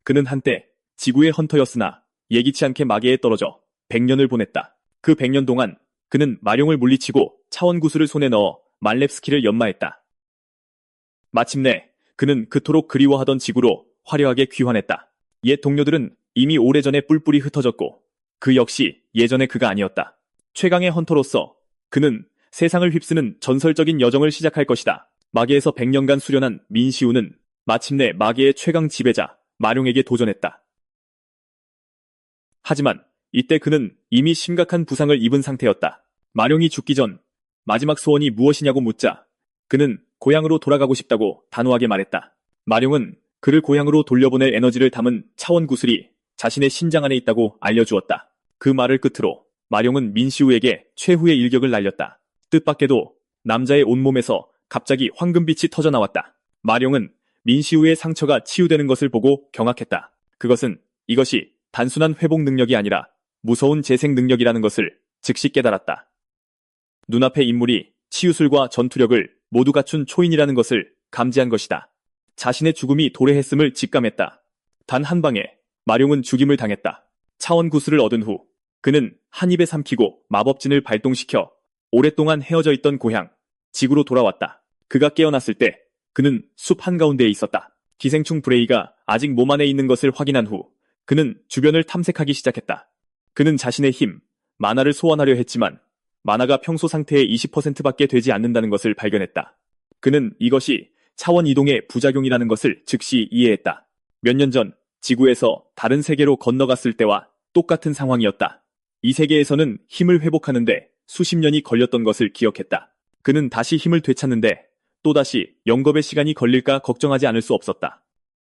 그는 한때 지구의 헌터였으나 예기치 않게 마계에 떨어져 100년을 보냈다. 그 100년 동안 그는 마룡을 물리치고 차원구슬을 손에 넣어 말렙스키를 연마했다. 마침내 그는 그토록 그리워하던 지구로 화려하게 귀환했다. 옛 동료들은 이미 오래전에 뿔뿔이 흩어졌고 그 역시 예전의 그가 아니었다. 최강의 헌터로서 그는 세상을 휩쓰는 전설적인 여정을 시작할 것이다. 마계에서 100년간 수련한 민시우는 마침내 마계의 최강 지배자 마룡에게 도전했다. 하지만 이때 그는 이미 심각한 부상을 입은 상태였다. 마룡이 죽기 전 마지막 소원이 무엇이냐고 묻자 그는 고향으로 돌아가고 싶다고 단호하게 말했다. 마룡은 그를 고향으로 돌려보낼 에너지를 담은 차원 구슬이 자신의 심장 안에 있다고 알려주었다. 그 말을 끝으로 마룡은 민시우에게 최후의 일격을 날렸다. 뜻밖에도 남자의 온몸에서 갑자기 황금빛이 터져나왔다. 마룡은 민시우의 상처가 치유되는 것을 보고 경악했다. 이것이 단순한 회복 능력이 아니라 무서운 재생 능력이라는 것을 즉시 깨달았다. 눈앞의 인물이 치유술과 전투력을 모두 갖춘 초인이라는 것을 감지한 것이다. 자신의 죽음이 도래했음을 직감했다. 단 한 방에 마룡은 죽임을 당했다. 차원 구슬을 얻은 후 그는 한 입에 삼키고 마법진을 발동시켜 오랫동안 헤어져 있던 고향, 지구로 돌아왔다. 그가 깨어났을 때 그는 숲 한가운데에 있었다. 기생충 브레이가 아직 몸 안에 있는 것을 확인한 후 그는 주변을 탐색하기 시작했다. 그는 자신의 힘, 마나를 소환하려 했지만 마나가 평소 상태의 20%밖에 되지 않는다는 것을 발견했다. 그는 이것이 차원 이동의 부작용이라는 것을 즉시 이해했다. 몇 년 전 지구에서 다른 세계로 건너갔을 때와 똑같은 상황이었다. 이 세계에서는 힘을 회복하는데 수십 년이 걸렸던 것을 기억했다. 그는 다시 힘을 되찾는데 또다시 영겁의 시간이 걸릴까 걱정하지 않을 수 없었다.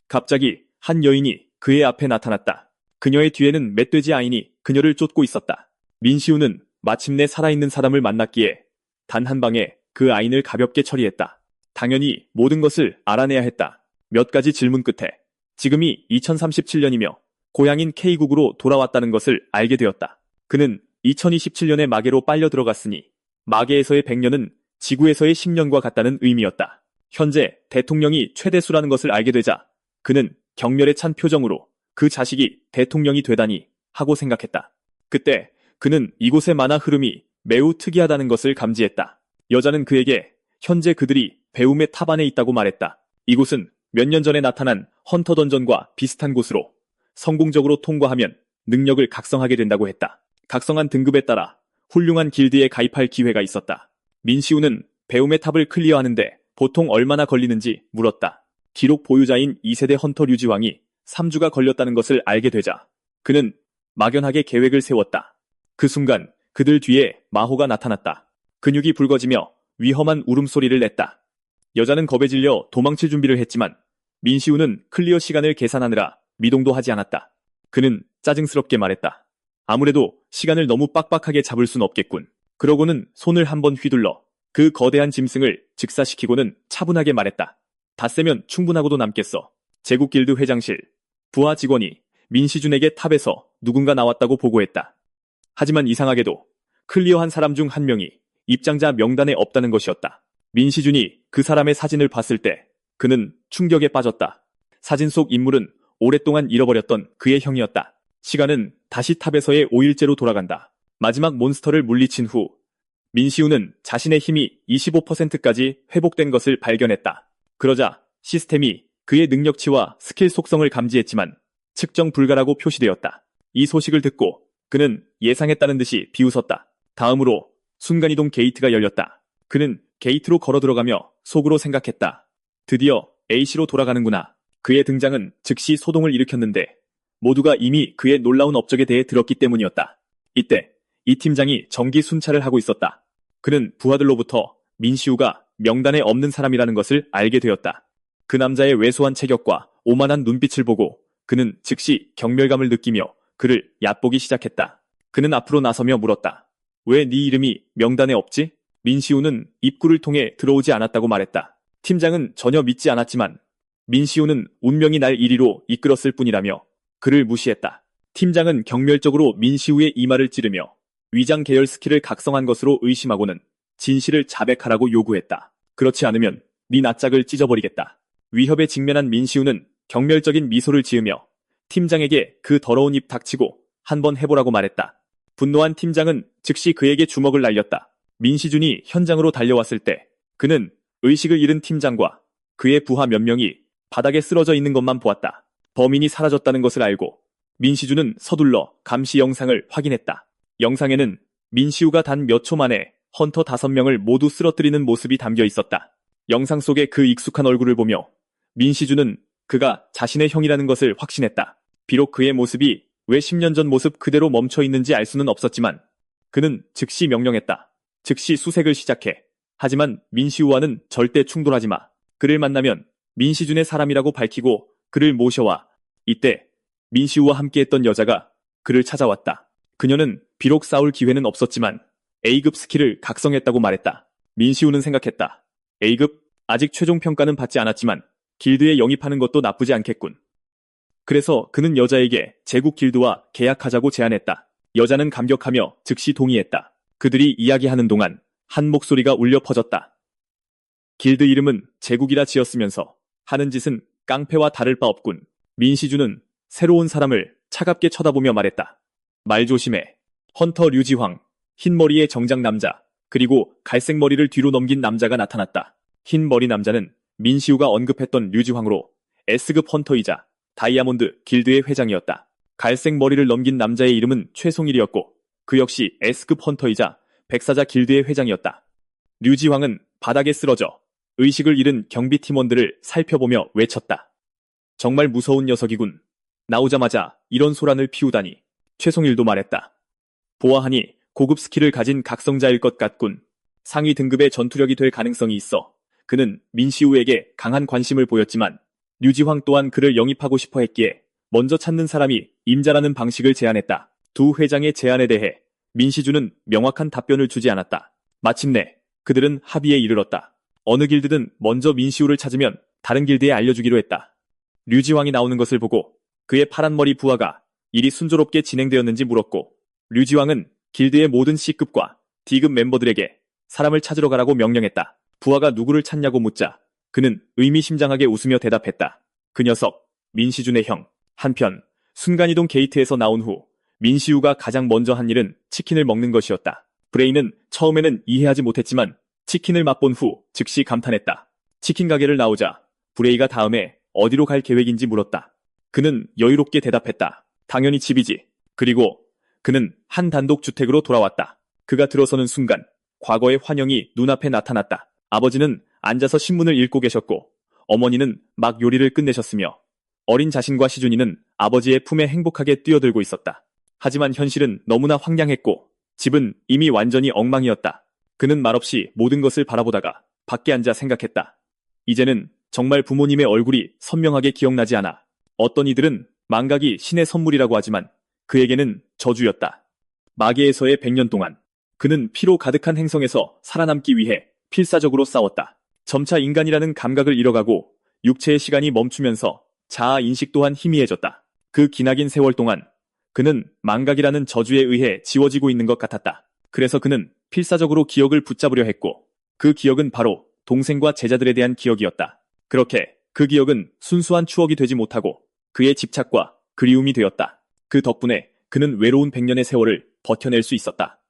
갑자기 한 여인이 그의 앞에 나타났다. 그녀의 뒤에는 멧돼지 아인이 그녀를 쫓고 있었다. 민시우는 마침내 살아있는 사람을 만났기에 단 한 방에 그 아인을 가볍게 처리했다. 당연히 모든 것을 알아내야 했다. 몇 가지 질문 끝에 지금이 2037년이며 고향인 K국으로 돌아왔다는 것을 알게 되었다. 그는 2027년에 마계로 빨려 들어갔으니 마계에서의 100년은 지구에서의 10년과 같다는 의미였다. 현재 대통령이 최대수라는 것을 알게 되자 그는 경멸에 찬 표정으로 그 자식이 대통령이 되다니 하고 생각했다. 그때 그는 이곳의 만화 흐름이 매우 특이하다는 것을 감지했다. 여자는 그에게 현재 그들이 배움의 탑 안에 있다고 말했다. 이곳은 몇 년 전에 나타난 헌터 던전과 비슷한 곳으로 성공적으로 통과하면 능력을 각성하게 된다고 했다. 각성한 등급에 따라 훌륭한 길드에 가입할 기회가 있었다. 민시우는 배움의 탑을 클리어하는데 보통 얼마나 걸리는지 물었다. 기록 보유자인 2세대 헌터 류지왕이 3주가 걸렸다는 것을 알게 되자 그는 막연하게 계획을 세웠다. 그 순간 그들 뒤에 마호가 나타났다. 근육이 붉어지며 위험한 울음소리를 냈다. 여자는 겁에 질려 도망칠 준비를 했지만 민시우는 클리어 시간을 계산하느라 미동도 하지 않았다. 그는 짜증스럽게 말했다. 아무래도 시간을 너무 빡빡하게 잡을 순 없겠군. 그러고는 손을 한번 휘둘러 그 거대한 짐승을 즉사시키고는 차분하게 말했다. 닷새면 충분하고도 남겠어. 제국길드 회장실. 부하 직원이 민시준에게 탑에서 누군가 나왔다고 보고했다. 하지만 이상하게도 클리어한 사람 중 한 명이 입장자 명단에 없다는 것이었다. 민시준이 그 사람의 사진을 봤을 때 그는 충격에 빠졌다. 사진 속 인물은 오랫동안 잃어버렸던 그의 형이었다. 시간은 다시 탑에서의 5일째로 돌아간다. 마지막 몬스터를 물리친 후 민시우는 자신의 힘이 25%까지 회복된 것을 발견했다. 그러자 시스템이 그의 능력치와 스킬 속성을 감지했지만 측정 불가라고 표시되었다. 이 소식을 듣고 그는 예상했다는 듯이 비웃었다. 다음으로 순간이동 게이트가 열렸다. 그는 게이트로 걸어 들어가며 속으로 생각했다. 드디어 A씨로 돌아가는구나. 그의 등장은 즉시 소동을 일으켰는데 모두가 이미 그의 놀라운 업적에 대해 들었기 때문이었다. 이때 이 팀장이 정기 순찰을 하고 있었다. 그는 부하들로부터 민시우가 명단에 없는 사람이라는 것을 알게 되었다. 그 남자의 왜소한 체격과 오만한 눈빛을 보고 그는 즉시 경멸감을 느끼며 그를 얕보기 시작했다. 그는 앞으로 나서며 물었다. 왜 네 이름이 명단에 없지? 민시우는 입구를 통해 들어오지 않았다고 말했다. 팀장은 전혀 믿지 않았지만 민시우는 운명이 날 이리로 이끌었을 뿐이라며 그를 무시했다. 팀장은 경멸적으로 민시우의 이마를 찌르며 위장 계열 스킬을 각성한 것으로 의심하고는 진실을 자백하라고 요구했다. 그렇지 않으면 네 낯짝을 찢어버리겠다. 위협에 직면한 민시우는 경멸적인 미소를 지으며 팀장에게 그 더러운 입 닥치고 한번 해보라고 말했다. 분노한 팀장은 즉시 그에게 주먹을 날렸다. 민시준이 현장으로 달려왔을 때 그는 의식을 잃은 팀장과 그의 부하 몇 명이 바닥에 쓰러져 있는 것만 보았다. 범인이 사라졌다는 것을 알고 민시준은 서둘러 감시 영상을 확인했다. 영상에는 민시우가 단 몇 초 만에 헌터 5명을 모두 쓰러뜨리는 모습이 담겨 있었다. 영상 속의 그 익숙한 얼굴을 보며 민시준은 그가 자신의 형이라는 것을 확신했다. 비록 그의 모습이 왜 10년 전 모습 그대로 멈춰 있는지 알 수는 없었지만 그는 즉시 명령했다. 즉시 수색을 시작해. 하지만 민시우와는 절대 충돌하지 마. 그를 만나면 민시준의 사람이라고 밝히고 그를 모셔와. 이때 민시우와 함께했던 여자가 그를 찾아왔다. 그녀는 비록 싸울 기회는 없었지만 A급 스킬을 각성했다고 말했다. 민시우는 생각했다. A급? 아직 최종 평가는 받지 않았지만 길드에 영입하는 것도 나쁘지 않겠군. 그래서 그는 여자에게 제국 길드와 계약하자고 제안했다. 여자는 감격하며 즉시 동의했다. 그들이 이야기하는 동안 한 목소리가 울려 퍼졌다. 길드 이름은 제국이라 지었으면서 하는 짓은 깡패와 다를 바 없군. 민시주는 새로운 사람을 차갑게 쳐다보며 말했다. 말 조심해. 헌터 류지황, 흰머리의 정장 남자, 그리고 갈색 머리를 뒤로 넘긴 남자가 나타났다. 흰머리 남자는 민시우가 언급했던 류지황으로 S급 헌터이자 다이아몬드 길드의 회장이었다. 갈색 머리를 넘긴 남자의 이름은 최송일이었고 그 역시 S급 헌터이자 백사자 길드의 회장이었다. 류지황은 바닥에 쓰러져 의식을 잃은 경비팀원들을 살펴보며 외쳤다. 정말 무서운 녀석이군. 나오자마자 이런 소란을 피우다니. 최송일도 말했다. 보아하니 고급 스킬을 가진 각성자일 것 같군. 상위 등급의 전투력이 될 가능성이 있어. 그는 민시우에게 강한 관심을 보였지만 류지황 또한 그를 영입하고 싶어 했기에 먼저 찾는 사람이 임자라는 방식을 제안했다. 두 회장의 제안에 대해 민시주는 명확한 답변을 주지 않았다. 마침내 그들은 합의에 이르렀다. 어느 길드든 먼저 민시우를 찾으면 다른 길드에 알려주기로 했다. 류지황이 나오는 것을 보고 그의 파란머리 부하가 일이 순조롭게 진행되었는지 물었고 류지황은 길드의 모든 C급과 D급 멤버들에게 사람을 찾으러 가라고 명령했다. 부하가 누구를 찾냐고 묻자 그는 의미심장하게 웃으며 대답했다. 그 녀석, 민시준의 형. 한편 순간이동 게이트에서 나온 후 민시우가 가장 먼저 한 일은 치킨을 먹는 것이었다. 브레인은 처음에는 이해하지 못했지만 치킨을 맛본 후 즉시 감탄했다. 치킨 가게를 나오자 브레이가 다음에 어디로 갈 계획인지 물었다. 그는 여유롭게 대답했다. 당연히 집이지. 그리고 그는 한 단독 주택으로 돌아왔다. 그가 들어서는 순간 과거의 환영이 눈앞에 나타났다. 아버지는 앉아서 신문을 읽고 계셨고 어머니는 막 요리를 끝내셨으며 어린 자신과 시준이는 아버지의 품에 행복하게 뛰어들고 있었다. 하지만 현실은 너무나 황량했고 집은 이미 완전히 엉망이었다. 그는 말없이 모든 것을 바라보다가 밖에 앉아 생각했다. 이제는 정말 부모님의 얼굴이 선명하게 기억나지 않아. 어떤 이들은 망각이 신의 선물이라고 하지만 그에게는 저주였다. 마계에서의 100년 동안 그는 피로 가득한 행성에서 살아남기 위해 필사적으로 싸웠다. 점차 인간이라는 감각을 잃어가고 육체의 시간이 멈추면서 자아 인식 또한 희미해졌다. 그 기나긴 세월 동안 그는 망각이라는 저주에 의해 지워지고 있는 것 같았다. 그래서 그는 필사적으로 기억을 붙잡으려 했고 그 기억은 바로 동생과 제자들에 대한 기억이었다. 그렇게 그 기억은 순수한 추억이 되지 못하고 그의 집착과 그리움이 되었다. 그 덕분에 그는 외로운 100년의 세월을 버텨낼 수 있었다.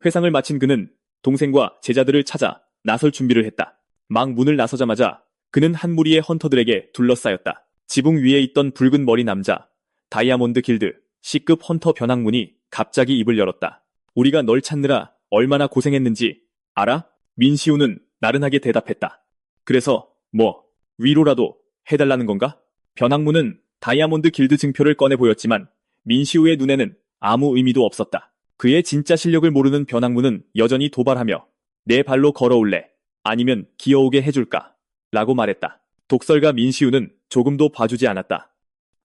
회상을 마친 그는 동생과 제자들을 찾아 나설 준비를 했다. 막 문을 나서자마자 그는 한 무리의 헌터들에게 둘러싸였다. 지붕 위에 있던 붉은 머리 남자, 다이아몬드 길드, C급 헌터 변학문이 갑자기 입을 열었다. 우리가 널 찾느라 얼마나 고생했는지 알아? 민시우는 나른하게 대답했다. 그래서 뭐 위로라도 해달라는 건가? 변학문은 다이아몬드 길드 증표를 꺼내 보였지만 민시우의 눈에는 아무 의미도 없었다. 그의 진짜 실력을 모르는 변학문은 여전히 도발하며 내 발로 걸어올래? 아니면 기어오게 해줄까? 라고 말했다. 독설가 민시우는 조금도 봐주지 않았다.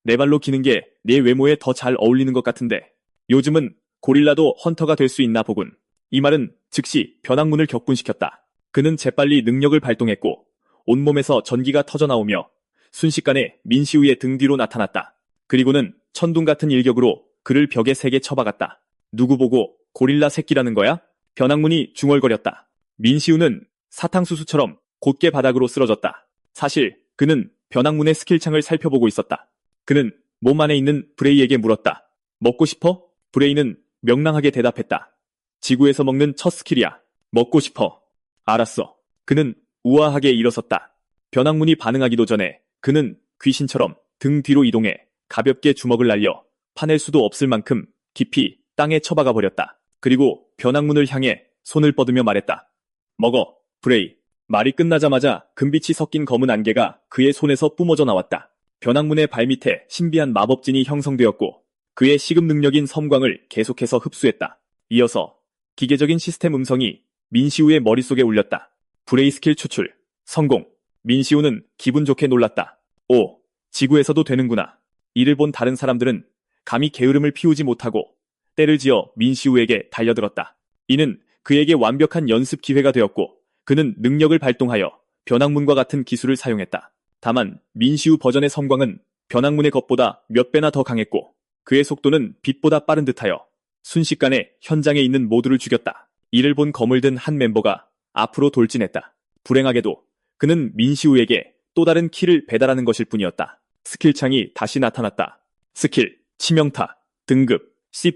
내 발로 기는 게 내 외모에 더 잘 어울리는 것 같은데 요즘은 고릴라도 헌터가 될 수 있나 보군. 이 말은 즉시 변학문을 격분시켰다. 그는 재빨리 능력을 발동했고 온몸에서 전기가 터져나오며 순식간에 민시우의 등 뒤로 나타났다. 그리고는 천둥 같은 일격으로 그를 벽에 세게 쳐박았다. 누구 보고 고릴라 새끼라는 거야? 변학문이 중얼거렸다. 민시우는 사탕수수처럼 곧게 바닥으로 쓰러졌다. 사실 그는 변학문의 스킬창을 살펴보고 있었다. 그는 몸 안에 있는 브레이에게 물었다. 먹고 싶어? 브레이는 명랑하게 대답했다. 지구에서 먹는 첫 스킬이야. 먹고 싶어. 알았어. 그는 우아하게 일어섰다. 변왕문이 반응하기도 전에 그는 귀신처럼 등 뒤로 이동해 가볍게 주먹을 날려 파낼 수도 없을 만큼 깊이 땅에 처박아 버렸다. 그리고 변왕문을 향해 손을 뻗으며 말했다. 먹어, 브레이. 말이 끝나자마자 금빛이 섞인 검은 안개가 그의 손에서 뿜어져 나왔다. 변왕문의 발밑에 신비한 마법진이 형성되었고 그의 시급 능력인 섬광을 계속해서 흡수했다. 이어서 기계적인 시스템 음성이 민시우의 머릿속에 울렸다. 브레이 스킬 추출, 성공. 민시우는 기분 좋게 놀랐다. 오, 지구에서도 되는구나. 이를 본 다른 사람들은 감히 게으름을 피우지 못하고 때를 지어 민시우에게 달려들었다. 이는 그에게 완벽한 연습 기회가 되었고 그는 능력을 발동하여 변왕문과 같은 기술을 사용했다. 다만 민시우 버전의 섬광은 변왕문의 것보다 몇 배나 더 강했고 그의 속도는 빛보다 빠른 듯하여 순식간에 현장에 있는 모두를 죽였다. 이를 본 검을 든 한 멤버가 앞으로 돌진했다. 불행하게도 그는 민시우에게 또 다른 키를 배달하는 것일 뿐이었다. 스킬창이 다시 나타났다. 스킬, 치명타, 등급, C+.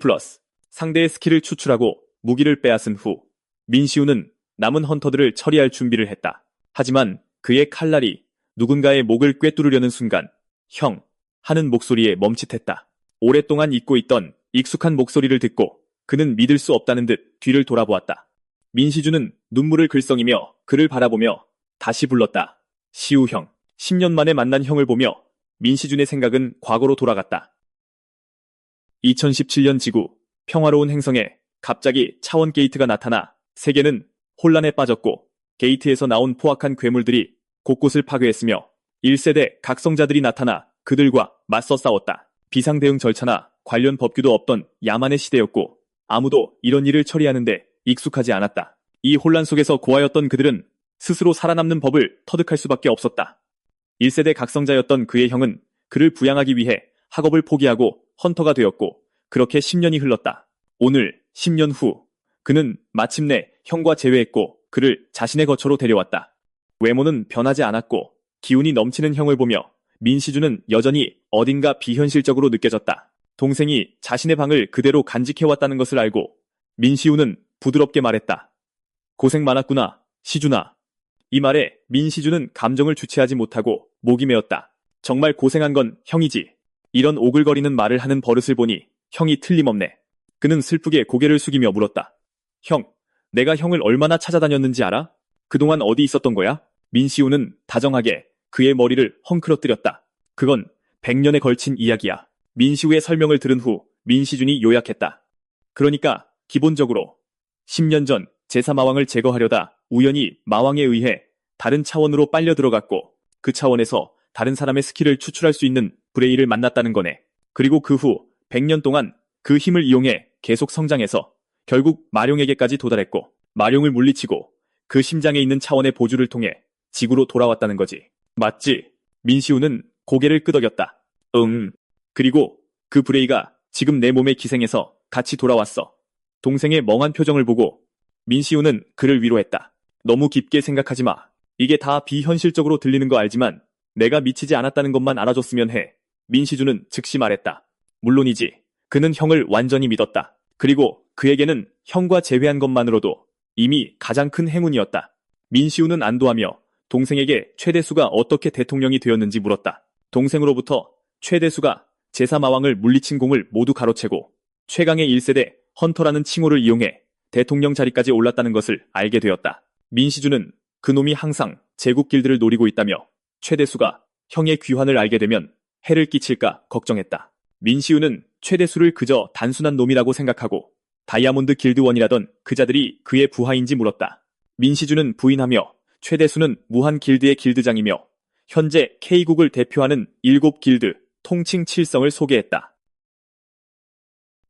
상대의 스킬을 추출하고 무기를 빼앗은 후 민시우는 남은 헌터들을 처리할 준비를 했다. 하지만 그의 칼날이 누군가의 목을 꿰뚫으려는 순간 형 하는 목소리에 멈칫했다. 오랫동안 잊고 있던 익숙한 목소리를 듣고 그는 믿을 수 없다는 듯 뒤를 돌아보았다. 민시주는 눈물을 글썽이며 그를 바라보며 다시 불렀다. 시우 형. 10년 만에 만난 형을 보며 민시준의 생각은 과거로 돌아갔다. 2017년 지구 평화로운 행성에 갑자기 차원 게이트가 나타나 세계는 혼란에 빠졌고 게이트에서 나온 포악한 괴물들이 곳곳을 파괴했으며 1세대 각성자들이 나타나 그들과 맞서 싸웠다. 비상대응 절차나 관련 법규도 없던 야만의 시대였고 아무도 이런 일을 처리하는데 익숙하지 않았다. 이 혼란 속에서 고아였던 그들은 스스로 살아남는 법을 터득할 수밖에 없었다. 1세대 각성자였던 그의 형은 그를 부양하기 위해 학업을 포기하고 헌터가 되었고 그렇게 10년이 흘렀다. 오늘 10년 후 그는 마침내 형과 재회했고 그를 자신의 거처로 데려왔다. 외모는 변하지 않았고 기운이 넘치는 형을 보며 민시주는 여전히 어딘가 비현실적으로 느껴졌다. 동생이 자신의 방을 그대로 간직해왔다는 것을 알고 민시우는 부드럽게 말했다. 고생 많았구나, 시준아. 이 말에 민시주는 감정을 주체하지 못하고 목이 메었다. 정말 고생한 건 형이지. 이런 오글거리는 말을 하는 버릇을 보니 형이 틀림없네. 그는 슬프게 고개를 숙이며 물었다. 형, 내가 형을 얼마나 찾아다녔는지 알아? 그동안 어디 있었던 거야? 민시우는 다정하게 그의 머리를 헝클어뜨렸다. 그건 100년에 걸친 이야기야. 민시우의 설명을 들은 후 민시준이 요약했다. 그러니까 기본적으로 10년 전 제3마왕을 제거하려다 우연히 마왕에 의해 다른 차원으로 빨려 들어갔고 그 차원에서 다른 사람의 스킬을 추출할 수 있는 브레이를 만났다는 거네. 그리고 그 후 100년 동안 그 힘을 이용해 계속 성장해서 결국 마룡에게까지 도달했고 마룡을 물리치고 그 심장에 있는 차원의 보주를 통해 지구로 돌아왔다는 거지. 맞지? 민시우는 고개를 끄덕였다. 응. 그리고 그 브레이가 지금 내 몸에 기생해서 같이 돌아왔어. 동생의 멍한 표정을 보고 민시우는 그를 위로했다. 너무 깊게 생각하지 마. 이게 다 비현실적으로 들리는 거 알지만 내가 미치지 않았다는 것만 알아줬으면 해. 민시주는 즉시 말했다. 물론이지. 그는 형을 완전히 믿었다. 그리고 그에게는 형과 재회한 것만으로도 이미 가장 큰 행운이었다. 민시우는 안도하며 동생에게 최대수가 어떻게 대통령이 되었는지 물었다. 동생으로부터 최대수가 제3마왕을 물리친 공을 모두 가로채고 최강의 1세대 헌터라는 칭호를 이용해 대통령 자리까지 올랐다는 것을 알게 되었다. 민시주는 그놈이 항상 제국 길드를 노리고 있다며 최대수가 형의 귀환을 알게 되면 해를 끼칠까 걱정했다. 민시우는 최대수를 그저 단순한 놈이라고 생각하고 다이아몬드 길드원이라던 그자들이 그의 부하인지 물었다. 민시주는 부인하며 최대수는 무한 길드의 길드장이며 현재 K국을 대표하는 7길드 통칭 7성을 소개했다.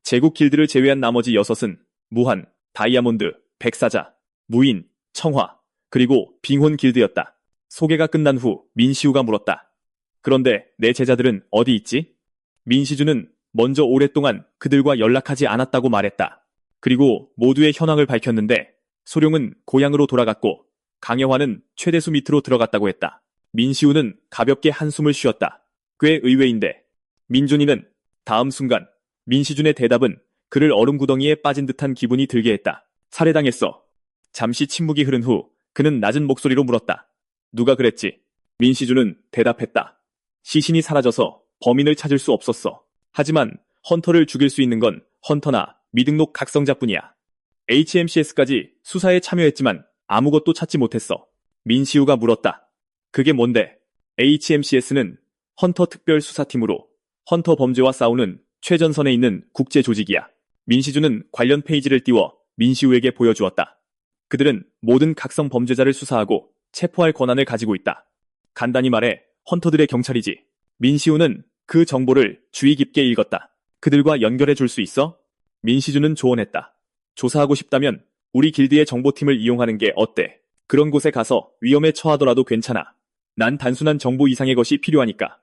제국 길드를 제외한 나머지 6은 무한, 다이아몬드, 백사자, 무인, 청화, 그리고 빙혼 길드였다. 소개가 끝난 후 민시우가 물었다. 그런데 내 제자들은 어디 있지? 민시주는 먼저 오랫동안 그들과 연락하지 않았다고 말했다. 그리고 모두의 현황을 밝혔는데 소룡은 고향으로 돌아갔고 강여화는 최대수 밑으로 들어갔다고 했다. 민시우는 가볍게 한숨을 쉬었다. 꽤 의외인데. 민준이는 다음 순간 민시준의 대답은 그를 얼음구덩이에 빠진 듯한 기분이 들게 했다. 살해당했어. 잠시 침묵이 흐른 후 그는 낮은 목소리로 물었다. 누가 그랬지? 민시준은 대답했다. 시신이 사라져서 범인을 찾을 수 없었어. 하지만 헌터를 죽일 수 있는 건 헌터나 미등록 각성자뿐이야. HMCS까지 수사에 참여했지만 아무것도 찾지 못했어. 민시우가 물었다. 그게 뭔데? HMCS는 헌터 특별수사팀으로 헌터 범죄와 싸우는 최전선에 있는 국제 조직이야. 민시준은 관련 페이지를 띄워 민시우에게 보여주었다. 그들은 모든 각성 범죄자를 수사하고 체포할 권한을 가지고 있다. 간단히 말해 헌터들의 경찰이지. 민시우는 그 정보를 주의 깊게 읽었다. 그들과 연결해 줄 수 있어? 민시준은 조언했다. 조사하고 싶다면 우리 길드의 정보팀을 이용하는 게 어때? 그런 곳에 가서 위험에 처하더라도 괜찮아. 난 단순한 정보 이상의 것이 필요하니까.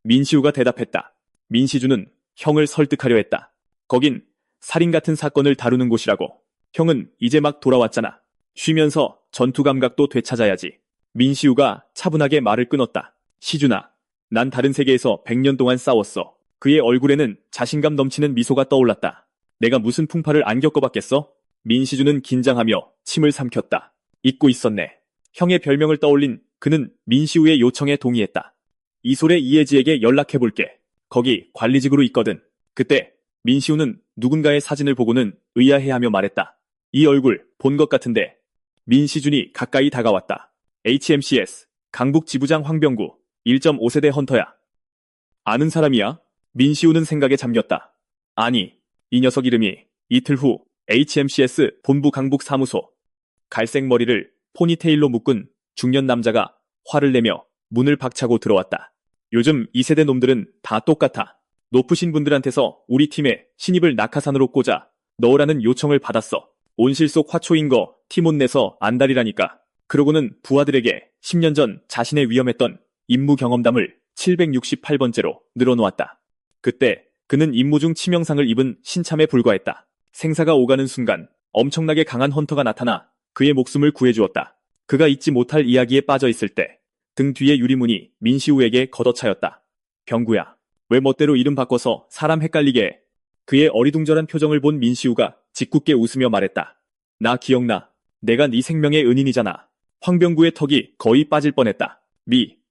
민시우가 대답했다. 민시준은 형을 설득하려 했다. 거긴 살인 같은 사건을 다루는 곳이라고. 형은 이제 막 돌아왔잖아. 쉬면서 전투 감각도 되찾아야지. 민시우가 차분하게 말을 끊었다. 시준아, 난 다른 세계에서 100년 동안 싸웠어. 그의 얼굴에는 자신감 넘치는 미소가 떠올랐다. 내가 무슨 풍파를 안 겪어봤겠어? 민시준은 긴장하며 침을 삼켰다. 잊고 있었네. 형의 별명을 떠올린 그는 민시우의 요청에 동의했다. 이솔의 이혜지에게 연락해볼게. 거기 관리직으로 있거든. 그때 민시우는 누군가의 사진을 보고는 의아해하며 말했다. 이 얼굴 본 것 같은데. 민시준이 가까이 다가왔다. HMCS 강북 지부장 황병구 1.5세대 헌터야. 아는 사람이야? 민시우는 생각에 잠겼다. 아니, 이 녀석 이름이 이틀 후 HMCS 본부 강북 사무소. 갈색 머리를 포니테일로 묶은 중년 남자가 화를 내며 문을 박차고 들어왔다. 요즘 2세대 놈들은 다 똑같아. 높으신 분들한테서 우리 팀에 신입을 낙하산으로 꽂아 넣으라는 요청을 받았어. 온실 속 화초인 거 팀원 내서 안달이라니까. 그러고는 부하들에게 10년 전 자신의 위험했던 임무 경험담을 768번째로 늘어놓았다. 그때 그는 임무 중 치명상을 입은 신참에 불과했다. 생사가 오가는 순간 엄청나게 강한 헌터가 나타나 그의 목숨을 구해주었다. 그가 잊지 못할 이야기에 빠져있을 때 등 뒤의 유리문이 민시우에게 걷어차였다. 병구야, 왜 멋대로 이름 바꿔서 사람 헷갈리게 해? 그의 어리둥절한 표정을 본 민시우가 짓궂게 웃으며 말했다. 나 기억나. 내가 네 생명의 은인이잖아. 황병구의 턱이 거의 빠질 뻔했다.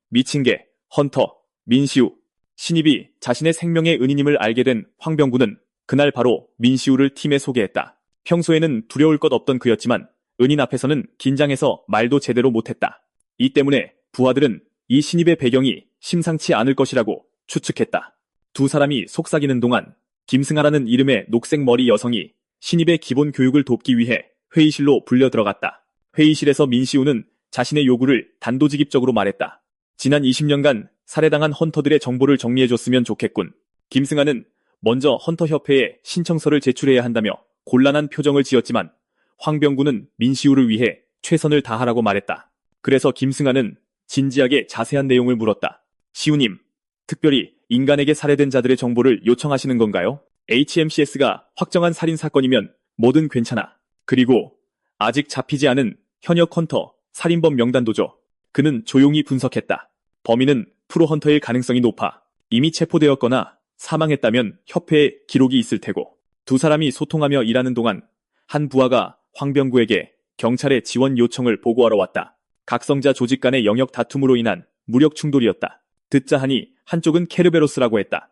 미친 게 헌터 민시우. 신입이 자신의 생명의 은인임을 알게 된 황병구는 그날 바로 민시우를 팀에 소개했다. 평소에는 두려울 것 없던 그였지만 은인 앞에서는 긴장해서 말도 제대로 못했다. 이 때문에 부하들은 이 신입의 배경이 심상치 않을 것이라고 추측했다. 두 사람이 속삭이는 동안 김승아라는 이름의 녹색 머리 여성이 신입의 기본 교육을 돕기 위해 회의실로 불려 들어갔다. 회의실에서 민시우는 자신의 요구를 단도직입적으로 말했다. 지난 20년간 살해당한 헌터들의 정보를 정리해줬으면 좋겠군. 김승아는 먼저 헌터협회에 신청서를 제출해야 한다며 곤란한 표정을 지었지만 황병구는 민시우를 위해 최선을 다하라고 말했다. 그래서 김승아는 진지하게 자세한 내용을 물었다. 시우님, 특별히 인간에게 살해된 자들의 정보를 요청하시는 건가요? HMCS가 확정한 살인사건이면 뭐든 괜찮아. 그리고 아직 잡히지 않은 현역 헌터, 살인범 명단도죠. 그는 조용히 분석했다. 범인은 프로헌터일 가능성이 높아. 이미 체포되었거나 사망했다면 협회에 기록이 있을 테고. 두 사람이 소통하며 일하는 동안 한 부하가 황병구에게 경찰의 지원 요청을 보고하러 왔다. 각성자 조직 간의 영역 다툼으로 인한 무력 충돌이었다. 듣자 하니 한쪽은 케르베로스라고 했다.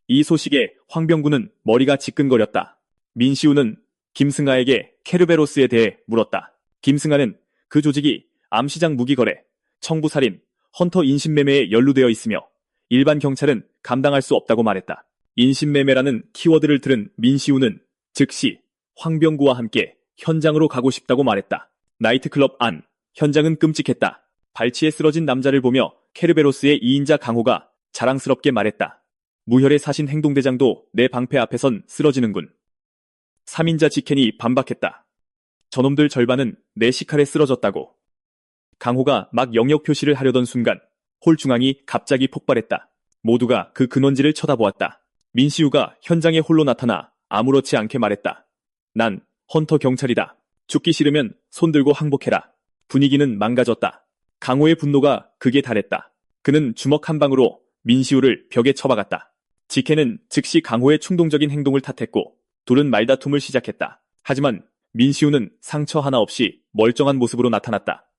이 소식에 황병구는 머리가 지끈거렸다. 민시우는 김승아에게 케르베로스에 대해 물었다. 김승아는 그 조직이 암시장 무기거래, 청부살인, 헌터 인신매매에 연루되어 있으며 일반 경찰은 감당할 수 없다고 말했다. 인신매매라는 키워드를 들은 민시우는 즉시 황병구와 함께 현장으로 가고 싶다고 말했다. 나이트클럽 안, 현장은 끔찍했다. 발치에 쓰러진 남자를 보며 케르베로스의 2인자 강호가 자랑스럽게 말했다. 무혈의 사신 행동대장도 내 방패 앞에선 쓰러지는군. 3인자 지켄이 반박했다. 저놈들 절반은 내 시칼에 쓰러졌다고. 강호가 막 영역 표시를 하려던 순간 홀 중앙이 갑자기 폭발했다. 모두가 그 근원지를 쳐다보았다. 민시우가 현장에 홀로 나타나 아무렇지 않게 말했다. 난 헌터 경찰이다. 죽기 싫으면 손 들고 항복해라. 분위기는 망가졌다. 강호의 분노가 극에 달했다. 그는 주먹 한 방으로 민시우를 벽에 쳐박았다. 직혜는 즉시 강호의 충동적인 행동을 탓했고 둘은 말다툼을 시작했다. 하지만 민시우는 상처 하나 없이 멀쩡한 모습으로 나타났다.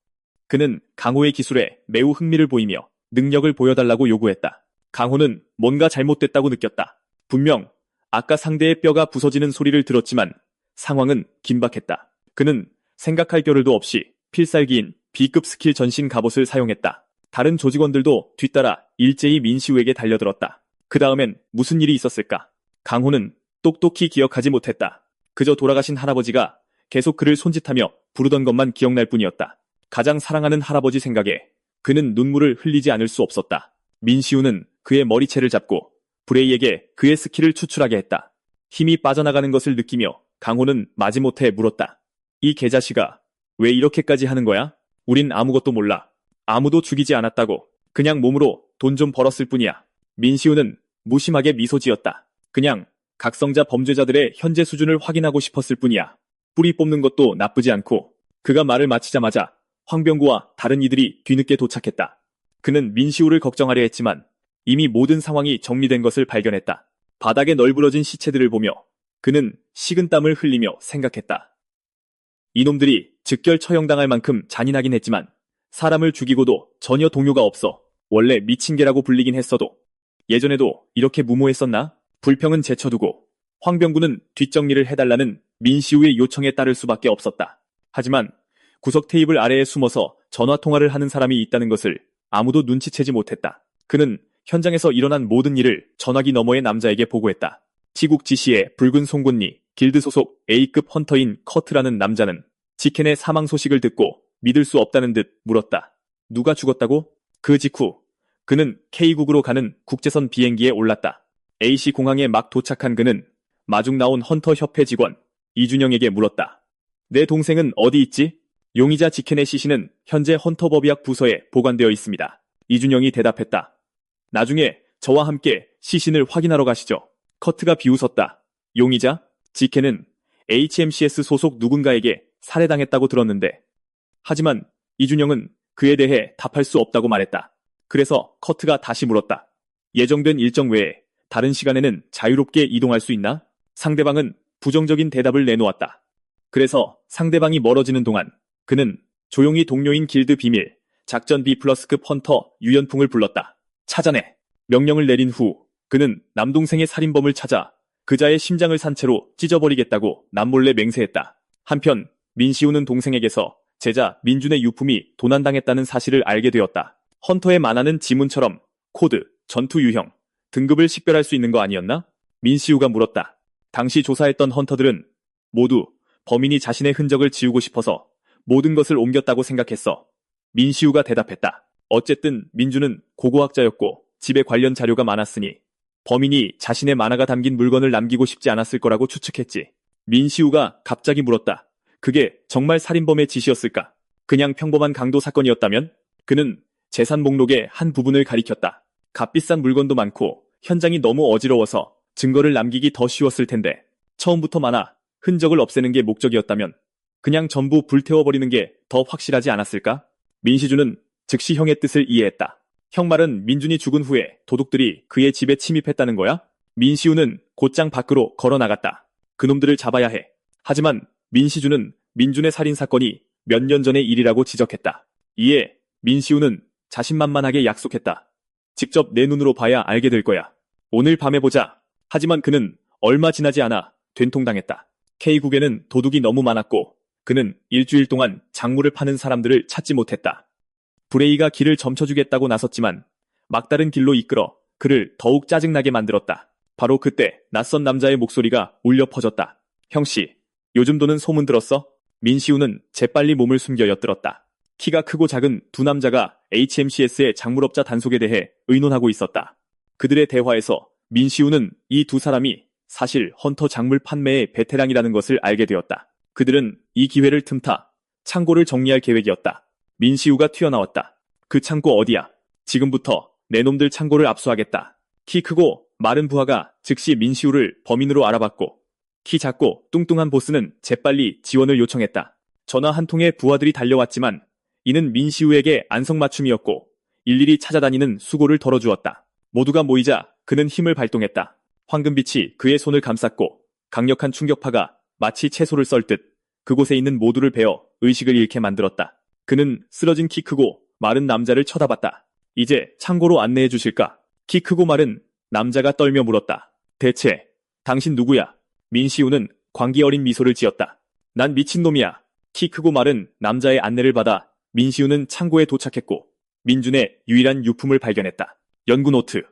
그는 강호의 기술에 매우 흥미를 보이며 능력을 보여달라고 요구했다. 강호는 뭔가 잘못됐다고 느꼈다. 분명 아까 상대의 뼈가 부서지는 소리를 들었지만 상황은 긴박했다. 그는 생각할 겨를도 없이 필살기인 B급 스킬 전신 갑옷을 사용했다. 다른 조직원들도 뒤따라 일제히 민시우에게 달려들었다. 그 다음엔 무슨 일이 있었을까? 강호는 똑똑히 기억하지 못했다. 그저 돌아가신 할아버지가 계속 그를 손짓하며 부르던 것만 기억날 뿐이었다. 가장 사랑하는 할아버지 생각에 그는 눈물을 흘리지 않을 수 없었다. 민시우는 그의 머리채를 잡고 브레이에게 그의 스킬을 추출하게 했다. 힘이 빠져나가는 것을 느끼며 강호는 마지못해 물었다. 이 개자식아, 왜 이렇게까지 하는 거야? 우린 아무것도 몰라. 아무도 죽이지 않았다고. 그냥 몸으로 돈 좀 벌었을 뿐이야. 민시우는 무심하게 미소 지었다. 그냥 각성자 범죄자들의 현재 수준을 확인하고 싶었을 뿐이야. 뿌리 뽑는 것도 나쁘지 않고. 그가 말을 마치자마자 황병구와 다른 이들이 뒤늦게 도착했다. 그는 민시우를 걱정하려 했지만 이미 모든 상황이 정리된 것을 발견했다. 바닥에 널브러진 시체들을 보며 그는 식은땀을 흘리며 생각했다. 이놈들이 즉결 처형당할 만큼 잔인하긴 했지만 사람을 죽이고도 전혀 동요가 없어 원래 미친 개라고 불리긴 했어도 예전에도 이렇게 무모했었나? 불평은 제쳐두고 황병구는 뒷정리를 해달라는 민시우의 요청에 따를 수밖에 없었다. 하지만 구석 테이블 아래에 숨어서 전화통화를 하는 사람이 있다는 것을 아무도 눈치채지 못했다. 그는 현장에서 일어난 모든 일을 전화기 너머의 남자에게 보고했다. 시국 지시의 붉은 송곳니 길드 소속 A급 헌터인 커트라는 남자는 직켄의 사망 소식을 듣고 믿을 수 없다는 듯 물었다. 누가 죽었다고? 그 직후 그는 K국으로 가는 국제선 비행기에 올랐다. A시 공항에 막 도착한 그는 마중 나온 헌터 협회 직원 이준영에게 물었다. 내 동생은 어디 있지? 용의자 직켄의 시신은 현재 헌터 법의학 부서에 보관되어 있습니다. 이준영이 대답했다. 나중에 저와 함께 시신을 확인하러 가시죠. 커트가 비웃었다. 용의자? 직켄은 HMCS 소속 누군가에게 살해당했다고 들었는데. 하지만 이준영은 그에 대해 답할 수 없다고 말했다. 그래서 커트가 다시 물었다. 예정된 일정 외에 다른 시간에는 자유롭게 이동할 수 있나? 상대방은 부정적인 대답을 내놓았다. 그래서 상대방이 멀어지는 동안 그는 조용히 동료인 길드 비밀 작전 B+급 헌터 유연풍을 불렀다. 찾아내. 명령을 내린 후 그는 남동생의 살인범을 찾아 그자의 심장을 산채로 찢어버리겠다고 남몰래 맹세했다. 한편 민시우는 동생에게서 제자 민준의 유품이 도난당했다는 사실을 알게 되었다. 헌터의 만화는 지문처럼 코드, 전투 유형, 등급을 식별할 수 있는 거 아니었나? 민시우가 물었다. 당시 조사했던 헌터들은 모두 범인이 자신의 흔적을 지우고 싶어서 모든 것을 옮겼다고 생각했어. 민시우가 대답했다. 어쨌든 민준은 고고학자였고 집에 관련 자료가 많았으니 범인이 자신의 만화가 담긴 물건을 남기고 싶지 않았을 거라고 추측했지. 민시우가 갑자기 물었다. 그게 정말 살인범의 짓이었을까? 그냥 평범한 강도 사건이었다면? 그는 재산 목록의 한 부분을 가리켰다. 값비싼 물건도 많고 현장이 너무 어지러워서 증거를 남기기 더 쉬웠을 텐데 처음부터 만화, 흔적을 없애는 게 목적이었다면 그냥 전부 불태워버리는 게 더 확실하지 않았을까? 민시주는 즉시 형의 뜻을 이해했다. 형 말은 민준이 죽은 후에 도둑들이 그의 집에 침입했다는 거야? 민시우는 곧장 밖으로 걸어나갔다. 그놈들을 잡아야 해. 하지만 민시주는 민준의 살인사건이 몇 년 전의 일이라고 지적했다. 이에 민시우는 자신만만하게 약속했다. 직접 내 눈으로 봐야 알게 될 거야. 오늘 밤에 보자. 하지만 그는 얼마 지나지 않아 된통당했다. K국에는 도둑이 너무 많았고 그는 일주일 동안 작물을 파는 사람들을 찾지 못했다. 브레이가 길을 점쳐주겠다고 나섰지만 막다른 길로 이끌어 그를 더욱 짜증나게 만들었다. 바로 그때 낯선 남자의 목소리가 울려 퍼졌다. 형씨, 요즘 도는 소문 들었어? 민시우는 재빨리 몸을 숨겨 엿들었다. 키가 크고 작은 두 남자가 HMCS의 작물업자 단속에 대해 의논하고 있었다. 그들의 대화에서 민시우는 이 두 사람이 사실 헌터 작물 판매의 베테랑이라는 것을 알게 되었다. 그들은 이 기회를 틈타 창고를 정리할 계획이었다. 민시우가 튀어나왔다. 그 창고 어디야? 지금부터 내 놈들 창고를 압수하겠다. 키 크고 마른 부하가 즉시 민시우를 범인으로 알아봤고 키 작고 뚱뚱한 보스는 재빨리 지원을 요청했다. 전화 한 통에 부하들이 달려왔지만 이는 민시우에게 안성맞춤이었고 일일이 찾아다니는 수고를 덜어주었다. 모두가 모이자 그는 힘을 발동했다. 황금빛이 그의 손을 감쌌고 강력한 충격파가 마치 채소를 썰듯 그곳에 있는 모두를 베어 의식을 잃게 만들었다. 그는 쓰러진 키 크고 마른 남자를 쳐다봤다. 이제 창고로 안내해 주실까? 키 크고 마른 남자가 떨며 물었다. 대체 당신 누구야? 민시우는 광기 어린 미소를 지었다. 난 미친놈이야. 키 크고 마른 남자의 안내를 받아 민시우는 창고에 도착했고 민준의 유일한 유품을 발견했다. 연구 노트.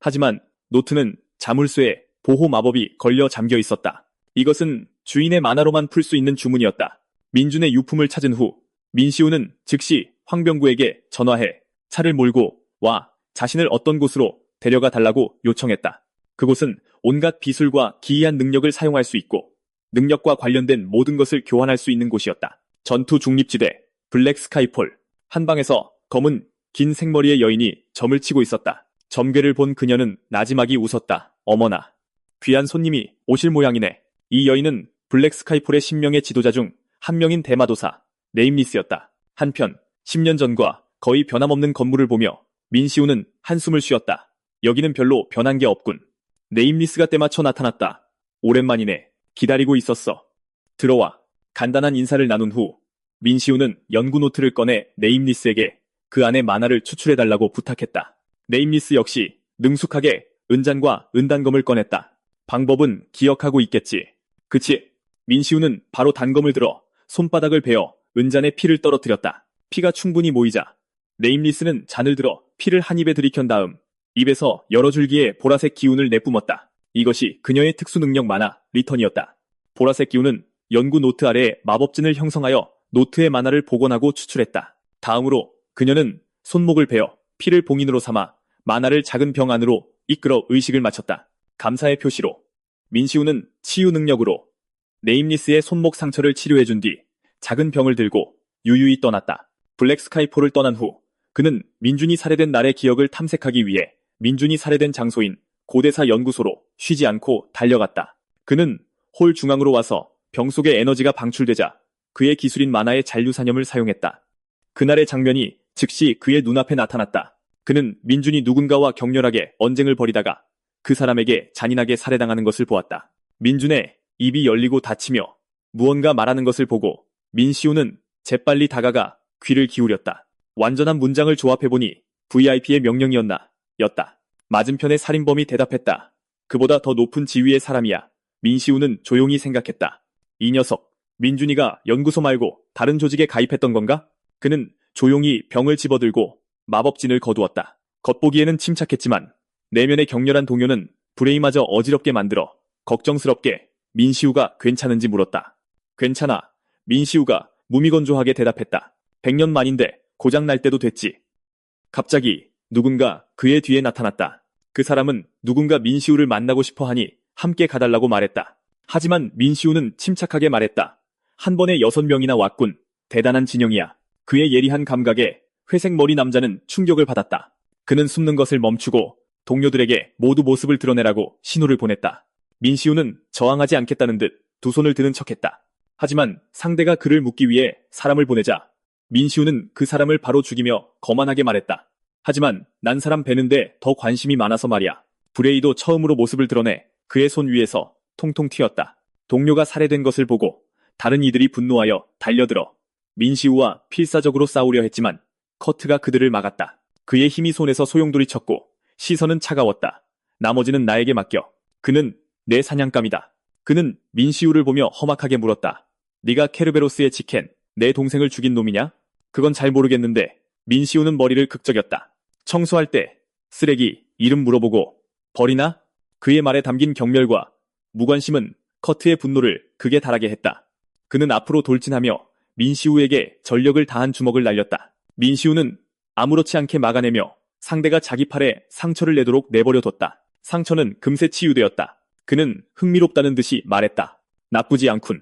하지만 노트는 자물쇠에 보호 마법이 걸려 잠겨 있었다. 이것은 주인의 만화로만 풀 수 있는 주문이었다. 민준의 유품을 찾은 후 민시우는 즉시 황병구에게 전화해 차를 몰고 와 자신을 어떤 곳으로 데려가 달라고 요청했다. 그곳은 온갖 기술과 기이한 능력을 사용할 수 있고 능력과 관련된 모든 것을 교환할 수 있는 곳이었다. 전투 중립지대 블랙 스카이폴. 한방에서 검은 긴 생머리의 여인이 점을 치고 있었다. 점괘를 본 그녀는 나지막이 웃었다. 어머나, 귀한 손님이 오실 모양이네. 이 여인은 블랙 스카이폴의 10명의 지도자 중 한 명인 대마도사 네임리스였다. 한편 10년 전과 거의 변함없는 건물을 보며 민시우는 한숨을 쉬었다. 여기는 별로 변한 게 없군. 네임리스가 때맞춰 나타났다. 오랜만이네. 기다리고 있었어. 들어와. 간단한 인사를 나눈 후 민시우는 연구 노트를 꺼내 네임리스에게 그 안에 만화를 추출해달라고 부탁했다. 네임리스 역시 능숙하게 은잔과 은단검을 꺼냈다. 방법은 기억하고 있겠지. 그치? 민시우는 바로 단검을 들어 손바닥을 베어 은잔에 피를 떨어뜨렸다. 피가 충분히 모이자 네임리스는 잔을 들어 피를 한 입에 들이켠 다음 입에서 여러 줄기의 보라색 기운을 내뿜었다. 이것이 그녀의 특수 능력 만화 리턴이었다. 보라색 기운은 연구 노트 아래에 마법진을 형성하여 노트의 만화를 복원하고 추출했다. 다음으로 그녀는 손목을 베어 피를 봉인으로 삼아 만화를 작은 병 안으로 이끌어 의식을 마쳤다. 감사의 표시로 민시우는 치유 능력으로 네임리스의 손목 상처를 치료해준 뒤 작은 병을 들고 유유히 떠났다. 블랙 스카이폴을 떠난 후 그는 민준이 살해된 날의 기억을 탐색하기 위해 민준이 살해된 장소인 고대사 연구소로 쉬지 않고 달려갔다. 그는 홀 중앙으로 와서 병 속의 에너지가 방출되자 그의 기술인 만화의 잔류산염을 사용했다. 그날의 장면이 즉시 그의 눈앞에 나타났다. 그는 민준이 누군가와 격렬하게 언쟁을 벌이다가 그 사람에게 잔인하게 살해당하는 것을 보았다. 민준의 입이 열리고 닫히며 무언가 말하는 것을 보고 민시우는 재빨리 다가가 귀를 기울였다. 완전한 문장을 조합해보니 VIP의 명령이었나? 였다. 맞은편의 살인범이 대답했다. 그보다 더 높은 지위의 사람이야. 민시우는 조용히 생각했다. 이 녀석, 민준이가 연구소 말고 다른 조직에 가입했던 건가? 그는 조용히 병을 집어들고 마법진을 거두었다. 겉보기에는 침착했지만 내면의 격렬한 동요는 브레이마저 어지럽게 만들어 걱정스럽게 민시우가 괜찮은지 물었다. 괜찮아. 민시우가 무미건조하게 대답했다. 100년 만인데 고장 날 때도 됐지. 갑자기 누군가 그의 뒤에 나타났다. 그 사람은 누군가 민시우를 만나고 싶어 하니 함께 가달라고 말했다. 하지만 민시우는 침착하게 말했다. 한 번에 6명이나 왔군. 대단한 진영이야. 그의 예리한 감각에 회색 머리 남자는 충격을 받았다. 그는 숨는 것을 멈추고 동료들에게 모두 모습을 드러내라고 신호를 보냈다. 민시우는 저항하지 않겠다는 듯 두 손을 드는 척했다. 하지만 상대가 그를 묶기 위해 사람을 보내자 민시우는 그 사람을 바로 죽이며 거만하게 말했다. 하지만 난 사람 베는데 더 관심이 많아서 말이야. 브레이도 처음으로 모습을 드러내 그의 손 위에서 통통 튀었다. 동료가 살해된 것을 보고 다른 이들이 분노하여 달려들어 민시우와 필사적으로 싸우려 했지만 커트가 그들을 막았다. 그의 힘이 손에서 소용돌이 쳤고 시선은 차가웠다. 나머지는 나에게 맡겨. 그는 내 사냥감이다. 그는 민시우를 보며 험악하게 물었다. 네가 케르베로스의 치켄, 내 동생을 죽인 놈이냐? 그건 잘 모르겠는데 민시우는 머리를 극적였다. 청소할 때 쓰레기, 이름 물어보고 버리나? 그의 말에 담긴 경멸과 무관심은 커트의 분노를 극에 달하게 했다. 그는 앞으로 돌진하며 민시우에게 전력을 다한 주먹을 날렸다. 민시우는 아무렇지 않게 막아내며 상대가 자기 팔에 상처를 내도록 내버려뒀다. 상처는 금세 치유되었다. 그는 흥미롭다는 듯이 말했다. 나쁘지 않군.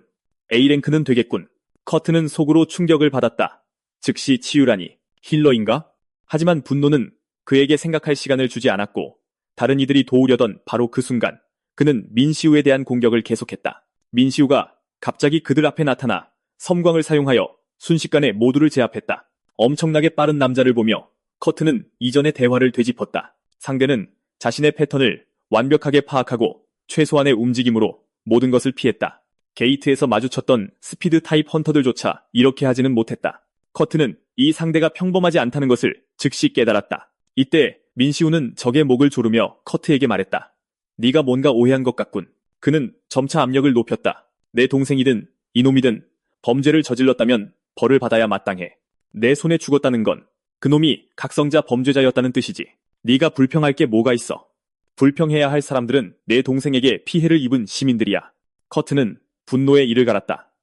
A랭크는 되겠군. 커트는 속으로 충격을 받았다. 즉시 치유라니. 힐러인가? 하지만 분노는 그에게 생각할 시간을 주지 않았고 다른 이들이 도우려던 바로 그 순간 그는 민시우에 대한 공격을 계속했다. 민시우가 갑자기 그들 앞에 나타나 섬광을 사용하여 순식간에 모두를 제압했다. 엄청나게 빠른 남자를 보며 커트는 이전의 대화를 되짚었다. 상대는 자신의 패턴을 완벽하게 파악하고 최소한의 움직임으로 모든 것을 피했다. 게이트에서 마주쳤던 스피드 타입 헌터들조차 이렇게 하지는 못했다. 커트는 이 상대가 평범하지 않다는 것을 즉시 깨달았다. 이때 민시우는 적의 목을 조르며 커트에게 말했다. 네가 뭔가 오해한 것 같군. 그는 점차 압력을 높였다. 내 동생이든 이놈이든 범죄를 저질렀다면 벌을 받아야 마땅해. 내 손에 죽었다는 건 그놈이 각성자 범죄자였다는 뜻이지. 네가 불평할 게 뭐가 있어. 불평해야 할 사람들은 내 동생에게 피해를 입은 시민들이야. 커트는 분노에 이를 갈았다.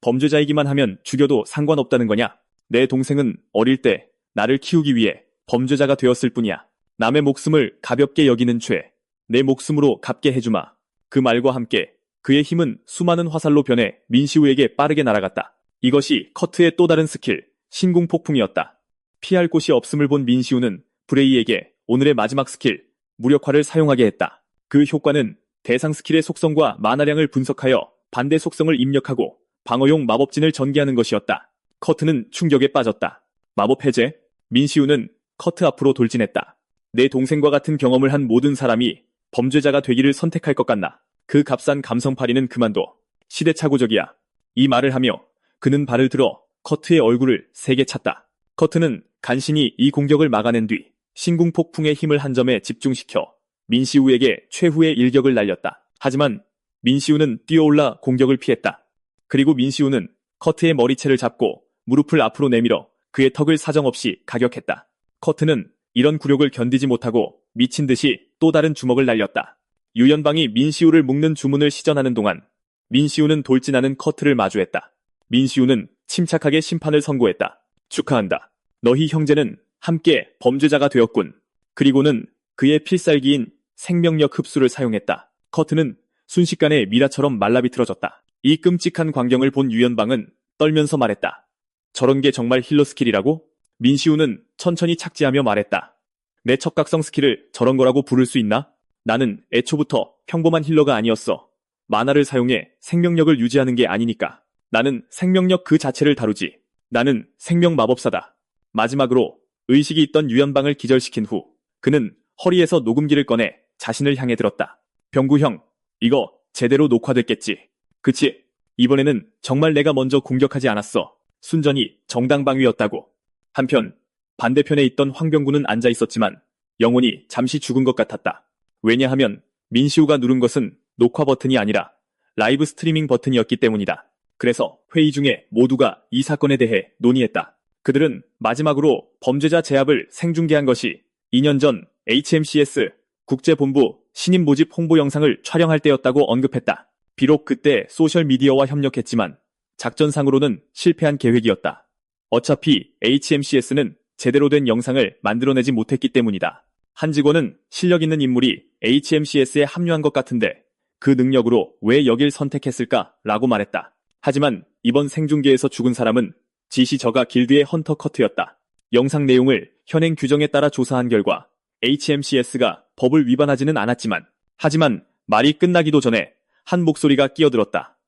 범죄자이기만 하면 죽여도 상관없다는 거냐? 내 동생은 어릴 때 나를 키우기 위해 범죄자가 되었을 뿐이야. 남의 목숨을 가볍게 여기는 죄, 내 목숨으로 갚게 해주마. 그 말과 함께 그의 힘은 수많은 화살로 변해 민시우에게 빠르게 날아갔다. 이것이 커트의 또 다른 스킬, 신궁 폭풍이었다. 피할 곳이 없음을 본 민시우는 브레이에게 오늘의 마지막 스킬, 무력화를 사용하게 했다. 그 효과는 대상 스킬의 속성과 마나량을 분석하여 반대 속성을 입력하고 방어용 마법진을 전개하는 것이었다. 커트는 충격에 빠졌다. 마법 해제? 민시우는 커트 앞으로 돌진했다. 내 동생과 같은 경험을 한 모든 사람이 범죄자가 되기를 선택할 것 같나? 그 값싼 감성파리는 그만둬. 시대착오적이야. 이 말을 하며 그는 발을 들어 커트의 얼굴을 세게 찼다. 커트는 간신히 이 공격을 막아낸 뒤 신궁 폭풍의 힘을 한 점에 집중시켜 민시우에게 최후의 일격을 날렸다. 하지만 민시우는 뛰어올라 공격을 피했다. 그리고 민시우는 커트의 머리채를 잡고 무릎을 앞으로 내밀어 그의 턱을 사정없이 가격했다. 커트는 이런 굴욕을 견디지 못하고 미친 듯이 또 다른 주먹을 날렸다. 유연방이 민시우를 묶는 주문을 시전하는 동안 민시우는 돌진하는 커트를 마주했다. 민시우는 침착하게 심판을 선고했다. 축하한다. 너희 형제는 함께 범죄자가 되었군. 그리고는 그의 필살기인 생명력 흡수를 사용했다. 커트는 순식간에 미라처럼 말라비틀어졌다. 이 끔찍한 광경을 본 유연방은 떨면서 말했다. 저런 게 정말 힐러 스킬이라고? 민시우는 천천히 착지하며 말했다. 내 척각성 스킬을 저런 거라고 부를 수 있나? 나는 애초부터 평범한 힐러가 아니었어. 마나를 사용해 생명력을 유지하는 게 아니니까. 나는 생명력 그 자체를 다루지. 나는 생명 마법사다. 마지막으로 의식이 있던 유연방을 기절시킨 후 그는 허리에서 녹음기를 꺼내 자신을 향해 들었다. 병구 형, 이거 제대로 녹화됐겠지? 그치? 이번에는 정말 내가 먼저 공격하지 않았어. 순전히 정당방위였다고. 한편 반대편에 있던 황병구는 앉아 있었지만 영혼이 잠시 죽은 것 같았다. 왜냐하면 민시우가 누른 것은 녹화 버튼이 아니라 라이브 스트리밍 버튼이었기 때문이다. 그래서 회의 중에 모두가 이 사건에 대해 논의했다. 그들은 마지막으로 범죄자 제압을 생중계한 것이 2년 전 HMCS 국제본부 신임 모집 홍보 영상을 촬영할 때였다고 언급했다. 비록 그때 소셜미디어와 협력했지만 작전상으로는 실패한 계획이었다. 어차피 HMCS는 제대로 된 영상을 만들어내지 못했기 때문이다. 한 직원은 실력 있는 인물이 HMCS에 합류한 것 같은데 그 능력으로 왜 여길 선택했을까? 라고 말했다. 하지만 이번 생중계에서 죽은 사람은 지시 저가 길드의 헌터 커트였다. 영상 내용을 현행 규정에 따라 조사한 결과 HMCS가 법을 위반하지는 않았지만 하지만 말이 끝나기도 전에 한 목소리가 끼어들었다.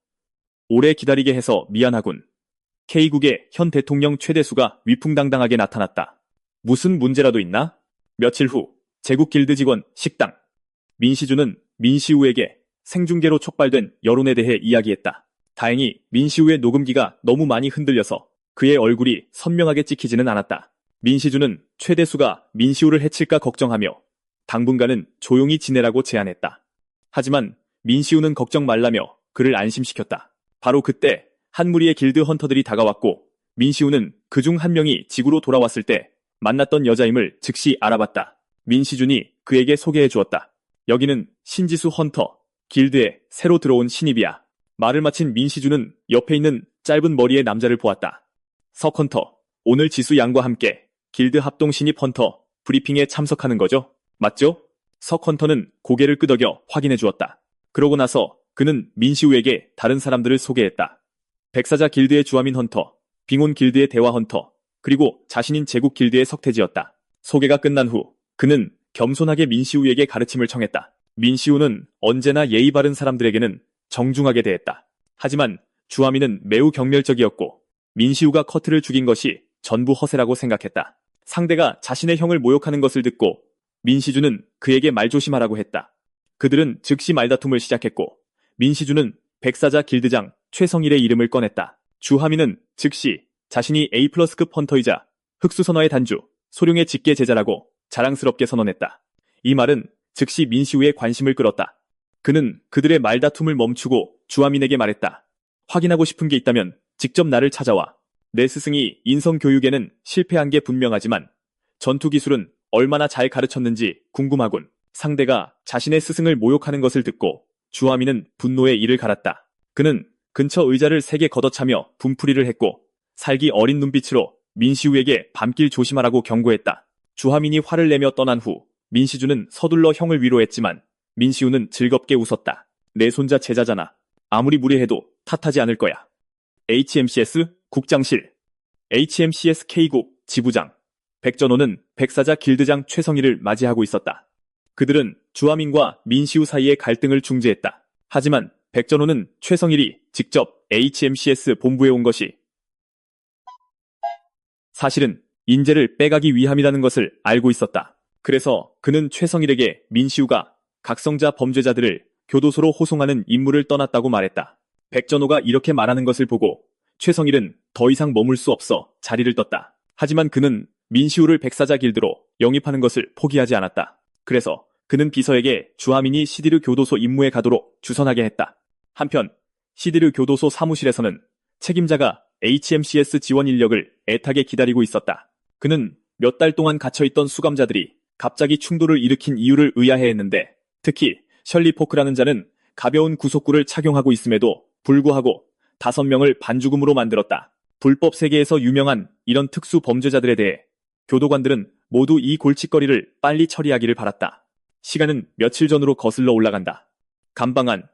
오래 기다리게 해서 미안하군. K국의 현 대통령 최대수가 위풍당당하게 나타났다. 무슨 문제라도 있나? 며칠 후 제국 길드 직원 식당. 민시주는 민시우에게 생중계로 촉발된 여론에 대해 이야기했다. 다행히 민시우의 녹음기가 너무 많이 흔들려서 그의 얼굴이 선명하게 찍히지는 않았다. 민시주는 최대수가 민시우를 해칠까 걱정하며 당분간은 조용히 지내라고 제안했다. 하지만 민시우는 걱정 말라며 그를 안심시켰다. 바로 그때 한 무리의 길드 헌터들이 다가왔고 민시우는 그중 한 명이 지구로 돌아왔을 때 만났던 여자임을 즉시 알아봤다. 민시준이 그에게 소개해 주었다. 여기는 신지수 헌터, 길드에 새로 들어온 신입이야. 말을 마친 민시준은 옆에 있는 짧은 머리의 남자를 보았다. 석 헌터, 오늘 지수 양과 함께 길드 합동 신입 헌터 브리핑에 참석하는 거죠? 맞죠? 석 헌터는 고개를 끄덕여 확인해 주었다. 그러고 나서 그는 민시우에게 다른 사람들을 소개했다. 백사자 길드의 주아민 헌터, 빙온 길드의 대화 헌터, 그리고 자신인 제국 길드의 석태지였다. 소개가 끝난 후 그는 겸손하게 민시우에게 가르침을 청했다. 민시우는 언제나 예의 바른 사람들에게는 정중하게 대했다. 하지만 주아민은 매우 경멸적이었고 민시우가 커트를 죽인 것이 전부 허세라고 생각했다. 상대가 자신의 형을 모욕하는 것을 듣고 민시주는 그에게 말조심하라고 했다. 그들은 즉시 말다툼을 시작했고 민시주는 백사자 길드장 최성일의 이름을 꺼냈다. 주하민은 즉시 자신이 A+급 헌터이자 흑수선화의 단주, 소룡의 직계 제자라고 자랑스럽게 선언했다. 이 말은 즉시 민시우의 관심을 끌었다. 그는 그들의 말다툼을 멈추고 주하민에게 말했다. 확인하고 싶은 게 있다면 직접 나를 찾아와. 내 스승이 인성교육에는 실패한 게 분명하지만 전투기술은 얼마나 잘 가르쳤는지 궁금하군. 상대가 자신의 스승을 모욕하는 것을 듣고 주하민은 분노에 이를 갈았다. 그는 근처 의자를 3개 걷어차며 분풀이를 했고 살기 어린 눈빛으로 민시우에게 밤길 조심하라고 경고했다. 주하민이 화를 내며 떠난 후 민시주는 서둘러 형을 위로했지만 민시우는 즐겁게 웃었다. 내 손자 제자잖아. 아무리 무례해도 탓하지 않을 거야. HMCS 국장실 HMCS K국 지부장 백전호는 백사자 길드장 최성일을 맞이하고 있었다. 그들은 주하민과 민시우 사이의 갈등을 중재했다. 하지만 백전호는 최성일이 직접 HMCS 본부에 온 것이 사실은 인재를 빼가기 위함이라는 것을 알고 있었다. 그래서 그는 최성일에게 민시우가 각성자 범죄자들을 교도소로 호송하는 임무를 떠났다고 말했다. 백전호가 이렇게 말하는 것을 보고 최성일은 더 이상 머물 수 없어 자리를 떴다. 하지만 그는 민시우를 백사자 길드로 영입하는 것을 포기하지 않았다. 그래서 그는 비서에게 주하민이 시디르 교도소 임무에 가도록 주선하게 했다. 한편 시디르 교도소 사무실에서는 책임자가 HMCS 지원 인력을 애타게 기다리고 있었다. 그는 몇 달 동안 갇혀있던 수감자들이 갑자기 충돌을 일으킨 이유를 의아해했는데 특히 셜리 포크라는 자는 가벼운 구속구를 착용하고 있음에도 불구하고 5명을 반죽음으로 만들었다. 불법 세계에서 유명한 이런 특수 범죄자들에 대해 교도관들은 모두 이 골칫거리를 빨리 처리하기를 바랐다. 시간은 며칠 전으로 거슬러 올라간다. 감방안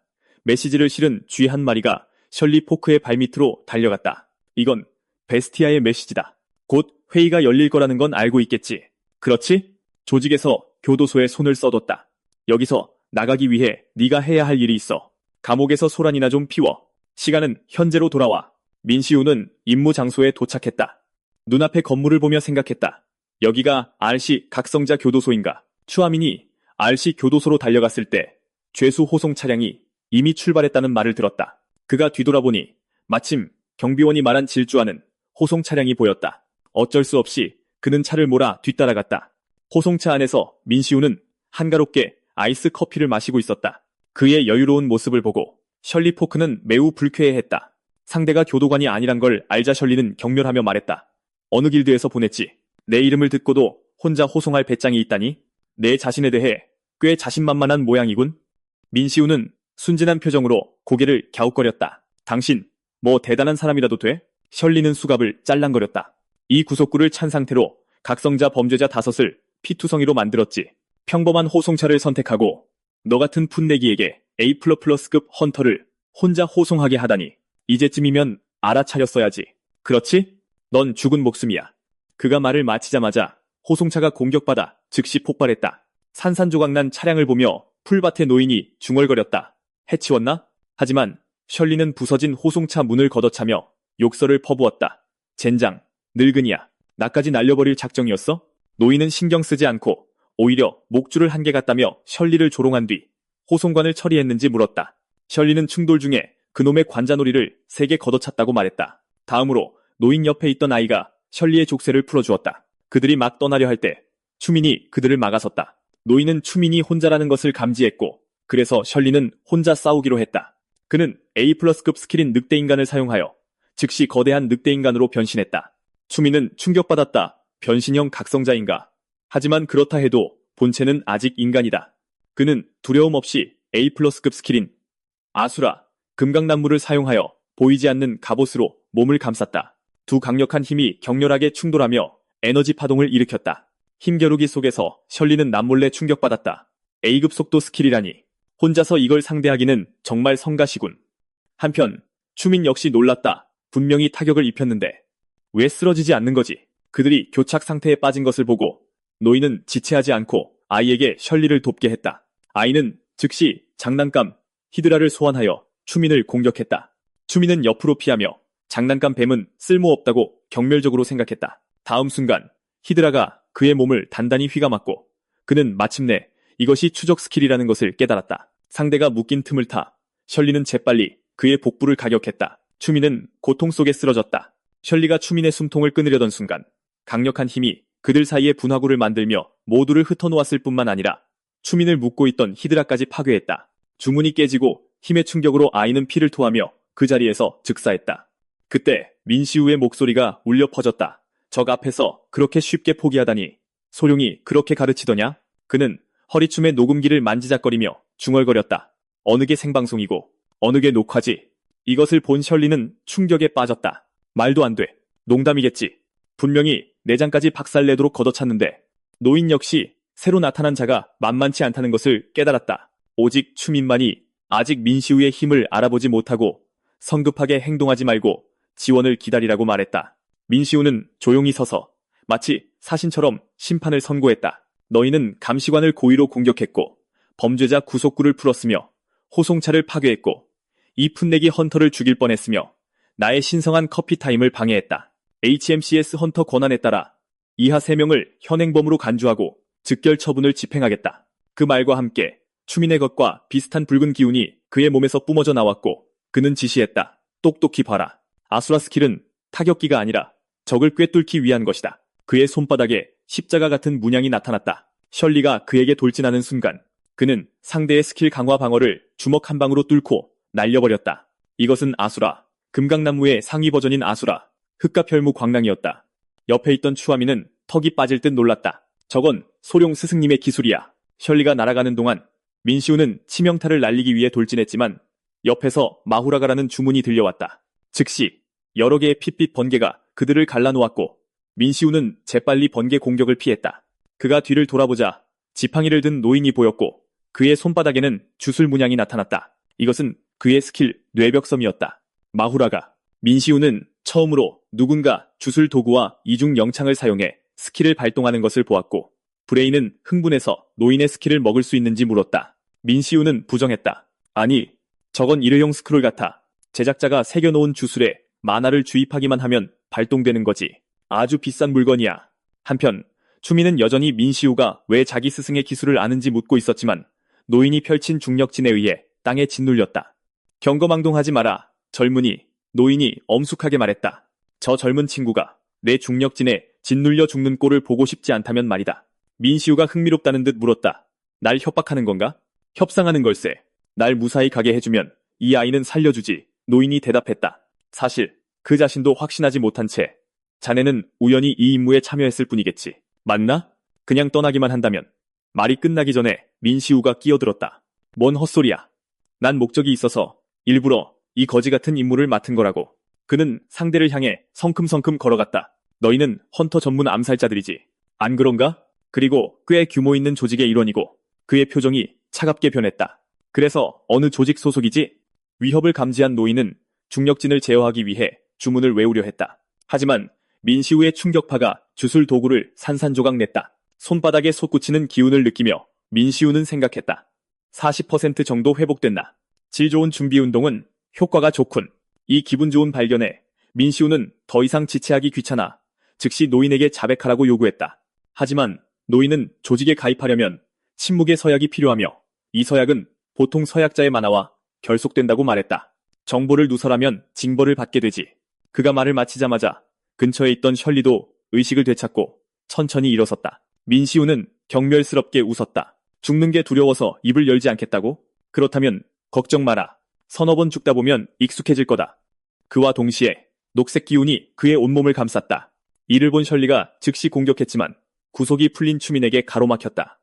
메시지를 실은 쥐 한 마리가 셜리 포크의 발밑으로 달려갔다. 이건 베스티아의 메시지다. 곧 회의가 열릴 거라는 건 알고 있겠지. 그렇지? 조직에서 교도소에 손을 써뒀다. 여기서 나가기 위해 네가 해야 할 일이 있어. 감옥에서 소란이나 좀 피워. 시간은 현재로 돌아와. 민시우는 임무 장소에 도착했다. 눈앞의 건물을 보며 생각했다. 여기가 RC 각성자 교도소인가? 추하민이 RC 교도소로 달려갔을 때 죄수 호송 차량이 이미 출발했다는 말을 들었다. 그가 뒤돌아보니 마침 경비원이 말한 질주하는 호송 차량이 보였다. 어쩔 수 없이 그는 차를 몰아 뒤따라갔다. 호송차 안에서 민시우는 한가롭게 아이스 커피를 마시고 있었다. 그의 여유로운 모습을 보고 셜리 포크는 매우 불쾌해했다. 상대가 교도관이 아니란 걸 알자 셜리는 경멸하며 말했다. 어느 길드에서 보냈지? 내 이름을 듣고도 혼자 호송할 배짱이 있다니? 내 자신에 대해 꽤 자신만만한 모양이군. 민시우는 순진한 표정으로 고개를 갸웃거렸다. 당신 뭐 대단한 사람이라도 돼? 셜리는 수갑을 짤랑거렸다. 이 구속구를 찬 상태로 각성자 범죄자 5을 피투성이로 만들었지. 평범한 호송차를 선택하고 너 같은 풋내기에게 A++급 헌터를 혼자 호송하게 하다니. 이제쯤이면 알아차렸어야지. 그렇지? 넌 죽은 목숨이야. 그가 말을 마치자마자 호송차가 공격받아 즉시 폭발했다. 산산조각난 차량을 보며 풀밭에 노인이 중얼거렸다. 해치웠나? 하지만 셜리는 부서진 호송차 문을 걷어차며 욕설을 퍼부었다. 젠장, 늙은이야. 나까지 날려버릴 작정이었어? 노인은 신경 쓰지 않고 오히려 목줄을 한 개 갖다며 셜리를 조롱한 뒤 호송관을 처리했는지 물었다. 셜리는 충돌 중에 그놈의 관자놀이를 3개 걷어찼다고 말했다. 다음으로 노인 옆에 있던 아이가 셜리의 족쇄를 풀어주었다. 그들이 막 떠나려 할 때 추민이 그들을 막아섰다. 노인은 추민이 혼자라는 것을 감지했고 그래서 셜리는 혼자 싸우기로 했다. 그는 A+급 스킬인 늑대인간을 사용하여 즉시 거대한 늑대인간으로 변신했다. 추민은 충격받았다. 변신형 각성자인가? 하지만 그렇다 해도 본체는 아직 인간이다. 그는 두려움 없이 A+급 스킬인 아수라, 금강난무를 사용하여 보이지 않는 갑옷으로 몸을 감쌌다. 두 강력한 힘이 격렬하게 충돌하며 에너지 파동을 일으켰다. 힘겨루기 속에서 셜리는 남몰래 충격받았다. A급 속도 스킬이라니. 혼자서 이걸 상대하기는 정말 성가시군. 한편 추민 역시 놀랐다. 분명히 타격을 입혔는데 왜 쓰러지지 않는 거지? 그들이 교착 상태에 빠진 것을 보고 노인은 지체하지 않고 아이에게 셜리를 돕게 했다. 아이는 즉시 장난감 히드라를 소환하여 추민을 공격했다. 추민은 옆으로 피하며 장난감 뱀은 쓸모없다고 경멸적으로 생각했다. 다음 순간 히드라가 그의 몸을 단단히 휘감았고 그는 마침내 이것이 추적 스킬이라는 것을 깨달았다. 상대가 묶인 틈을 타 셜리는 재빨리 그의 복부를 가격했다. 추민은 고통 속에 쓰러졌다. 셜리가 추민의 숨통을 끊으려던 순간 강력한 힘이 그들 사이에 분화구를 만들며 모두를 흩어놓았을 뿐만 아니라 추민을 묶고 있던 히드라까지 파괴했다. 주문이 깨지고 힘의 충격으로 아이는 피를 토하며 그 자리에서 즉사했다. 그때 민시우의 목소리가 울려 퍼졌다. 적 앞에서 그렇게 쉽게 포기하다니. 소룡이 그렇게 가르치더냐? 그는 허리춤의 녹음기를 만지작거리며 중얼거렸다. 어느 게 생방송이고 어느 게 녹화지. 이것을 본 셜리는 충격에 빠졌다. 말도 안 돼. 농담이겠지. 분명히 내장까지 박살내도록 걷어찼는데. 노인 역시 새로 나타난 자가 만만치 않다는 것을 깨달았다. 오직 추민만이 아직 민시우의 힘을 알아보지 못하고 성급하게 행동하지 말고 지원을 기다리라고 말했다. 민시우는 조용히 서서 마치 사신처럼 심판을 선고했다. 너희는 감시관을 고의로 공격했고 범죄자 구속구를 풀었으며 호송차를 파괴했고 이 풋내기 헌터를 죽일 뻔했으며 나의 신성한 커피타임을 방해했다. HMCS 헌터 권한에 따라 이하 3명을 현행범으로 간주하고 즉결 처분을 집행하겠다. 그 말과 함께 추민의 것과 비슷한 붉은 기운이 그의 몸에서 뿜어져 나왔고 그는 지시했다. 똑똑히 봐라. 아수라 스킬은 타격기가 아니라 적을 꿰뚫기 위한 것이다. 그의 손바닥에 십자가 같은 문양이 나타났다. 셜리가 그에게 돌진하는 순간 그는 상대의 스킬 강화 방어를 주먹 한 방으로 뚫고 날려버렸다. 이것은 아수라, 금강나무의 상위 버전인 아수라, 흑과 혈무 광랑이었다. 옆에 있던 추아미는 턱이 빠질 듯 놀랐다. 저건 소룡 스승님의 기술이야. 셜리가 날아가는 동안 민시우는 치명타를 날리기 위해 돌진했지만 옆에서 마후라가라는 주문이 들려왔다. 즉시 여러 개의 핏빛 번개가 그들을 갈라놓았고 민시우는 재빨리 번개 공격을 피했다. 그가 뒤를 돌아보자 지팡이를 든 노인이 보였고 그의 손바닥에는 주술 문양이 나타났다. 이것은 그의 스킬 뇌벽섬이었다. 마후라가. 민시우는 처음으로 누군가 주술 도구와 이중 영창을 사용해 스킬을 발동하는 것을 보았고 브레인은 흥분해서 노인의 스킬을 먹을 수 있는지 물었다. 민시우는 부정했다. 아니, 저건 일회용 스크롤 같아. 제작자가 새겨놓은 주술에 만화를 주입하기만 하면 발동되는 거지. 아주 비싼 물건이야. 한편 추민은 여전히 민시우가 왜 자기 스승의 기술을 아는지 묻고 있었지만 노인이 펼친 중력진에 의해 땅에 짓눌렸다. 경거망동하지 마라. 젊은이. 노인이 엄숙하게 말했다. 저 젊은 친구가 내 중력진에 짓눌려 죽는 꼴을 보고 싶지 않다면 말이다. 민시우가 흥미롭다는 듯 물었다. 날 협박하는 건가? 협상하는 걸세. 날 무사히 가게 해주면 이 아이는 살려주지. 노인이 대답했다. 사실 그 자신도 확신하지 못한 채 자네는 우연히 이 임무에 참여했을 뿐이겠지. 맞나? 그냥 떠나기만 한다면. 말이 끝나기 전에 민시우가 끼어들었다. 뭔 헛소리야. 난 목적이 있어서 일부러 이 거지 같은 임무를 맡은 거라고. 그는 상대를 향해 성큼성큼 걸어갔다. 너희는 헌터 전문 암살자들이지. 안 그런가? 그리고 꽤 규모 있는 조직의 일원이고 그의 표정이 차갑게 변했다. 그래서 어느 조직 소속이지? 위협을 감지한 노인은 중력진을 제어하기 위해 주문을 외우려 했다. 하지만 민시우의 충격파가 주술 도구를 산산조각 냈다. 손바닥에 솟구치는 기운을 느끼며 민시우는 생각했다. 40% 정도 회복됐나? 질 좋은 준비 운동은 효과가 좋군. 이 기분 좋은 발견에 민시우는 더 이상 지체하기 귀찮아 즉시 노인에게 자백하라고 요구했다. 하지만 노인은 조직에 가입하려면 침묵의 서약이 필요하며 이 서약은 보통 서약자의 만화와 결속된다고 말했다. 정보를 누설하면 징벌을 받게 되지. 그가 말을 마치자마자 근처에 있던 셜리도 의식을 되찾고 천천히 일어섰다. 민시우는 경멸스럽게 웃었다. 죽는 게 두려워서 입을 열지 않겠다고? 그렇다면 걱정 마라. 서너 번 죽다 보면 익숙해질 거다. 그와 동시에 녹색 기운이 그의 온몸을 감쌌다. 이를 본 셜리가 즉시 공격했지만 구속이 풀린 추민에게 가로막혔다.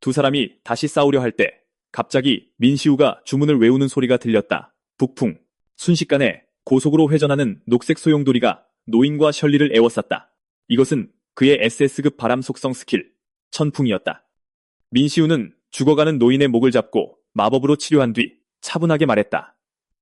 두 사람이 다시 싸우려 할 때 갑자기 민시우가 주문을 외우는 소리가 들렸다. 북풍. 순식간에 고속으로 회전하는 녹색 소용돌이가 노인과 셜리를 에워쌌다. 이것은 그의 SS급 바람 속성 스킬, 천풍이었다. 민시우는 죽어가는 노인의 목을 잡고 마법으로 치료한 뒤 차분하게 말했다.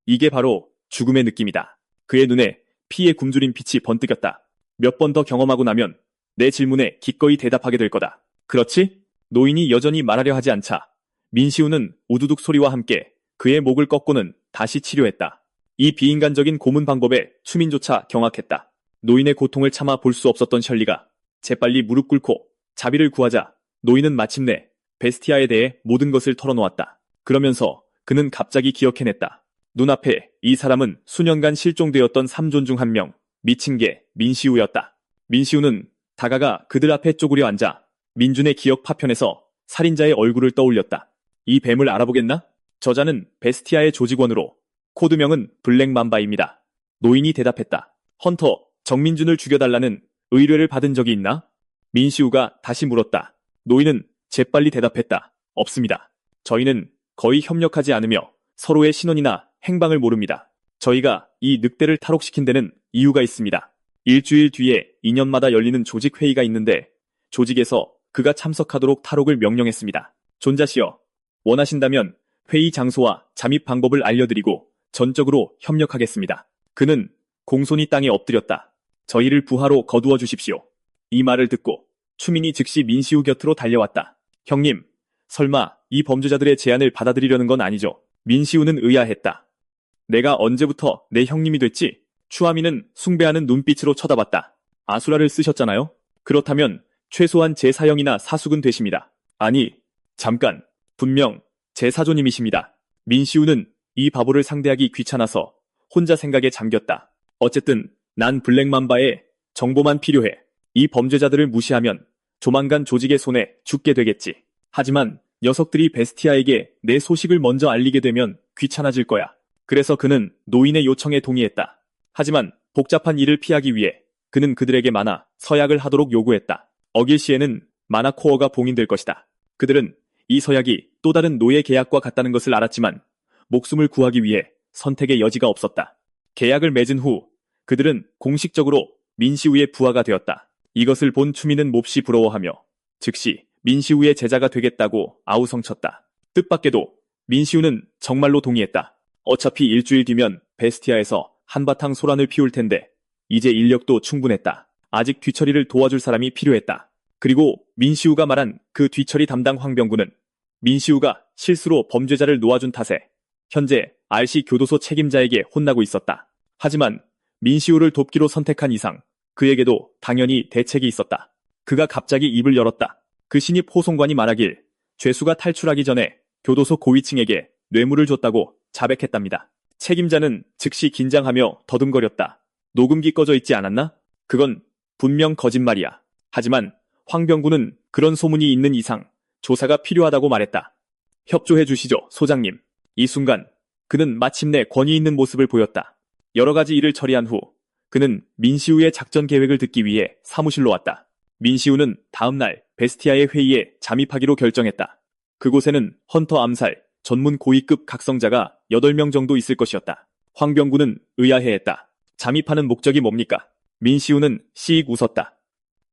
이게 바로 죽음의 느낌이다. 그의 눈에 피의 굶주린 빛이 번뜩였다. 몇 번 더 경험하고 나면 내 질문에 기꺼이 대답하게 될 거다. 그렇지? 노인이 여전히 말하려 하지 않자 민시우는 우두둑 소리와 함께 그의 목을 꺾고는 다시 치료했다. 이 비인간적인 고문 방법에 추민조차 경악했다. 노인의 고통을 참아 볼 수 없었던 셜리가 재빨리 무릎 꿇고 자비를 구하자 노인은 마침내 베스티아에 대해 모든 것을 털어놓았다. 그러면서 그는 갑자기 기억해냈다. 눈앞에 이 사람은 수년간 실종되었던 3존 중 한 명, 미친 개 민시우였다. 민시우는 다가가 그들 앞에 쪼그려 앉아 민준의 기억 파편에서 살인자의 얼굴을 떠올렸다. 이 뱀을 알아보겠나? 저자는 베스티아의 조직원으로 코드명은 블랙맘바입니다. 노인이 대답했다. 헌터, 정민준을 죽여달라는 의뢰를 받은 적이 있나? 민시우가 다시 물었다. 노인은 재빨리 대답했다. 없습니다. 저희는 거의 협력하지 않으며 서로의 신원이나 행방을 모릅니다. 저희가 이 늑대를 탈옥시킨 데는 이유가 있습니다. 일주일 뒤에 2년마다 열리는 조직 회의가 있는데 조직에서 그가 참석하도록 탈옥을 명령했습니다. 존자시여, 원하신다면 회의 장소와 잠입 방법을 알려드리고 전적으로 협력하겠습니다. 그는 공손히 땅에 엎드렸다. 저희를 부하로 거두어 주십시오. 이 말을 듣고 추민이 즉시 민시우 곁으로 달려왔다. 형님, 설마 이 범죄자들의 제안을 받아들이려는 건 아니죠? 민시우는 의아했다. 내가 언제부터 내 형님이 됐지? 추아민은 숭배하는 눈빛으로 쳐다봤다. 아수라를 쓰셨잖아요? 그렇다면 최소한 제 사형이나 사숙은 되십니다. 아니, 잠깐. 분명 제 사조님이십니다. 민시우는 이 바보를 상대하기 귀찮아서 혼자 생각에 잠겼다. 어쨌든 난 블랙맘바의 정보만 필요해. 이 범죄자들을 무시하면 조만간 조직의 손에 죽게 되겠지. 하지만 녀석들이 베스티아에게 내 소식을 먼저 알리게 되면 귀찮아질 거야. 그래서 그는 노인의 요청에 동의했다. 하지만 복잡한 일을 피하기 위해 그는 그들에게 만화, 서약을 하도록 요구했다. 어길 시에는 만화 코어가 봉인될 것이다. 그들은 이 서약이 또 다른 노예 계약과 같다는 것을 알았지만 목숨을 구하기 위해 선택의 여지가 없었다. 계약을 맺은 후 그들은 공식적으로 민시우의 부하가 되었다. 이것을 본 추미는 몹시 부러워하며 즉시 민시우의 제자가 되겠다고 아우성쳤다. 뜻밖에도 민시우는 정말로 동의했다. 어차피 일주일 뒤면 베스티아에서 한바탕 소란을 피울 텐데 이제 인력도 충분했다. 아직 뒤처리를 도와줄 사람이 필요했다. 그리고 민시우가 말한 그 뒤처리 담당 황병구는 민시우가 실수로 범죄자를 놓아준 탓에 현재 RC 교도소 책임자에게 혼나고 있었다. 하지만 민시우를 돕기로 선택한 이상 그에게도 당연히 대책이 있었다. 그가 갑자기 입을 열었다. 그 신입 호송관이 말하길 죄수가 탈출하기 전에 교도소 고위층에게 뇌물을 줬다고 자백했답니다. 책임자는 즉시 긴장하며 더듬거렸다. 녹음기 꺼져 있지 않았나? 그건 분명 거짓말이야. 하지만 황병구는 그런 소문이 있는 이상 조사가 필요하다고 말했다. 협조해 주시죠, 소장님. 이 순간 그는 마침내 권위 있는 모습을 보였다. 여러 가지 일을 처리한 후 그는 민시우의 작전 계획을 듣기 위해 사무실로 왔다. 민시우는 다음날 베스티아의 회의에 잠입하기로 결정했다. 그곳에는 헌터 암살 전문 고위급 각성자가 8명 정도 있을 것이었다. 황병구는 의아해했다. 잠입하는 목적이 뭡니까? 민시우는 씩 웃었다.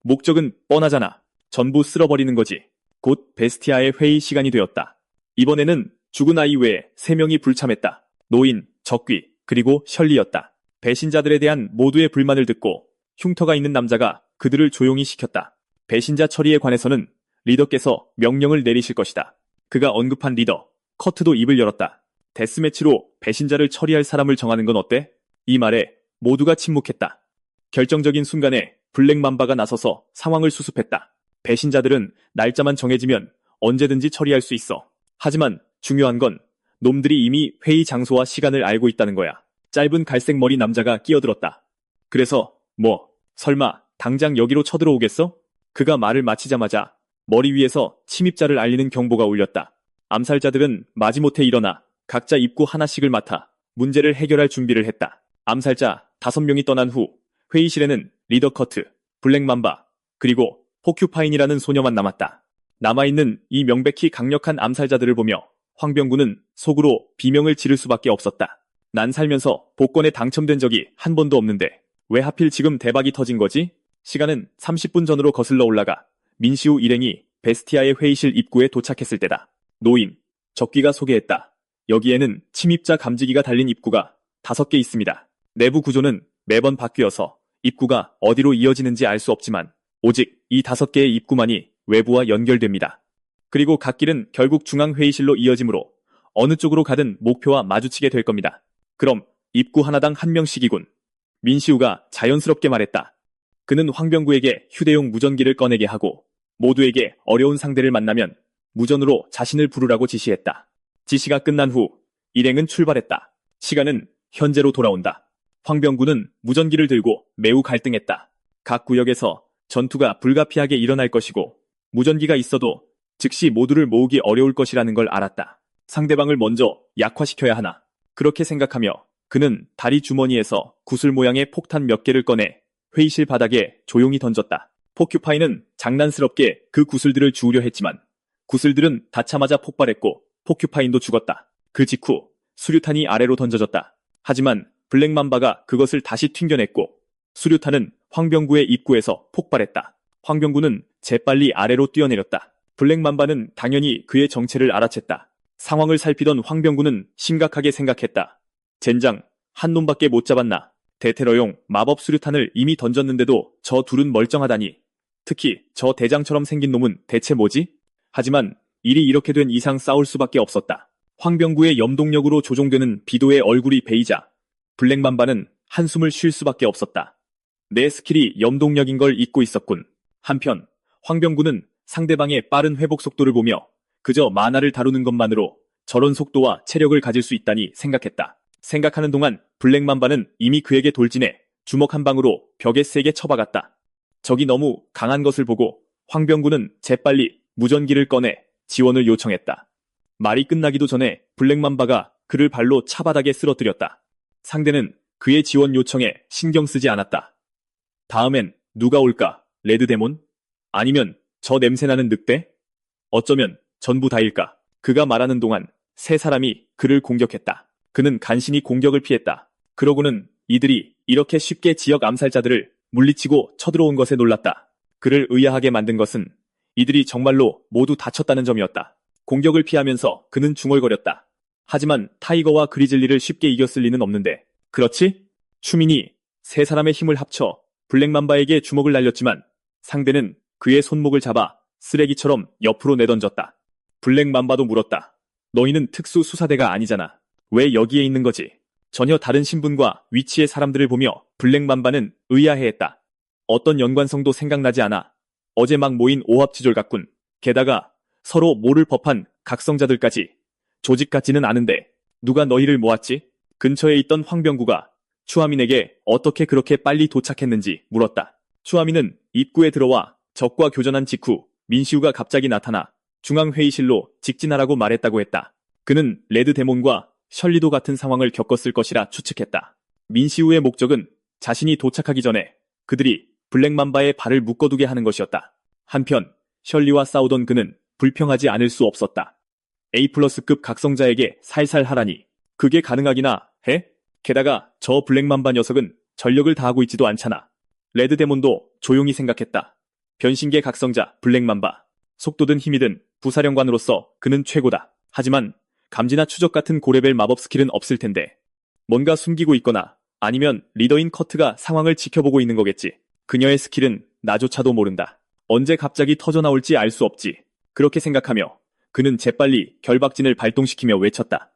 목적은 뻔하잖아. 전부 쓸어버리는 거지. 곧 베스티아의 회의 시간이 되었다. 이번에는 죽은 아이 외에 3명이 불참했다. 노인, 적귀, 그리고 셜리였다. 배신자들에 대한 모두의 불만을 듣고 흉터가 있는 남자가 그들을 조용히 시켰다. 배신자 처리에 관해서는 리더께서 명령을 내리실 것이다. 그가 언급한 리더, 커트도 입을 열었다. 데스매치로 배신자를 처리할 사람을 정하는 건 어때? 이 말에 모두가 침묵했다. 결정적인 순간에 블랙맘바가 나서서 상황을 수습했다. 배신자들은 날짜만 정해지면 언제든지 처리할 수 있어. 하지만 중요한 건 놈들이 이미 회의 장소와 시간을 알고 있다는 거야. 짧은 갈색 머리 남자가 끼어들었다. 그래서 설마 당장 여기로 쳐들어오겠어? 그가 말을 마치자마자 머리 위에서 침입자를 알리는 경보가 울렸다. 암살자들은 마지못해 일어나 각자 입구 하나씩을 맡아 문제를 해결할 준비를 했다. 암살자 5명이 떠난 후 회의실에는 리더 커트, 블랙맘바, 그리고 포큐파인이라는 소녀만 남았다. 남아있는 이 명백히 강력한 암살자들을 보며 황병구는 속으로 비명을 지를 수밖에 없었다. 난 살면서 복권에 당첨된 적이 한 번도 없는데 왜 하필 지금 대박이 터진 거지? 시간은 30분 전으로 거슬러 올라가 민시우 일행이 베스티아의 회의실 입구에 도착했을 때다. 노인, 적귀가 소개했다. 여기에는 침입자 감지기가 달린 입구가 5개 있습니다. 내부 구조는 매번 바뀌어서 입구가 어디로 이어지는지 알 수 없지만 오직 이 5개의 입구만이 외부와 연결됩니다. 그리고 각 길은 결국 중앙회의실로 이어지므로 어느 쪽으로 가든 목표와 마주치게 될 겁니다. 그럼 입구 하나당 1명씩이군. 민시우가 자연스럽게 말했다. 그는 황병구에게 휴대용 무전기를 꺼내게 하고 모두에게 어려운 상대를 만나면 무전으로 자신을 부르라고 지시했다. 지시가 끝난 후 일행은 출발했다. 시간은 현재로 돌아온다. 황병구는 무전기를 들고 매우 갈등했다. 각 구역에서 전투가 불가피하게 일어날 것이고 무전기가 있어도 즉시 모두를 모으기 어려울 것이라는 걸 알았다. 상대방을 먼저 약화시켜야 하나. 그렇게 생각하며 그는 다리 주머니에서 구슬 모양의 폭탄 몇 개를 꺼내 회의실 바닥에 조용히 던졌다. 포큐파인은 장난스럽게 그 구슬들을 주우려 했지만 구슬들은 닿자마자 폭발했고 포큐파인도 죽었다. 그 직후 수류탄이 아래로 던져졌다. 하지만 블랙맘바가 그것을 다시 튕겨냈고 수류탄은 황병구의 입구에서 폭발했다. 황병구는 재빨리 아래로 뛰어내렸다. 블랙맘바는 당연히 그의 정체를 알아챘다. 상황을 살피던 황병구는 심각하게 생각했다. 젠장, 한 놈밖에 못 잡았나. 대테러용 마법 수류탄을 이미 던졌는데도 저 둘은 멀쩡하다니. 특히 저 대장처럼 생긴 놈은 대체 뭐지? 하지만 일이 이렇게 된 이상 싸울 수밖에 없었다. 황병구의 염동력으로 조종되는 비도의 얼굴이 베이자 블랙맘바는 한숨을 쉴 수밖에 없었다. 내 스킬이 염동력인 걸 잊고 있었군. 한편 황병구는 상대방의 빠른 회복 속도를 보며 그저 만화를 다루는 것만으로 저런 속도와 체력을 가질 수 있다니 생각했다. 생각하는 동안 블랙맘바는 이미 그에게 돌진해 주먹 한 방으로 벽에 세게 쳐박았다. 적이 너무 강한 것을 보고 황병구는 재빨리 무전기를 꺼내 지원을 요청했다. 말이 끝나기도 전에 블랙맘바가 그를 발로 차바닥에 쓰러뜨렸다. 상대는 그의 지원 요청에 신경 쓰지 않았다. 다음엔 누가 올까? 레드데몬? 아니면 저 냄새나는 늑대? 어쩌면 전부 다일까? 그가 말하는 동안 세 사람이 그를 공격했다. 그는 간신히 공격을 피했다. 그러고는 이들이 이렇게 쉽게 지역 암살자들을 물리치고 쳐들어온 것에 놀랐다. 그를 의아하게 만든 것은 이들이 정말로 모두 다쳤다는 점이었다. 공격을 피하면서 그는 중얼거렸다. 하지만 타이거와 그리즐리를 쉽게 이겼을 리는 없는데. 그렇지? 추민이 세 사람의 힘을 합쳐 블랙맘바에게 주먹을 날렸지만 상대는 그의 손목을 잡아 쓰레기처럼 옆으로 내던졌다. 블랙맘바도 물었다. 너희는 특수수사대가 아니잖아. 왜 여기에 있는 거지? 전혀 다른 신분과 위치의 사람들을 보며 블랙맘바는 의아해했다. 어떤 연관성도 생각나지 않아. 어제 막 모인 오합지졸 같군. 게다가 서로 모를 법한 각성자들까지. 조직 같지는 않은데 누가 너희를 모았지? 근처에 있던 황병구가 추하민에게 어떻게 그렇게 빨리 도착했는지 물었다. 추하민은 입구에 들어와 적과 교전한 직후 민시우가 갑자기 나타나 중앙회의실로 직진하라고 말했다고 했다. 그는 레드데몬과 셜리도 같은 상황을 겪었을 것이라 추측했다. 민시우의 목적은 자신이 도착하기 전에 그들이 블랙맘바의 발을 묶어두게 하는 것이었다. 한편 셜리와 싸우던 그는 불평하지 않을 수 없었다. A+급 각성자에게 살살 하라니 그게 가능하기나 해? 게다가 저 블랙맘바 녀석은 전력을 다하고 있지도 않잖아. 레드데몬도 조용히 생각했다. 변신계 각성자 블랙맘바. 속도든 힘이든 부사령관으로서 그는 최고다. 하지만 감지나 추적 같은 고레벨 마법 스킬은 없을 텐데 뭔가 숨기고 있거나 아니면 리더인 커트가 상황을 지켜보고 있는 거겠지. 그녀의 스킬은 나조차도 모른다. 언제 갑자기 터져나올지 알 수 없지. 그렇게 생각하며 그는 재빨리 결박진을 발동시키며 외쳤다.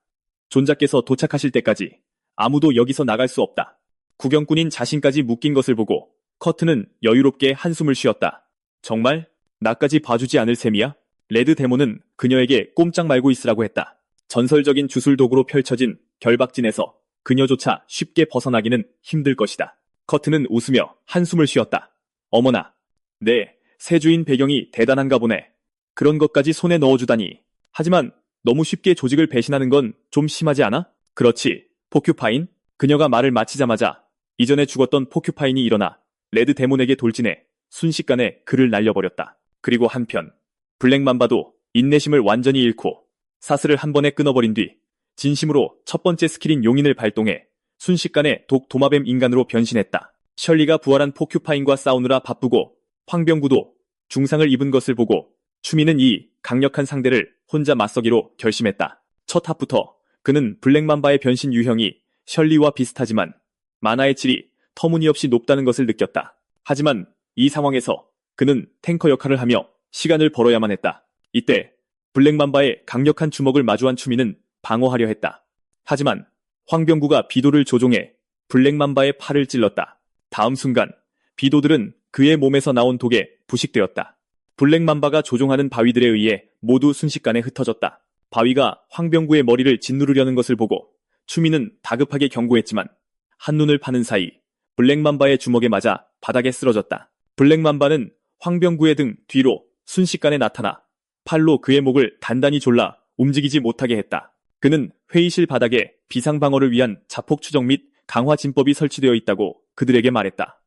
존자께서 도착하실 때까지 아무도 여기서 나갈 수 없다. 구경꾼인 자신까지 묶인 것을 보고 커트는 여유롭게 한숨을 쉬었다. 정말? 나까지 봐주지 않을 셈이야? 레드데몬은 그녀에게 꼼짝 말고 있으라고 했다. 전설적인 주술 도구로 펼쳐진 결박진에서 그녀조차 쉽게 벗어나기는 힘들 것이다. 커트는 웃으며 한숨을 쉬었다. 어머나, 네, 새 주인 배경이 대단한가 보네. 그런 것까지 손에 넣어주다니. 하지만 너무 쉽게 조직을 배신하는 건 좀 심하지 않아? 그렇지, 포큐파인? 그녀가 말을 마치자마자 이전에 죽었던 포큐파인이 일어나 레드데몬에게 돌진해 순식간에 그를 날려버렸다. 그리고 한편 블랙맘바도 인내심을 완전히 잃고 사슬을 한 번에 끊어버린 뒤 진심으로 첫 번째 스킬인 용인을 발동해 순식간에 도마뱀 인간으로 변신했다. 셜리가 부활한 포큐파인과 싸우느라 바쁘고 황병구도 중상을 입은 것을 보고 추미는 이 강력한 상대를 혼자 맞서기로 결심했다. 첫 합부터 그는 블랙맘바의 변신 유형이 셜리와 비슷하지만 만화의 질이 터무니없이 높다는 것을 느꼈다. 하지만 이 상황에서 그는 탱커 역할을 하며 시간을 벌어야만 했다. 이때 블랙맘바의 강력한 주먹을 마주한 추미는 방어하려 했다. 하지만 황병구가 비도를 조종해 블랙맘바의 팔을 찔렀다. 다음 순간 비도들은 그의 몸에서 나온 독에 부식되었다. 블랙맘바가 조종하는 바위들에 의해 모두 순식간에 흩어졌다. 바위가 황병구의 머리를 짓누르려는 것을 보고 추미는 다급하게 경고했지만 한눈을 파는 사이 블랙맘바의 주먹에 맞아 바닥에 쓰러졌다. 블랙맘바는 황병구의 등 뒤로 순식간에 나타나 팔로 그의 목을 단단히 졸라 움직이지 못하게 했다. 그는 회의실 바닥에 비상방어를 위한 자폭 추정 및 강화 진법이 설치되어 있다고 그들에게 말했다.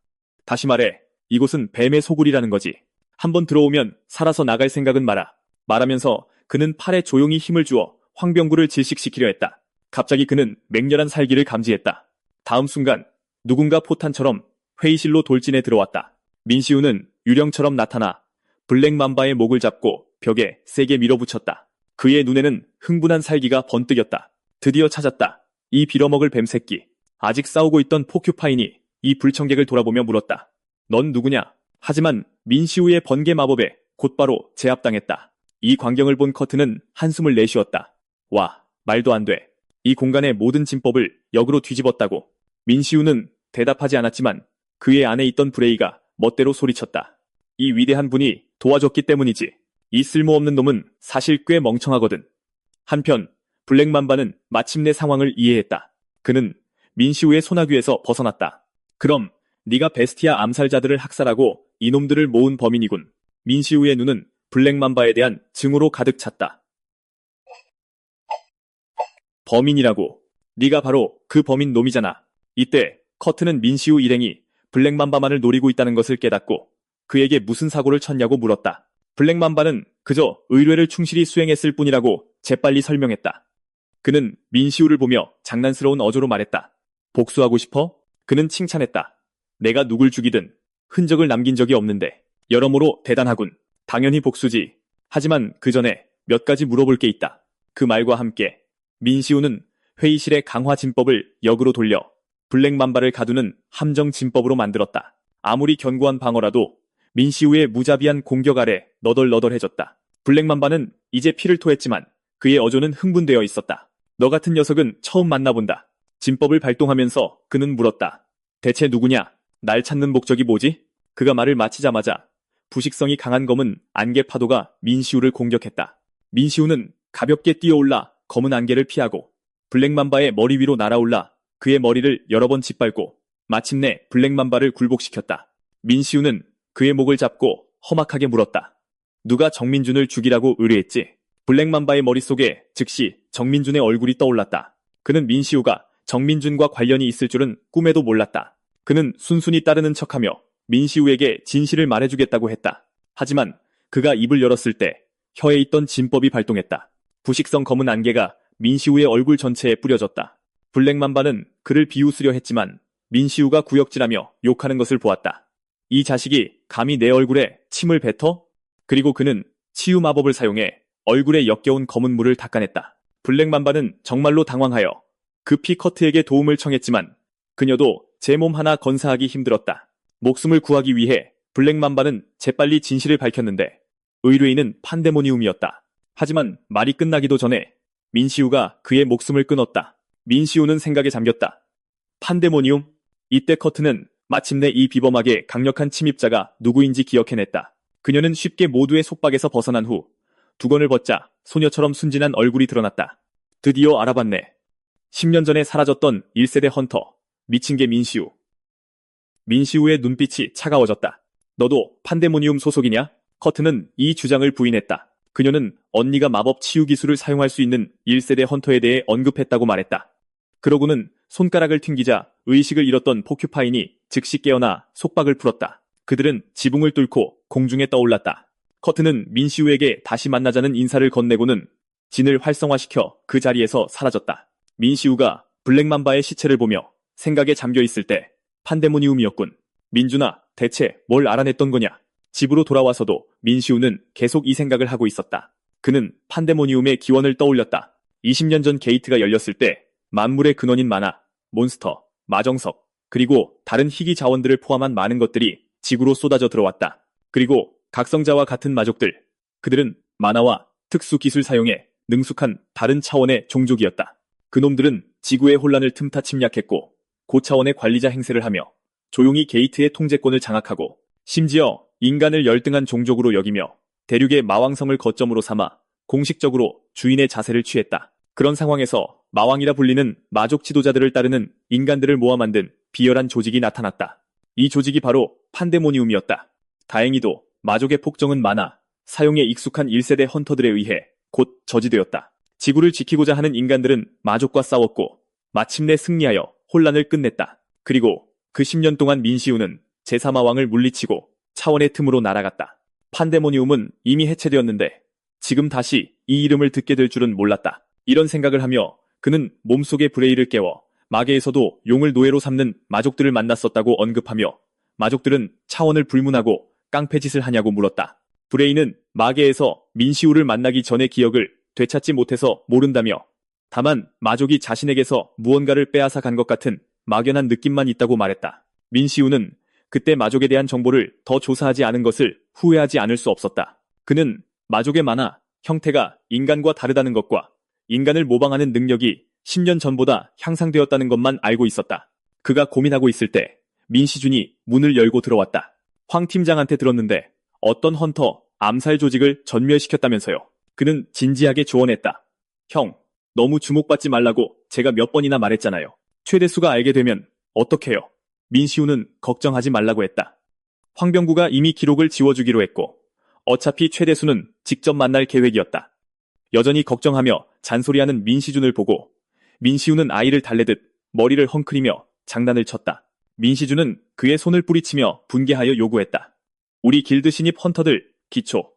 다시 말해, 이곳은 뱀의 소굴이라는 거지. 한번 들어오면 살아서 나갈 생각은 마라. 말하면서 그는 팔에 조용히 힘을 주어 황병구를 질식시키려 했다. 갑자기 그는 맹렬한 살기를 감지했다. 다음 순간 누군가 포탄처럼 회의실로 돌진해 들어왔다. 민시우는 유령처럼 나타나 블랙맘바의 목을 잡고 벽에 세게 밀어붙였다. 그의 눈에는 흥분한 살기가 번뜩였다. 드디어 찾았다. 이 빌어먹을 뱀새끼. 아직 싸우고 있던 포큐파인이 이 불청객을 돌아보며 물었다. 넌 누구냐? 하지만 민시우의 번개 마법에 곧바로 제압당했다. 이 광경을 본 커트는 한숨을 내쉬었다. 와, 말도 안 돼. 이 공간의 모든 진법을 역으로 뒤집었다고. 민시우는 대답하지 않았지만 그의 안에 있던 브레이가 멋대로 소리쳤다. 이 위대한 분이 도와줬기 때문이지. 이 쓸모없는 놈은 사실 꽤 멍청하거든. 한편 블랙맘바는 마침내 상황을 이해했다. 그는 민시우의 소나귀에서 벗어났다. 그럼 네가 베스티아 암살자들을 학살하고 이놈들을 모은 범인이군. 민시우의 눈은 블랙맘바에 대한 증오로 가득 찼다. 범인이라고. 네가 바로 그 범인 놈이잖아. 이때 커트는 민시우 일행이 블랙맘바만을 노리고 있다는 것을 깨닫고 그에게 무슨 사고를 쳤냐고 물었다. 블랙맘바는 그저 의뢰를 충실히 수행했을 뿐이라고 재빨리 설명했다. 그는 민시우를 보며 장난스러운 어조로 말했다. 복수하고 싶어? 그는 칭찬했다. 내가 누굴 죽이든 흔적을 남긴 적이 없는데 여러모로 대단하군. 당연히 복수지. 하지만 그 전에 몇 가지 물어볼 게 있다. 그 말과 함께 민시우는 회의실의 강화 진법을 역으로 돌려 블랙맘바를 가두는 함정 진법으로 만들었다. 아무리 견고한 방어라도 민시우의 무자비한 공격 아래 너덜너덜해졌다. 블랙맘바는 이제 피를 토했지만 그의 어조는 흥분되어 있었다. 너 같은 녀석은 처음 만나본다. 진법을 발동하면서 그는 물었다. 대체 누구냐? 날 찾는 목적이 뭐지? 그가 말을 마치자마자 부식성이 강한 검은 안개 파도가 민시우를 공격했다. 민시우는 가볍게 뛰어올라 검은 안개를 피하고 블랙맘바의 머리 위로 날아올라 그의 머리를 여러 번 짓밟고 마침내 블랙맘바를 굴복시켰다. 민시우는 그의 목을 잡고 험악하게 물었다. 누가 정민준을 죽이라고 의뢰했지? 블랙맘바의 머릿속에 즉시 정민준의 얼굴이 떠올랐다. 그는 민시우가 정민준과 관련이 있을 줄은 꿈에도 몰랐다. 그는 순순히 따르는 척하며 민시우에게 진실을 말해주겠다고 했다. 하지만 그가 입을 열었을 때 혀에 있던 진법이 발동했다. 부식성 검은 안개가 민시우의 얼굴 전체에 뿌려졌다. 블랙맘바는 그를 비웃으려 했지만 민시우가 구역질하며 욕하는 것을 보았다. 이 자식이 감히 내 얼굴에 침을 뱉어? 그리고 그는 치유 마법을 사용해 얼굴에 역겨운 검은 물을 닦아냈다. 블랙맘바는 정말로 당황하여 급히 커트에게 도움을 청했지만 그녀도 제 몸 하나 건사하기 힘들었다. 목숨을 구하기 위해 블랙맘바는 재빨리 진실을 밝혔는데 의뢰인은 판데모니움이었다. 하지만 말이 끝나기도 전에 민시우가 그의 목숨을 끊었다. 민시우는 생각에 잠겼다. 판데모니움? 이때 커트는 마침내 이 비범하게 강력한 침입자가 누구인지 기억해냈다. 그녀는 쉽게 모두의 속박에서 벗어난 후 두건을 벗자 소녀처럼 순진한 얼굴이 드러났다. 드디어 알아봤네. 10년 전에 사라졌던 1세대 헌터, 미친 개 민시우. 민시우의 눈빛이 차가워졌다. 너도 판데모니움 소속이냐? 커트는 이 주장을 부인했다. 그녀는 언니가 마법 치유 기술을 사용할 수 있는 1세대 헌터에 대해 언급했다고 말했다. 그러고는 손가락을 튕기자 의식을 잃었던 포큐파인이 즉시 깨어나 속박을 풀었다. 그들은 지붕을 뚫고 공중에 떠올랐다. 커트는 민시우에게 다시 만나자는 인사를 건네고는 진을 활성화시켜 그 자리에서 사라졌다. 민시우가 블랙맘바의 시체를 보며 생각에 잠겨있을 때 판데모니움이었군. 민준아, 대체 뭘 알아냈던 거냐? 집으로 돌아와서도 민시우는 계속 이 생각을 하고 있었다. 그는 판데모니움의 기원을 떠올렸다. 20년 전 게이트가 열렸을 때 만물의 근원인 만화, 몬스터, 마정석, 그리고 다른 희귀 자원들을 포함한 많은 것들이 지구로 쏟아져 들어왔다. 그리고 각성자와 같은 마족들, 그들은 만화와 특수 기술 사용에 능숙한 다른 차원의 종족이었다. 그놈들은 지구의 혼란을 틈타 침략했고 고차원의 관리자 행세를 하며 조용히 게이트의 통제권을 장악하고 심지어 인간을 열등한 종족으로 여기며 대륙의 마왕성을 거점으로 삼아 공식적으로 주인의 자세를 취했다. 그런 상황에서 마왕이라 불리는 마족 지도자들을 따르는 인간들을 모아 만든 비열한 조직이 나타났다. 이 조직이 바로 판데모니움이었다. 다행히도 마족의 폭정은 많아 사용에 익숙한 1세대 헌터들에 의해 곧 저지되었다. 지구를 지키고자 하는 인간들은 마족과 싸웠고 마침내 승리하여 혼란을 끝냈다. 그리고 그 10년 동안 민시우는 제3마왕을 물리치고 차원의 틈으로 날아갔다. 판데모니움은 이미 해체되었는데 지금 다시 이 이름을 듣게 될 줄은 몰랐다. 이런 생각을 하며 그는 몸속의 브레이를 깨워 마계에서도 용을 노예로 삼는 마족들을 만났었다고 언급하며 마족들은 차원을 불문하고 깡패짓을 하냐고 물었다. 브레이는 마계에서 민시우를 만나기 전의 기억을 되찾지 못해서 모른다며 다만 마족이 자신에게서 무언가를 빼앗아 간 것 같은 막연한 느낌만 있다고 말했다. 민시우는 그때 마족에 대한 정보를 더 조사하지 않은 것을 후회하지 않을 수 없었다. 그는 마족의 만화, 형태가 인간과 다르다는 것과 인간을 모방하는 능력이 10년 전보다 향상되었다는 것만 알고 있었다. 그가 고민하고 있을 때 민시준이 문을 열고 들어왔다. 황 팀장한테 들었는데 어떤 헌터 암살 조직을 전멸시켰다면서요. 그는 진지하게 조언했다. 형, 너무 주목받지 말라고 제가 몇 번이나 말했잖아요. 최대수가 알게 되면 어떡해요? 민시우는 걱정하지 말라고 했다. 황병구가 이미 기록을 지워주기로 했고 어차피 최대수는 직접 만날 계획이었다. 여전히 걱정하며 잔소리하는 민시준을 보고 민시우는 아이를 달래듯 머리를 헝클이며 장난을 쳤다. 민시준은 그의 손을 뿌리치며 분개하여 요구했다. 우리 길드 신입 헌터들 기초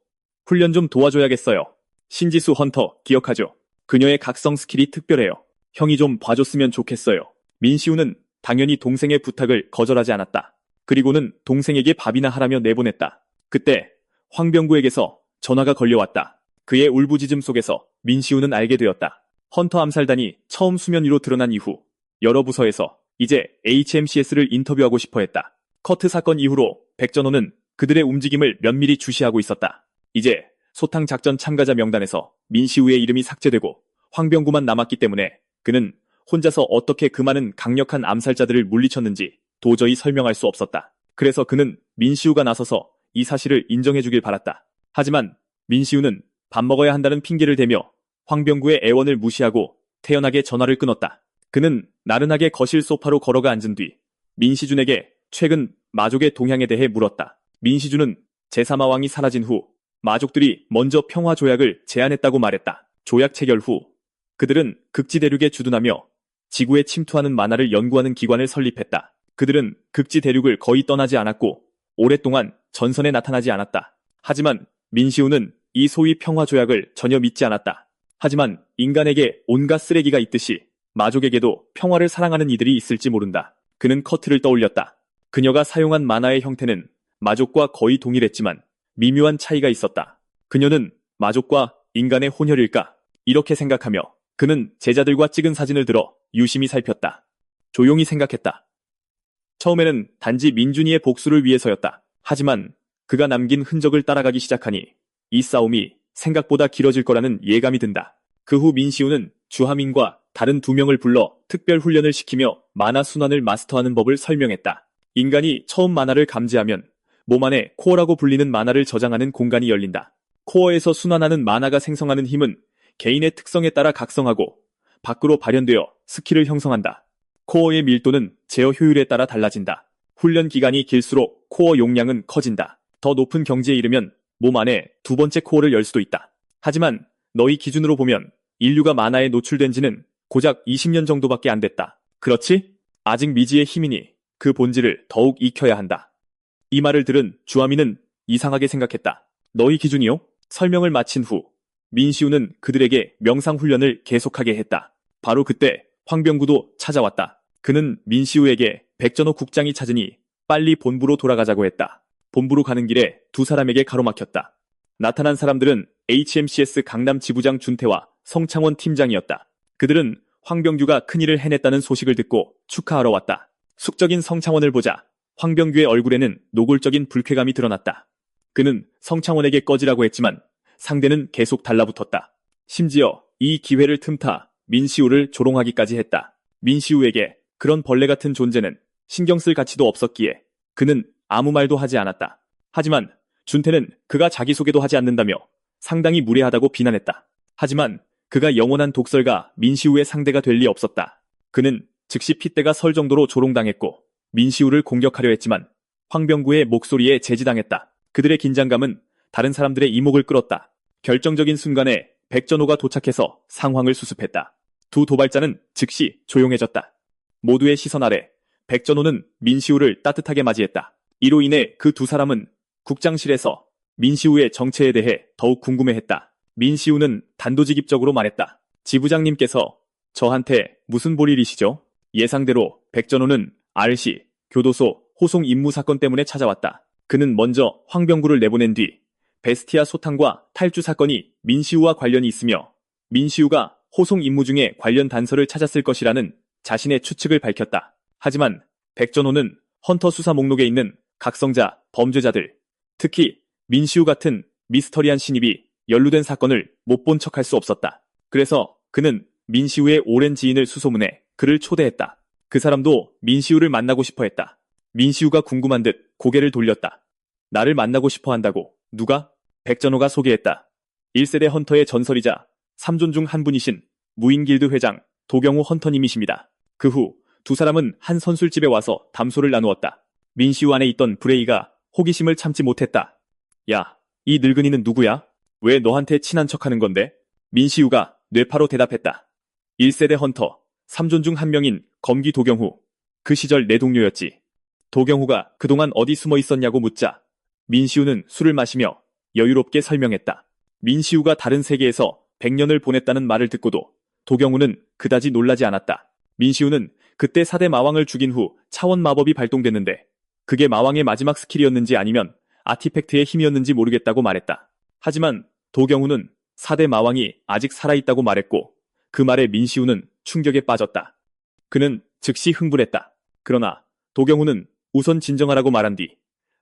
훈련 좀 도와줘야겠어요. 신지수 헌터 기억하죠? 그녀의 각성 스킬이 특별해요. 형이 좀 봐줬으면 좋겠어요. 민시우는 당연히 동생의 부탁을 거절하지 않았다. 그리고는 동생에게 밥이나 하라며 내보냈다. 그때 황병구에게서 전화가 걸려왔다. 그의 울부짖음 속에서 민시우는 알게 되었다. 헌터 암살단이 처음 수면 위로 드러난 이후 여러 부서에서 이제 HMCS를 인터뷰하고 싶어 했다. 커트 사건 이후로 백전호는 그들의 움직임을 면밀히 주시하고 있었다. 이제 소탕 작전 참가자 명단에서 민시우의 이름이 삭제되고 황병구만 남았기 때문에 그는 혼자서 어떻게 그 많은 강력한 암살자들을 물리쳤는지 도저히 설명할 수 없었다. 그래서 그는 민시우가 나서서 이 사실을 인정해주길 바랐다. 하지만 민시우는 밥 먹어야 한다는 핑계를 대며 황병구의 애원을 무시하고 태연하게 전화를 끊었다. 그는 나른하게 거실 소파로 걸어가 앉은 뒤 민시준에게 최근 마족의 동향에 대해 물었다. 민시준은 제3마왕이 사라진 후 마족들이 먼저 평화 조약을 제안했다고 말했다. 조약 체결 후 그들은 극지 대륙에 주둔하며 지구에 침투하는 만화를 연구하는 기관을 설립했다. 그들은 극지 대륙을 거의 떠나지 않았고 오랫동안 전선에 나타나지 않았다. 하지만 민시우는 이 소위 평화 조약을 전혀 믿지 않았다. 하지만 인간에게 온갖 쓰레기가 있듯이 마족에게도 평화를 사랑하는 이들이 있을지 모른다. 그는 커트를 떠올렸다. 그녀가 사용한 만화의 형태는 마족과 거의 동일했지만 미묘한 차이가 있었다. 그녀는 마족과 인간의 혼혈일까? 이렇게 생각하며 그는 제자들과 찍은 사진을 들어 유심히 살폈다. 조용히 생각했다. 처음에는 단지 민준이의 복수를 위해서였다. 하지만 그가 남긴 흔적을 따라가기 시작하니 이 싸움이 생각보다 길어질 거라는 예감이 든다. 그 후 민시우는 주하민과 다른 2명을 불러 특별 훈련을 시키며 만화 순환을 마스터하는 법을 설명했다. 인간이 처음 만화를 감지하면 몸 안에 코어라고 불리는 만화를 저장하는 공간이 열린다. 코어에서 순환하는 만화가 생성하는 힘은 개인의 특성에 따라 각성하고 밖으로 발현되어 스킬을 형성한다. 코어의 밀도는 제어 효율에 따라 달라진다. 훈련 기간이 길수록 코어 용량은 커진다. 더 높은 경지에 이르면 몸 안에 2번째 코어를 열 수도 있다. 하지만 너희 기준으로 보면 인류가 만화에 노출된 지는 고작 20년 정도밖에 안 됐다. 그렇지? 아직 미지의 힘이니 그 본질을 더욱 익혀야 한다. 이 말을 들은 주아미는 이상하게 생각했다. 너희 기준이요? 설명을 마친 후 민시우는 그들에게 명상훈련을 계속하게 했다. 바로 그때 황병구도 찾아왔다. 그는 민시우에게 백전호 국장이 찾으니 빨리 본부로 돌아가자고 했다. 본부로 가는 길에 2 사람에게 가로막혔다. 나타난 사람들은 HMCS 강남 지부장 준태와 성창원 팀장이었다. 그들은 황병규가 큰일을 해냈다는 소식을 듣고 축하하러 왔다. 숙적인 성창원을 보자 황병규의 얼굴에는 노골적인 불쾌감이 드러났다. 그는 성창원에게 꺼지라고 했지만 상대는 계속 달라붙었다. 심지어 이 기회를 틈타 민시우를 조롱하기까지 했다. 민시우에게 그런 벌레 같은 존재는 신경 쓸 가치도 없었기에 그는 아무 말도 하지 않았다. 하지만 준태는 그가 자기소개도 하지 않는다며 상당히 무례하다고 비난했다. 하지만 그가 영원한 독설가 민시우의 상대가 될 리 없었다. 그는 즉시 핏대가 설 정도로 조롱당했고 민시우를 공격하려 했지만 황병구의 목소리에 제지당했다. 그들의 긴장감은 다른 사람들의 이목을 끌었다. 결정적인 순간에 백전호가 도착해서 상황을 수습했다. 두 도발자는 즉시 조용해졌다. 모두의 시선 아래 백전호는 민시우를 따뜻하게 맞이했다. 이로 인해 그 두 사람은 국장실에서 민시우의 정체에 대해 더욱 궁금해했다. 민시우는 단도직입적으로 말했다. 지부장님께서 저한테 무슨 볼일이시죠? 예상대로 백전호는 RC, 교도소, 호송 임무 사건 때문에 찾아왔다. 그는 먼저 황병구를 내보낸 뒤 베스티아 소탕과 탈주 사건이 민시우와 관련이 있으며 민시우가 호송 임무 중에 관련 단서를 찾았을 것이라는 자신의 추측을 밝혔다. 하지만 백전호는 헌터 수사 목록에 있는 각성자, 범죄자들, 특히 민시우 같은 미스터리한 신입이 연루된 사건을 못 본 척할 수 없었다. 그래서 그는 민시우의 오랜 지인을 수소문해 그를 초대했다. 그 사람도 민시우를 만나고 싶어 했다. 민시우가 궁금한 듯 고개를 돌렸다. 나를 만나고 싶어 한다고? 누가? 백전호가 소개했다. 1세대 헌터의 전설이자 3존 중 한 분이신 무인길드 회장 도경호 헌터님이십니다. 그 후 두 사람은 한 선술집에 와서 담소를 나누었다. 민시우 안에 있던 브레이가 호기심을 참지 못했다. 야, 이 늙은이는 누구야? 왜 너한테 친한 척하는 건데? 민시우가 뇌파로 대답했다. 1세대 헌터, 3존 중 한 명인 검기 도경후. 그 시절 내 동료였지. 도경후가 그동안 어디 숨어 있었냐고 묻자 민시우는 술을 마시며 여유롭게 설명했다. 민시우가 다른 세계에서 100년을 보냈다는 말을 듣고도 도경후는 그다지 놀라지 않았다. 민시우는 그때 4대 마왕을 죽인 후 차원 마법이 발동됐는데 그게 마왕의 마지막 스킬이었는지 아니면 아티팩트의 힘이었는지 모르겠다고 말했다. 하지만 도경후는 4대 마왕이 아직 살아있다고 말했고 그 말에 민시우는 충격에 빠졌다. 그는 즉시 흥분했다. 그러나 도경후는 우선 진정하라고 말한 뒤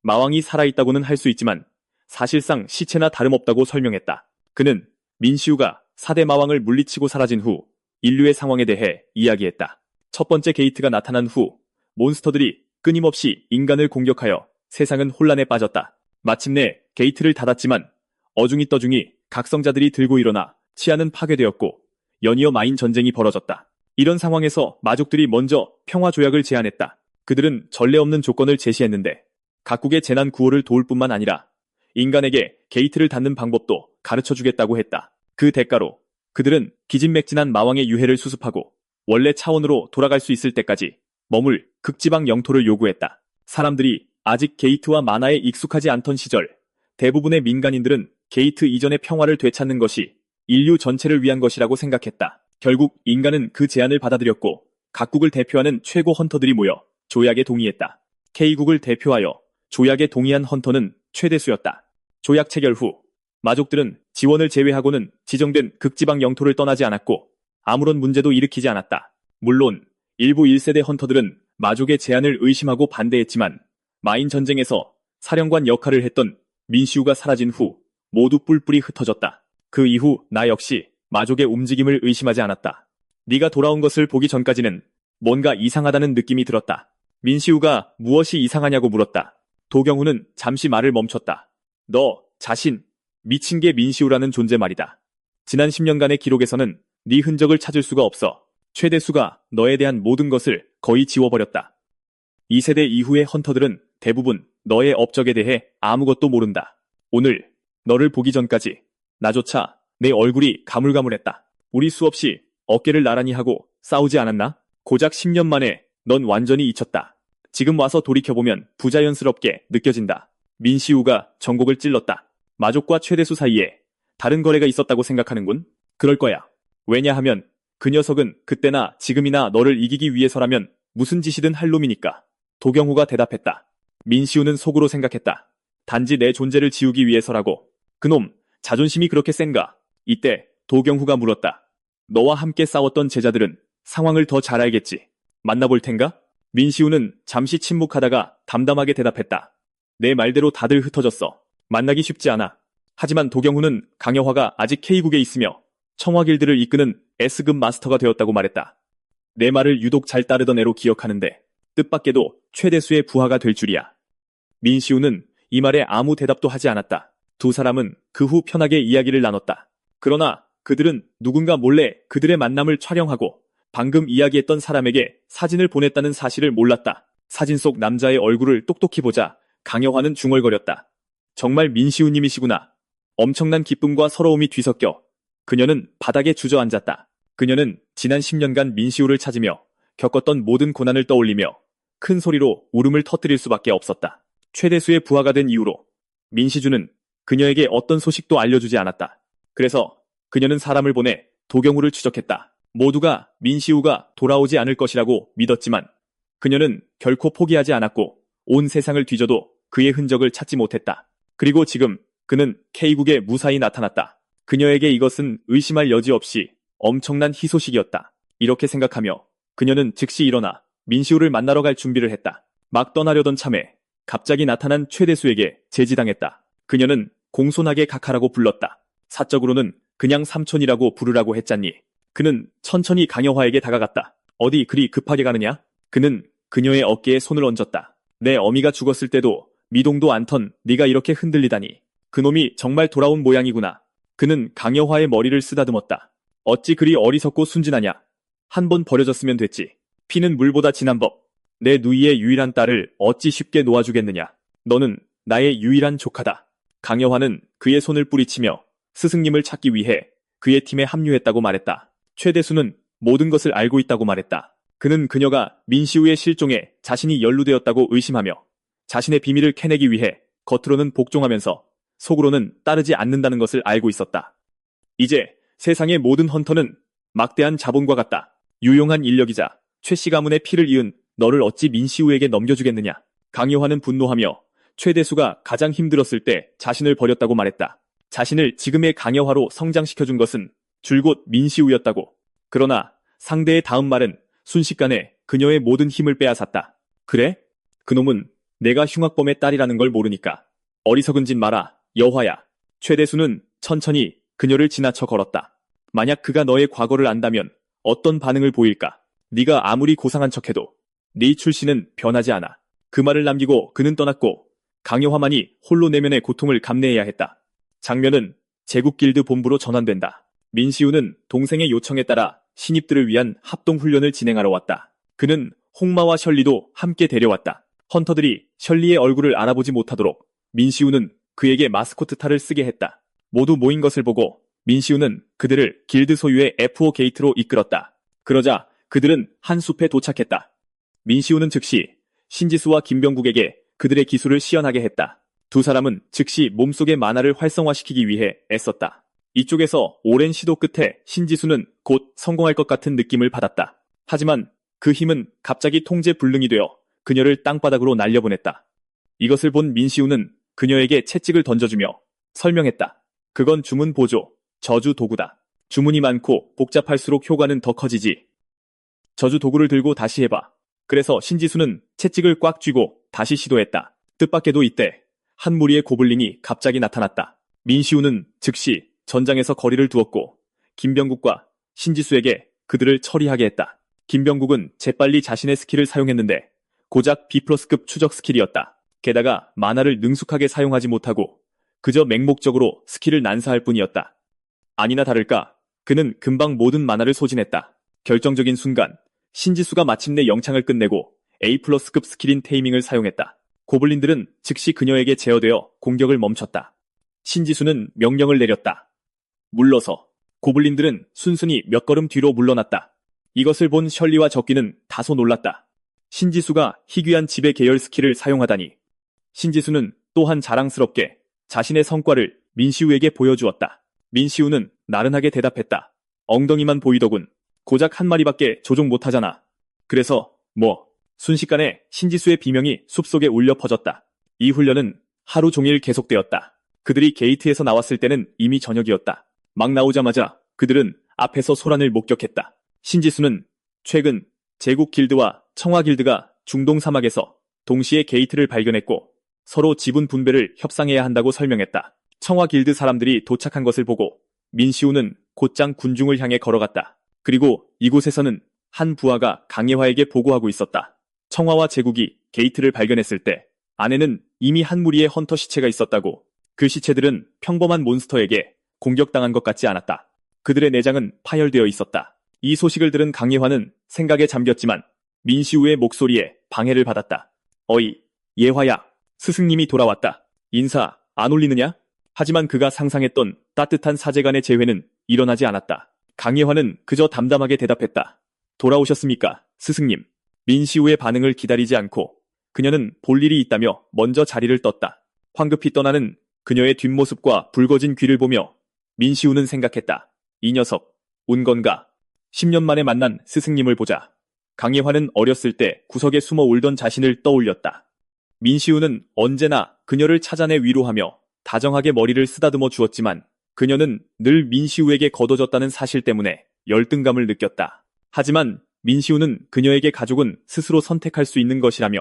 마왕이 살아있다고는 할 수 있지만 사실상 시체나 다름없다고 설명했다. 그는 민시우가 4대 마왕을 물리치고 사라진 후 인류의 상황에 대해 이야기했다. 첫 번째 게이트가 나타난 후 몬스터들이 끊임없이 인간을 공격하여 세상은 혼란에 빠졌다. 마침내 게이트를 닫았지만 어중이떠중이 각성자들이 들고 일어나 치안은 파괴되었고 연이어 마인 전쟁이 벌어졌다. 이런 상황에서 마족들이 먼저 평화 조약을 제안했다. 그들은 전례 없는 조건을 제시했는데 각국의 재난 구호를 도울 뿐만 아니라 인간에게 게이트를 닫는 방법도 가르쳐주겠다고 했다. 그 대가로 그들은 기진맥진한 마왕의 유해를 수습하고 원래 차원으로 돌아갈 수 있을 때까지 머물 극지방 영토를 요구했다. 사람들이 아직 게이트와 만화에 익숙하지 않던 시절 대부분의 민간인들은 게이트 이전의 평화를 되찾는 것이 인류 전체를 위한 것이라고 생각했다. 결국 인간은 그 제안을 받아들였고 각국을 대표하는 최고 헌터들이 모여 조약에 동의했다. K국을 대표하여 조약에 동의한 헌터는 최대수였다. 조약 체결 후 마족들은 지원을 제외하고는 지정된 극지방 영토를 떠나지 않았고 아무런 문제도 일으키지 않았다. 물론 일부 1세대 헌터들은 마족의 제안을 의심하고 반대했지만 마인 전쟁에서 사령관 역할을 했던 민시우가 사라진 후 모두 뿔뿔이 흩어졌다. 그 이후 나 역시 마족의 움직임을 의심하지 않았다. 네가 돌아온 것을 보기 전까지는 뭔가 이상하다는 느낌이 들었다. 민시우가 무엇이 이상하냐고 물었다. 도경후는 잠시 말을 멈췄다. 너 자신 미친 게 민시우라는 존재 말이다. 지난 10년간의 기록에서는 네 흔적을 찾을 수가 없어. 최대수가 너에 대한 모든 것을 거의 지워버렸다. 2세대 이후의 헌터들은 대부분 너의 업적에 대해 아무것도 모른다. 오늘 너를 보기 전까지 나조차 내 얼굴이 가물가물했다. 우리 수없이 어깨를 나란히 하고 싸우지 않았나? 고작 10년 만에 넌 완전히 잊혔다. 지금 와서 돌이켜보면 부자연스럽게 느껴진다. 민시우가 전곡을 찔렀다. 마족과 최대수 사이에 다른 거래가 있었다고 생각하는군? 그럴 거야. 왜냐하면 그 녀석은 그때나 지금이나 너를 이기기 위해서라면 무슨 짓이든 할 놈이니까. 도경후가 대답했다. 민시우는 속으로 생각했다. 단지 내 존재를 지우기 위해서라고. 그놈 자존심이 그렇게 센가? 이때 도경후가 물었다. 너와 함께 싸웠던 제자들은 상황을 더 잘 알겠지. 만나볼 텐가? 민시우는 잠시 침묵하다가 담담하게 대답했다. 내 말대로 다들 흩어졌어. 만나기 쉽지 않아. 하지만 도경후는 강여화가 아직 K국에 있으며 청화길드를 이끄는 S급 마스터가 되었다고 말했다. 내 말을 유독 잘 따르던 애로 기억하는데 뜻밖에도 최대수의 부하가 될 줄이야. 민시우는 이 말에 아무 대답도 하지 않았다. 두 사람은 그 후 편하게 이야기를 나눴다. 그러나 그들은 누군가 몰래 그들의 만남을 촬영하고 방금 이야기했던 사람에게 사진을 보냈다는 사실을 몰랐다. 사진 속 남자의 얼굴을 똑똑히 보자 강여화는 중얼거렸다. 정말 민시우님이시구나. 엄청난 기쁨과 서러움이 뒤섞여 그녀는 바닥에 주저앉았다. 그녀는 지난 10년간 민시우를 찾으며 겪었던 모든 고난을 떠올리며 큰 소리로 울음을 터뜨릴 수밖에 없었다. 최대수의 부하가 된 이후로 민시주는 그녀에게 어떤 소식도 알려주지 않았다. 그래서 그녀는 사람을 보내 도경우를 추적했다. 모두가 민시우가 돌아오지 않을 것이라고 믿었지만 그녀는 결코 포기하지 않았고 온 세상을 뒤져도 그의 흔적을 찾지 못했다. 그리고 지금 그는 K국에 무사히 나타났다. 그녀에게 이것은 의심할 여지 없이 엄청난 희소식이었다. 이렇게 생각하며 그녀는 즉시 일어나 민시우를 만나러 갈 준비를 했다. 막 떠나려던 참에 갑자기 나타난 최대수에게 제지당했다. 그녀는 공손하게 각하라고 불렀다. 사적으로는 그냥 삼촌이라고 부르라고 했잖니. 그는 천천히 강여화에게 다가갔다. 어디 그리 급하게 가느냐? 그는 그녀의 어깨에 손을 얹었다. 내 어미가 죽었을 때도 미동도 않던 네가 이렇게 흔들리다니. 그놈이 정말 돌아온 모양이구나. 그는 강여화의 머리를 쓰다듬었다. 어찌 그리 어리석고 순진하냐. 한 번 버려졌으면 됐지. 피는 물보다 진한 법. 내 누이의 유일한 딸을 어찌 쉽게 놓아주겠느냐. 너는 나의 유일한 조카다. 강여화는 그의 손을 뿌리치며 스승님을 찾기 위해 그의 팀에 합류했다고 말했다. 최대수는 모든 것을 알고 있다고 말했다. 그는 그녀가 민시우의 실종에 자신이 연루되었다고 의심하며 자신의 비밀을 캐내기 위해 겉으로는 복종하면서 속으로는 따르지 않는다는 것을 알고 있었다. 이제 세상의 모든 헌터는 막대한 자본과 같다. 유용한 인력이자 최씨 가문의 피를 이은 너를 어찌 민시우에게 넘겨주겠느냐. 강여화는 분노하며 최대수가 가장 힘들었을 때 자신을 버렸다고 말했다. 자신을 지금의 강여화로 성장시켜준 것은 줄곧 민시우였다고. 그러나 상대의 다음 말은 순식간에 그녀의 모든 힘을 빼앗았다. 그래? 그놈은 내가 흉악범의 딸이라는 걸 모르니까. 어리석은 짓 마라, 여화야. 최대수는 천천히 그녀를 지나쳐 걸었다. 만약 그가 너의 과거를 안다면 어떤 반응을 보일까? 네가 아무리 고상한 척해도 네 출신은 변하지 않아. 그 말을 남기고 그는 떠났고 강여화만이 홀로 내면의 고통을 감내해야 했다. 장면은 제국길드 본부로 전환된다. 민시우는 동생의 요청에 따라 신입들을 위한 합동훈련을 진행하러 왔다. 그는 홍마와 셜리도 함께 데려왔다. 헌터들이 셜리의 얼굴을 알아보지 못하도록 민시우는 그에게 마스코트 탈을 쓰게 했다. 모두 모인 것을 보고 민시우는 그들을 길드 소유의 F5 게이트로 이끌었다. 그러자 그들은 한 숲에 도착했다. 민시우는 즉시 신지수와 김병국에게 그들의 기술을 시연하게 했다. 두 사람은 즉시 몸속의 만화를 활성화시키기 위해 애썼다. 이쪽에서 오랜 시도 끝에 신지수는 곧 성공할 것 같은 느낌을 받았다. 하지만 그 힘은 갑자기 통제불능이 되어 그녀를 땅바닥으로 날려보냈다. 이것을 본 민시우는 그녀에게 채찍을 던져주며 설명했다. 그건 주문 보조, 저주 도구다. 주문이 많고 복잡할수록 효과는 더 커지지. 저주 도구를 들고 다시 해봐. 그래서 신지수는 채찍을 꽉 쥐고 다시 시도했다. 뜻밖에도 이때 한 무리의 고블린이 갑자기 나타났다. 민시우는 즉시 전장에서 거리를 두었고 김병국과 신지수에게 그들을 처리하게 했다. 김병국은 재빨리 자신의 스킬을 사용했는데 고작 B+급 추적 스킬이었다. 게다가 만화를 능숙하게 사용하지 못하고 그저 맹목적으로 스킬을 난사할 뿐이었다. 아니나 다를까 그는 금방 모든 만화를 소진했다. 결정적인 순간 신지수가 마침내 영창을 끝내고 A+급 스킬인 테이밍을 사용했다. 고블린들은 즉시 그녀에게 제어되어 공격을 멈췄다. 신지수는 명령을 내렸다. 물러서. 고블린들은 순순히 몇 걸음 뒤로 물러났다. 이것을 본 셜리와 적기는 다소 놀랐다. 신지수가 희귀한 지배 계열 스킬을 사용하다니. 신지수는 또한 자랑스럽게 자신의 성과를 민시우에게 보여주었다. 민시우는 나른하게 대답했다. 엉덩이만 보이더군. 고작 한 마리밖에 조종 못하잖아. 그래서 순식간에 신지수의 비명이 숲속에 울려 퍼졌다. 이 훈련은 하루 종일 계속되었다. 그들이 게이트에서 나왔을 때는 이미 저녁이었다. 막 나오자마자 그들은 앞에서 소란을 목격했다. 신지수는 최근 제국 길드와 청화 길드가 중동 사막에서 동시에 게이트를 발견했고 서로 지분 분배를 협상해야 한다고 설명했다. 청화 길드 사람들이 도착한 것을 보고 민시우는 곧장 군중을 향해 걸어갔다. 그리고 이곳에서는 한 부하가 강예화에게 보고하고 있었다. 청화와 제국이 게이트를 발견했을 때 안에는 이미 한 무리의 헌터 시체가 있었다고. 그 시체들은 평범한 몬스터에게 공격당한 것 같지 않았다. 그들의 내장은 파열되어 있었다. 이 소식을 들은 강예화는 생각에 잠겼지만 민시우의 목소리에 방해를 받았다. 어이, 예화야. 스승님이 돌아왔다. 인사 안 올리느냐? 하지만 그가 상상했던 따뜻한 사제간의 재회는 일어나지 않았다. 강예화는 그저 담담하게 대답했다. 돌아오셨습니까, 스승님? 민시우의 반응을 기다리지 않고 그녀는 볼 일이 있다며 먼저 자리를 떴다. 황급히 떠나는 그녀의 뒷모습과 붉어진 귀를 보며 민시우는 생각했다. 이 녀석, 운 건가? 10년 만에 만난 스승님을 보자. 강예화는 어렸을 때 구석에 숨어 울던 자신을 떠올렸다. 민시우는 언제나 그녀를 찾아내 위로하며 다정하게 머리를 쓰다듬어 주었지만 그녀는 늘 민시우에게 거둬졌다는 사실 때문에 열등감을 느꼈다. 하지만 민시우는 그녀에게 가족은 스스로 선택할 수 있는 것이라며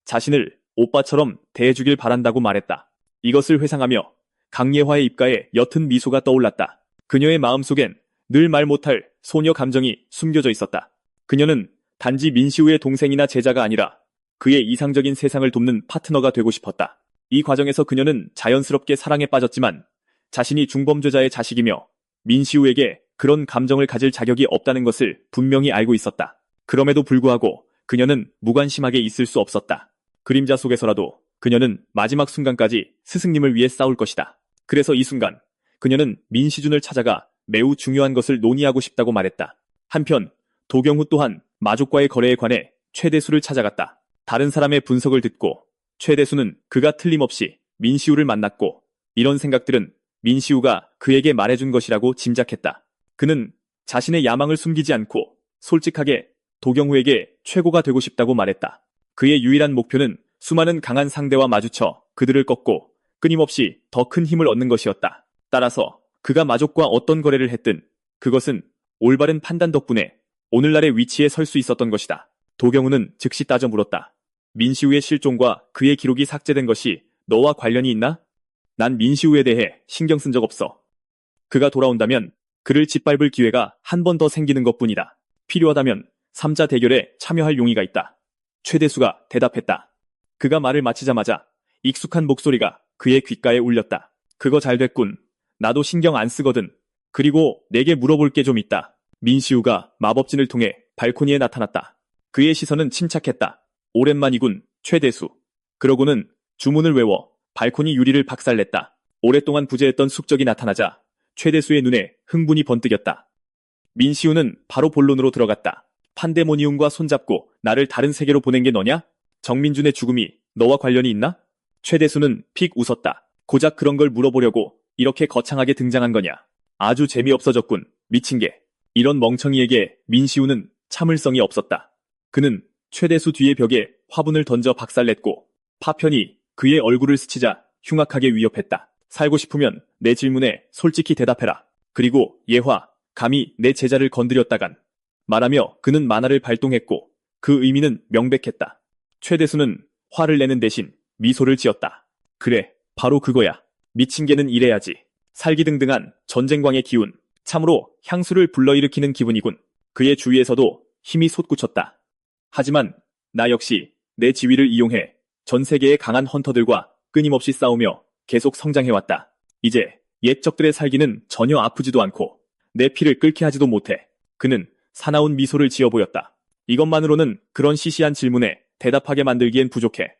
자신을 오빠처럼 대해주길 바란다고 말했다. 이것을 회상하며 강예화의 입가에 옅은 미소가 떠올랐다. 그녀의 마음속엔 늘 말 못할 소녀 감정이 숨겨져 있었다. 그녀는 단지 민시우의 동생이나 제자가 아니라 그의 이상적인 세상을 돕는 파트너가 되고 싶었다. 이 과정에서 그녀는 자연스럽게 사랑에 빠졌지만 자신이 중범죄자의 자식이며 민시우에게 그런 감정을 가질 자격이 없다는 것을 분명히 알고 있었다. 그럼에도 불구하고 그녀는 무관심하게 있을 수 없었다. 그림자 속에서라도 그녀는 마지막 순간까지 스승님을 위해 싸울 것이다. 그래서 이 순간 그녀는 민시준을 찾아가 매우 중요한 것을 논의하고 싶다고 말했다. 한편 도경후 또한 마족과의 거래에 관해 최대수를 찾아갔다. 다른 사람의 분석을 듣고 최대수는 그가 틀림없이 민시우를 만났고 이런 생각들은 민시우가 그에게 말해준 것이라고 짐작했다. 그는 자신의 야망을 숨기지 않고 솔직하게 도경후에게 최고가 되고 싶다고 말했다. 그의 유일한 목표는 수많은 강한 상대와 마주쳐 그들을 꺾고 끊임없이 더 큰 힘을 얻는 것이었다. 따라서 그가 마족과 어떤 거래를 했든 그것은 올바른 판단 덕분에 오늘날의 위치에 설 수 있었던 것이다. 도경우는 즉시 따져 물었다. 민시우의 실종과 그의 기록이 삭제된 것이 너와 관련이 있나? 난 민시우에 대해 신경 쓴 적 없어. 그가 돌아온다면 그를 짓밟을 기회가 한 번 더 생기는 것뿐이다. 필요하다면 3자 대결에 참여할 용의가 있다. 최대수가 대답했다. 그가 말을 마치자마자 익숙한 목소리가 그의 귓가에 울렸다. 그거 잘 됐군. 나도 신경 안 쓰거든. 그리고 내게 물어볼 게 좀 있다. 민시우가 마법진을 통해 발코니에 나타났다. 그의 시선은 침착했다. 오랜만이군, 최대수. 그러고는 주문을 외워 발코니 유리를 박살냈다. 오랫동안 부재했던 숙적이 나타나자 최대수의 눈에 흥분이 번뜩였다. 민시우는 바로 본론으로 들어갔다. 판데모니움과 손잡고 나를 다른 세계로 보낸 게 너냐? 정민준의 죽음이 너와 관련이 있나? 최대수는 픽 웃었다. 고작 그런 걸 물어보려고 이렇게 거창하게 등장한 거냐? 아주 재미없어졌군. 미친 게. 이런 멍청이에게 민시우는 참을성이 없었다. 그는 최대수 뒤의 벽에 화분을 던져 박살냈고 파편이 그의 얼굴을 스치자 흉악하게 위협했다. 살고 싶으면 내 질문에 솔직히 대답해라. 그리고 예화, 감히 내 제자를 건드렸다간. 말하며 그는 만화를 발동했고 그 의미는 명백했다. 최대수는 화를 내는 대신 미소를 지었다. 그래, 바로 그거야. 미친 개는 이래야지. 살기등등한 전쟁광의 기운. 참으로 향수를 불러일으키는 기분이군. 그의 주위에서도 힘이 솟구쳤다. 하지만 나 역시 내 지위를 이용해 전 세계의 강한 헌터들과 끊임없이 싸우며 계속 성장해왔다. 이제 옛 적들의 살기는 전혀 아프지도 않고 내 피를 끓게 하지도 못해. 그는 사나운 미소를 지어 보였다. 이것만으로는 그런 시시한 질문에 대답하게 만들기엔 부족해.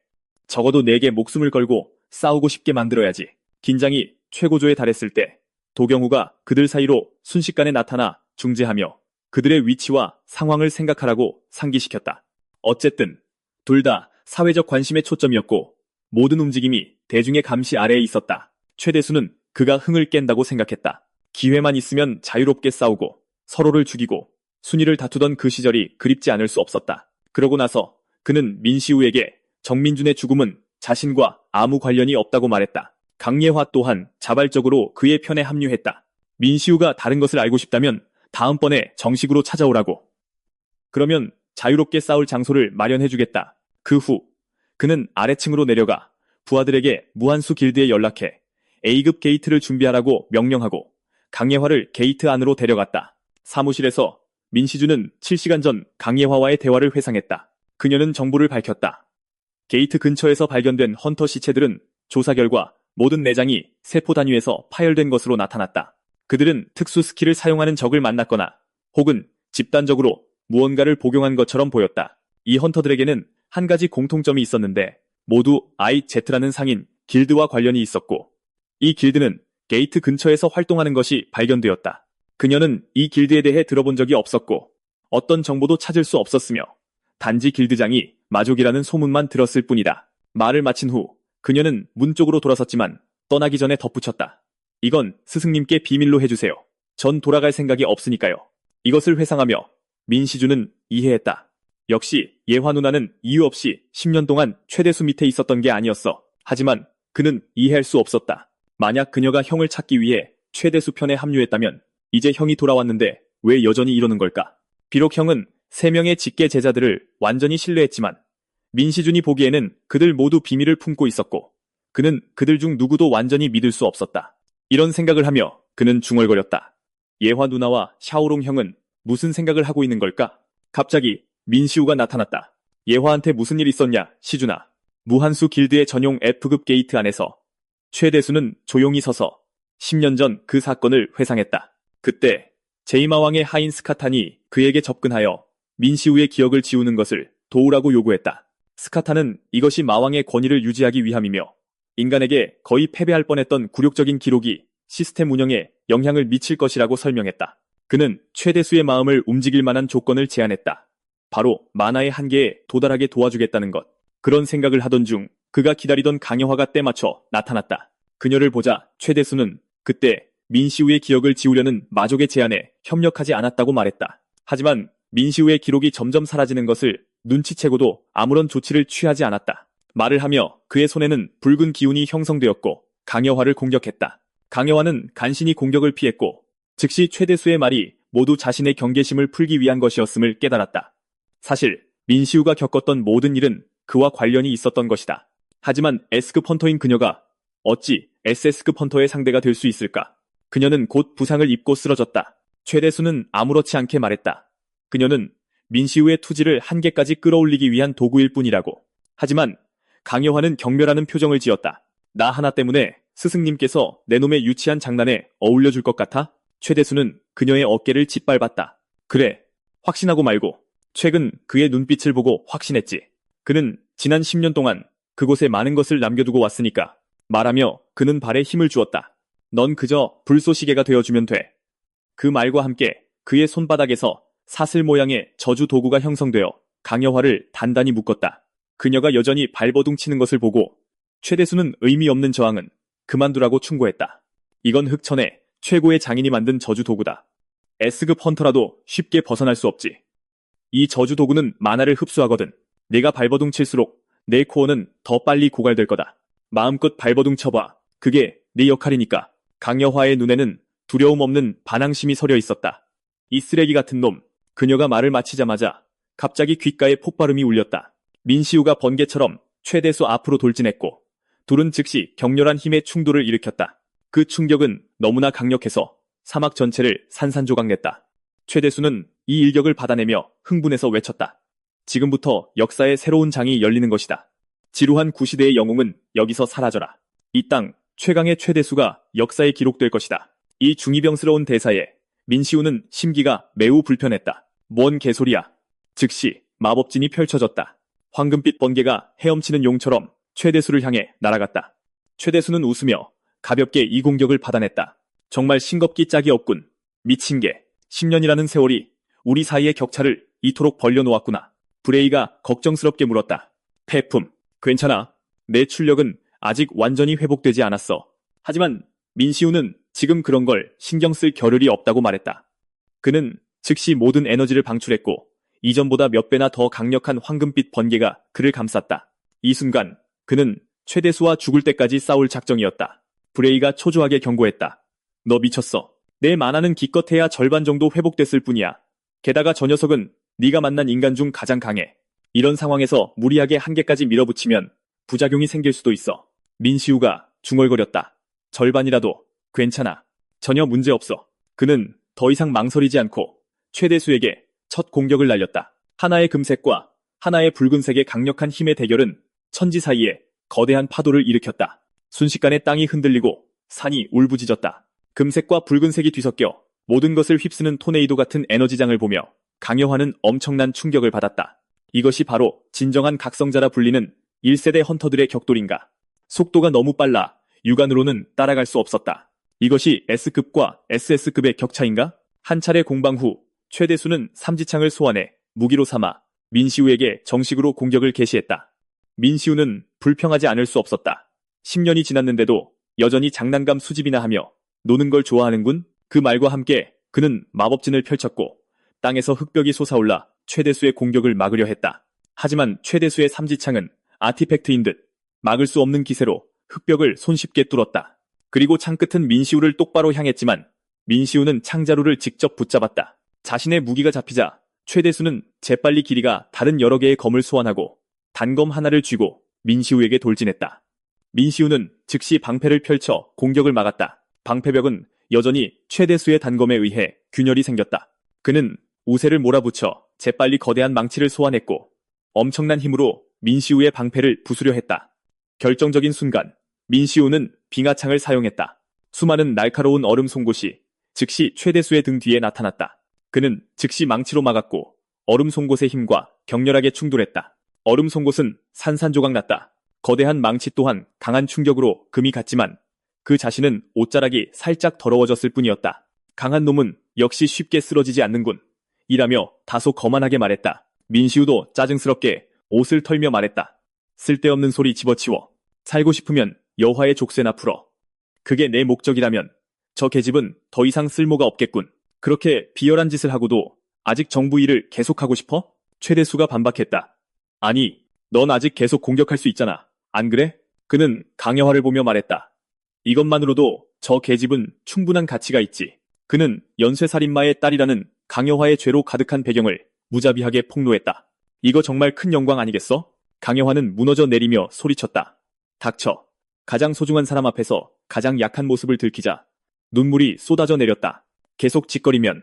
적어도 내게 목숨을 걸고 싸우고 싶게 만들어야지. 긴장이 최고조에 달했을 때 도경우가 그들 사이로 순식간에 나타나 중재하며 그들의 위치와 상황을 생각하라고 상기시켰다. 어쨌든 둘 다 사회적 관심의 초점이었고 모든 움직임이 대중의 감시 아래에 있었다. 최대수는 그가 흥을 깬다고 생각했다. 기회만 있으면 자유롭게 싸우고 서로를 죽이고 순위를 다투던 그 시절이 그립지 않을 수 없었다. 그러고 나서 그는 민시우에게 정민준의 죽음은 자신과 아무 관련이 없다고 말했다. 강예화 또한 자발적으로 그의 편에 합류했다. 민시우가 다른 것을 알고 싶다면 다음번에 정식으로 찾아오라고. 그러면 자유롭게 싸울 장소를 마련해주겠다. 그 후 그는 아래층으로 내려가 부하들에게 무한수 길드에 연락해 A급 게이트를 준비하라고 명령하고 강예화를 게이트 안으로 데려갔다. 사무실에서 민시주는 7시간 전 강예화와의 대화를 회상했다. 그녀는 정보를 밝혔다. 게이트 근처에서 발견된 헌터 시체들은 조사 결과 모든 내장이 세포 단위에서 파열된 것으로 나타났다. 그들은 특수 스킬을 사용하는 적을 만났거나 혹은 집단적으로 무언가를 복용한 것처럼 보였다. 이 헌터들에게는 한 가지 공통점이 있었는데 모두 IZ라는 상인 길드와 관련이 있었고 이 길드는 게이트 근처에서 활동하는 것이 발견되었다. 그녀는 이 길드에 대해 들어본 적이 없었고 어떤 정보도 찾을 수 없었으며 단지 길드장이 마족이라는 소문만 들었을 뿐이다. 말을 마친 후 그녀는 문 쪽으로 돌아섰지만 떠나기 전에 덧붙였다. 이건 스승님께 비밀로 해주세요. 전 돌아갈 생각이 없으니까요. 이것을 회상하며 민시주는 이해했다. 역시 예화 누나는 이유 없이 10년 동안 최대수 밑에 있었던 게 아니었어. 하지만 그는 이해할 수 없었다. 만약 그녀가 형을 찾기 위해 최대수 편에 합류했다면 이제 형이 돌아왔는데 왜 여전히 이러는 걸까? 비록 형은 3명의 직계 제자들을 완전히 신뢰했지만 민시준이 보기에는 그들 모두 비밀을 품고 있었고 그는 그들 중 누구도 완전히 믿을 수 없었다. 이런 생각을 하며 그는 중얼거렸다. 예화 누나와 샤오롱 형은 무슨 생각을 하고 있는 걸까? 갑자기 민시우가 나타났다. 예화한테 무슨 일 있었냐, 시준아. 무한수 길드의 전용 F급 게이트 안에서 최대수는 조용히 서서 10년 전 그 사건을 회상했다. 그때 제이마왕의 하인 스카탄이 그에게 접근하여 민시우의 기억을 지우는 것을 도우라고 요구했다. 스카탄은 이것이 마왕의 권위를 유지하기 위함이며 인간에게 거의 패배할 뻔했던 굴욕적인 기록이 시스템 운영에 영향을 미칠 것이라고 설명했다. 그는 최대수의 마음을 움직일 만한 조건을 제안했다. 바로 만화의 한계에 도달하게 도와주겠다는 것. 그런 생각을 하던 중 그가 기다리던 강여화가 때맞춰 나타났다. 그녀를 보자 최대수는 그때 민시우의 기억을 지우려는 마족의 제안에 협력하지 않았다고 말했다. 하지만 민시우의 기록이 점점 사라지는 것을 눈치채고도 아무런 조치를 취하지 않았다. 말을 하며 그의 손에는 붉은 기운이 형성되었고 강여화를 공격했다. 강여화는 간신히 공격을 피했고 즉시 최대수의 말이 모두 자신의 경계심을 풀기 위한 것이었음을 깨달았다. 사실 민시우가 겪었던 모든 일은 그와 관련이 있었던 것이다. 하지만 S급 헌터인 그녀가 어찌 SS급 헌터의 상대가 될 수 있을까? 그녀는 곧 부상을 입고 쓰러졌다. 최대수는 아무렇지 않게 말했다. 그녀는 민시우의 투지를 한계까지 끌어올리기 위한 도구일 뿐이라고. 하지만 강여화는 경멸하는 표정을 지었다. 나 하나 때문에 스승님께서 내 놈의 유치한 장난에 어울려줄 것 같아? 최대수는 그녀의 어깨를 짓밟았다. 그래, 확신하고 말고. 최근 그의 눈빛을 보고 확신했지. 그는 지난 10년 동안 그곳에 많은 것을 남겨두고 왔으니까. 말하며 그는 발에 힘을 주었다. 넌 그저 불쏘시개가 되어주면 돼. 그 말과 함께 그의 손바닥에서 사슬 모양의 저주 도구가 형성되어 강여화를 단단히 묶었다. 그녀가 여전히 발버둥 치는 것을 보고 최대수는 의미 없는 저항은 그만두라고 충고했다. 이건 흑천의 최고의 장인이 만든 저주 도구다. S급 헌터라도 쉽게 벗어날 수 없지. 이 저주 도구는 만화를 흡수하거든. 네가 발버둥 칠수록 내 코어는 더 빨리 고갈될 거다. 마음껏 발버둥 쳐봐. 그게 네 역할이니까. 강여화의 눈에는 두려움 없는 반항심이 서려 있었다. 이 쓰레기 같은 놈. 그녀가 말을 마치자마자 갑자기 귓가에 폭발음이 울렸다. 민시우가 번개처럼 최대수 앞으로 돌진했고 둘은 즉시 격렬한 힘의 충돌을 일으켰다. 그 충격은 너무나 강력해서 사막 전체를 산산조각냈다. 최대수는 이 일격을 받아내며 흥분해서 외쳤다. 지금부터 역사의 새로운 장이 열리는 것이다. 지루한 구시대의 영웅은 여기서 사라져라. 이 땅 최강의 최대수가 역사에 기록될 것이다. 이 중이병스러운 대사에 민시우는 심기가 매우 불편했다. 뭔 개소리야. 즉시 마법진이 펼쳐졌다. 황금빛 번개가 헤엄치는 용처럼 최대수를 향해 날아갔다. 최대수는 웃으며 가볍게 이 공격을 받아냈다. 정말 싱겁기 짝이 없군. 미친 게 10년이라는 세월이 우리 사이의 격차를 이토록 벌려놓았구나. 브레이가 걱정스럽게 물었다. 태품, 괜찮아. 내 출력은 아직 완전히 회복되지 않았어. 하지만 민시우는 지금 그런 걸 신경 쓸 겨를이 없다고 말했다. 그는 즉시 모든 에너지를 방출했고 이전보다 몇 배나 더 강력한 황금빛 번개가 그를 감쌌다. 이 순간 그는 최대수와 죽을 때까지 싸울 작정이었다. 브레이가 초조하게 경고했다. 너 미쳤어. 내 만화는 기껏해야 절반 정도 회복됐을 뿐이야. 게다가 저 녀석은 네가 만난 인간 중 가장 강해. 이런 상황에서 무리하게 한계까지 밀어붙이면 부작용이 생길 수도 있어. 민시우가 중얼거렸다. 절반이라도 괜찮아. 전혀 문제없어. 그는 더 이상 망설이지 않고 최대수에게 첫 공격을 날렸다. 하나의 금색과 하나의 붉은색의 강력한 힘의 대결은 천지 사이에 거대한 파도를 일으켰다. 순식간에 땅이 흔들리고 산이 울부짖었다. 금색과 붉은색이 뒤섞여 모든 것을 휩쓰는 토네이도 같은 에너지장을 보며 강여환은 엄청난 충격을 받았다. 이것이 바로 진정한 각성자라 불리는 1세대 헌터들의 격돌인가. 속도가 너무 빨라 육안으로는 따라갈 수 없었다. 이것이 S급과 SS급의 격차인가? 한 차례 공방 후 최대수는 삼지창을 소환해 무기로 삼아 민시우에게 정식으로 공격을 개시했다. 민시우는 불평하지 않을 수 없었다. 10년이 지났는데도 여전히 장난감 수집이나 하며 노는 걸 좋아하는군. 그 말과 함께 그는 마법진을 펼쳤고 땅에서 흙벽이 솟아올라 최대수의 공격을 막으려 했다. 하지만 최대수의 삼지창은 아티팩트인 듯 막을 수 없는 기세로 흙벽을 손쉽게 뚫었다. 그리고 창끝은 민시우를 똑바로 향했지만 민시우는 창자루를 직접 붙잡았다. 자신의 무기가 잡히자 최대수는 재빨리 길이가 다른 여러 개의 검을 소환하고 단검 하나를 쥐고 민시우에게 돌진했다. 민시우는 즉시 방패를 펼쳐 공격을 막았다. 방패벽은 여전히 최대수의 단검에 의해 균열이 생겼다. 그는 우세를 몰아붙여 재빨리 거대한 망치를 소환했고 엄청난 힘으로 민시우의 방패를 부수려 했다. 결정적인 순간 민시우는 빙하창을 사용했다. 수많은 날카로운 얼음 송곳이 즉시 최대수의 등 뒤에 나타났다. 그는 즉시 망치로 막았고 얼음 송곳의 힘과 격렬하게 충돌했다. 얼음 송곳은 산산조각 났다. 거대한 망치 또한 강한 충격으로 금이 갔지만 그 자신은 옷자락이 살짝 더러워졌을 뿐이었다. 강한 놈은 역시 쉽게 쓰러지지 않는군. 이라며 다소 거만하게 말했다. 민시우도 짜증스럽게 옷을 털며 말했다. 쓸데없는 소리 집어치워. 살고 싶으면 여화의 족쇄나 풀어. 그게 내 목적이라면 저 계집은 더 이상 쓸모가 없겠군. 그렇게 비열한 짓을 하고도 아직 정부 일을 계속하고 싶어? 최대수가 반박했다. 아니, 넌 아직 계속 공격할 수 있잖아. 안 그래? 그는 강여화를 보며 말했다. 이것만으로도 저 계집은 충분한 가치가 있지. 그는 연쇄살인마의 딸이라는 강여화의 죄로 가득한 배경을 무자비하게 폭로했다. 이거 정말 큰 영광 아니겠어? 강여화는 무너져 내리며 소리쳤다. 닥쳐. 가장 소중한 사람 앞에서 가장 약한 모습을 들키자 눈물이 쏟아져 내렸다. 계속 짓거리면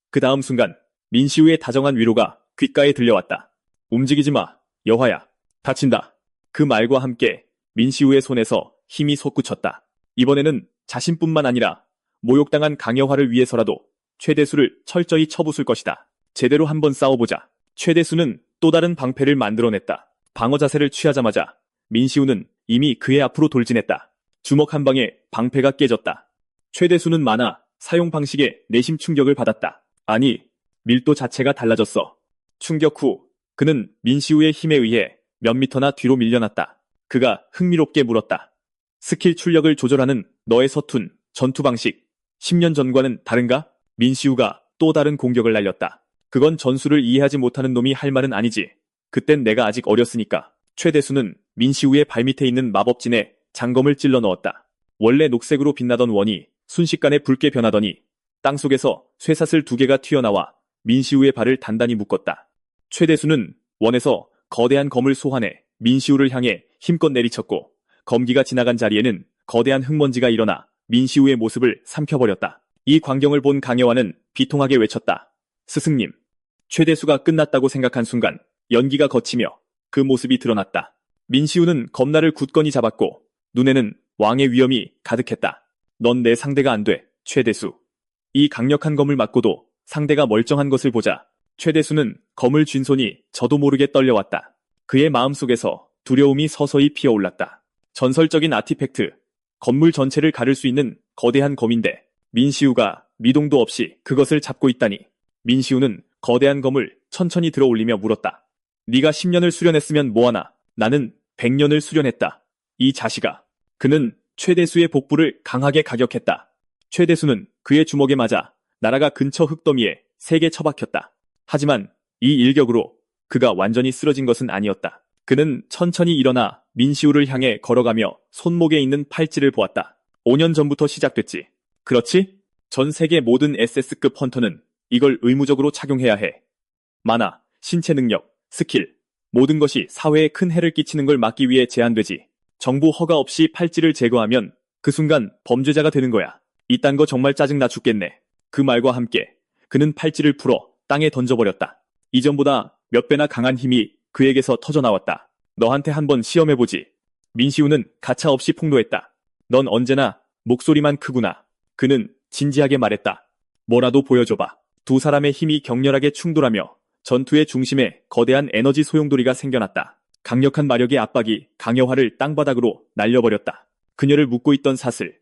그 다음 순간 민시우의 다정한 위로가 귓가에 들려왔다. 움직이지 마, 여화야. 다친다. 그 말과 함께 민시우의 손에서 힘이 솟구쳤다. 이번에는 자신뿐만 아니라 모욕당한 강여화를 위해서라도 최대수를 철저히 쳐부술 것이다. 제대로 한번 싸워보자. 최대수는 또 다른 방패를 만들어냈다. 방어 자세를 취하자마자 민시우는 이미 그의 앞으로 돌진했다. 주먹 한 방에 방패가 깨졌다. 최대수는 만화, 사용 방식에 내심 충격을 받았다. 아니, 밀도 자체가 달라졌어. 충격 후 그는 민시우의 힘에 의해 몇 미터나 뒤로 밀려났다. 그가 흥미롭게 물었다. 스킬 출력을 조절하는 너의 서툰 전투 방식, 10년 전과는 다른가? 민시우가 또 다른 공격을 날렸다. 그건 전술을 이해하지 못하는 놈이 할 말은 아니지. 그땐 내가 아직 어렸으니까. 최대수는 민시우의 발밑에 있는 마법진에 장검을 찔러 넣었다. 원래 녹색으로 빛나던 원이 순식간에 붉게 변하더니 땅속에서 쇠사슬 2개가 튀어나와 민시우의 발을 단단히 묶었다. 최대수는 원에서 거대한 검을 소환해 민시우를 향해 힘껏 내리쳤고 검기가 지나간 자리에는 거대한 흙먼지가 일어나 민시우의 모습을 삼켜버렸다. 이 광경을 본 강여환은 비통하게 외쳤다. 스승님. 최대수가 끝났다고 생각한 순간 연기가 걷히며 그 모습이 드러났다. 민시우는 검날을 굳건히 잡았고 눈에는 왕의 위엄이 가득했다. 넌 내 상대가 안 돼, 최대수. 이 강력한 검을 맞고도 상대가 멀쩡한 것을 보자 최대수는 검을 쥔 손이 저도 모르게 떨려왔다. 그의 마음속에서 두려움이 서서히 피어올랐다. 전설적인 아티팩트, 건물 전체를 가를 수 있는 거대한 검인데 민시우가 미동도 없이 그것을 잡고 있다니. 민시우는 거대한 검을 천천히 들어올리며 물었다. 네가 10년을 수련했으면 뭐하나? 나는 100년을 수련했다. 이 자식아. 그는 최대수의 복부를 강하게 가격했다. 최대수는 그의 주먹에 맞아 나라가 근처 흙더미에 세게 처박혔다. 하지만 이 일격으로 그가 완전히 쓰러진 것은 아니었다. 그는 천천히 일어나 민시우를 향해 걸어가며 손목에 있는 팔찌를 보았다. 5년 전부터 시작됐지. 그렇지? 전 세계 모든 SS급 헌터는 이걸 의무적으로 착용해야 해. 만화, 신체 능력, 스킬, 모든 것이 사회에 큰 해를 끼치는 걸 막기 위해 제한되지. 정부 허가 없이 팔찌를 제거하면 그 순간 범죄자가 되는 거야. 이딴 거 정말 짜증나 죽겠네. 그 말과 함께 그는 팔찌를 풀어 땅에 던져버렸다. 이전보다 몇 배나 강한 힘이 그에게서 터져나왔다. 너한테 한번 시험해보지. 민시우는 가차없이 폭로했다. 넌 언제나 목소리만 크구나. 그는 진지하게 말했다. 뭐라도 보여줘봐. 두 사람의 힘이 격렬하게 충돌하며 전투의 중심에 거대한 에너지 소용돌이가 생겨났다. 강력한 마력의 압박이 강여화를 땅바닥으로 날려버렸다. 그녀를 묶고 있던 사슬,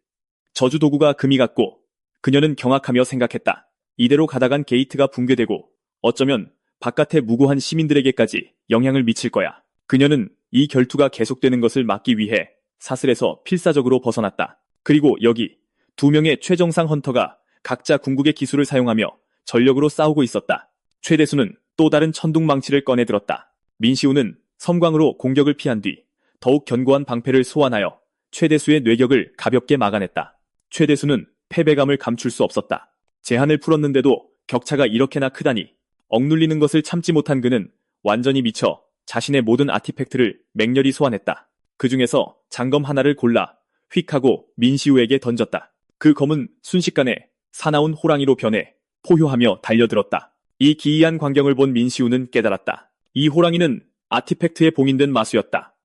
저주 도구가 금이 갔고 그녀는 경악하며 생각했다. 이대로 가다간 게이트가 붕괴되고 어쩌면 바깥의 무고한 시민들에게까지 영향을 미칠 거야. 그녀는 이 결투가 계속되는 것을 막기 위해 사슬에서 필사적으로 벗어났다. 그리고 여기 두 명의 최정상 헌터가 각자 궁극의 기술을 사용하며 전력으로 싸우고 있었다. 최대수는 또 다른 천둥망치를 꺼내 들었다. 민시우는 섬광으로 공격을 피한 뒤 더욱 견고한 방패를 소환하여 최대수의 뇌격을 가볍게 막아냈다. 최대수는 패배감을 감출 수 없었다. 제한을 풀었는데도 격차가 이렇게나 크다니. 억눌리는 것을 참지 못한 그는 완전히 미쳐 자신의 모든 아티팩트를 맹렬히 소환했다. 그 중에서 장검 하나를 골라 휙 하고 민시우에게 던졌다. 그 검은 순식간에 사나운 호랑이로 변해 포효하며 달려들었다. 이 기이한 광경을 본 민시우는 깨달았다. 이 호랑이는 아티팩트에 봉인된 마수였다.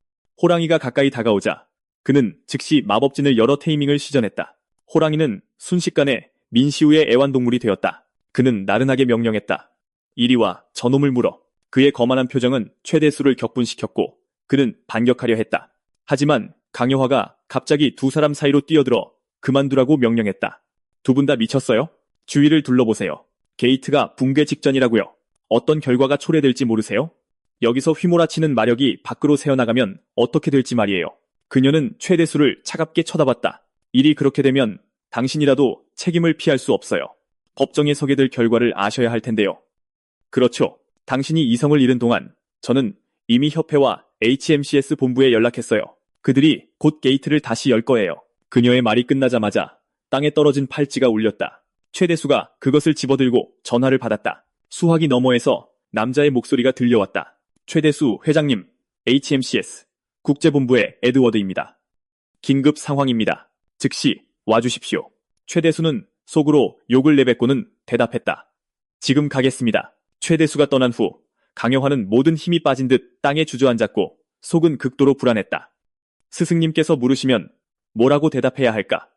호랑이가 가까이 다가오자 그는 즉시 마법진을 여러 테이밍을 시전했다. 호랑이는 순식간에 민시우의 애완동물이 되었다. 그는 나른하게 명령했다. 이리 와, 저놈을 물어. 그의 거만한 표정은 최대수를 격분시켰고 그는 반격하려 했다. 하지만 강여화가 갑자기 두 사람 사이로 뛰어들어 그만두라고 명령했다. 두 분 다 미쳤어요? 주위를 둘러보세요. 게이트가 붕괴 직전이라고요. 어떤 결과가 초래될지 모르세요? 여기서 휘몰아치는 마력이 밖으로 새어나가면 어떻게 될지 말이에요. 그녀는 최대수를 차갑게 쳐다봤다. 일이 그렇게 되면 당신이라도 책임을 피할 수 없어요. 법정에 서게 될 결과를 아셔야 할 텐데요. 그렇죠. 당신이 이성을 잃은 동안 저는 이미 협회와 HMCS 본부에 연락했어요. 그들이 곧 게이트를 다시 열 거예요. 그녀의 말이 끝나자마자 땅에 떨어진 팔찌가 울렸다. 최대수가 그것을 집어들고 전화를 받았다. 수화기 너머에서 남자의 목소리가 들려왔다. 최대수 회장님, HMCS 국제본부의 에드워드입니다. 긴급 상황입니다. 즉시 와주십시오. 최대수는 속으로 욕을 내뱉고는 대답했다. 지금 가겠습니다. 최대수가 떠난 후 강여화는 모든 힘이 빠진 듯 땅에 주저앉았고 속은 극도로 불안했다. 스승님께서 물으시면 뭐라고 대답해야 할까?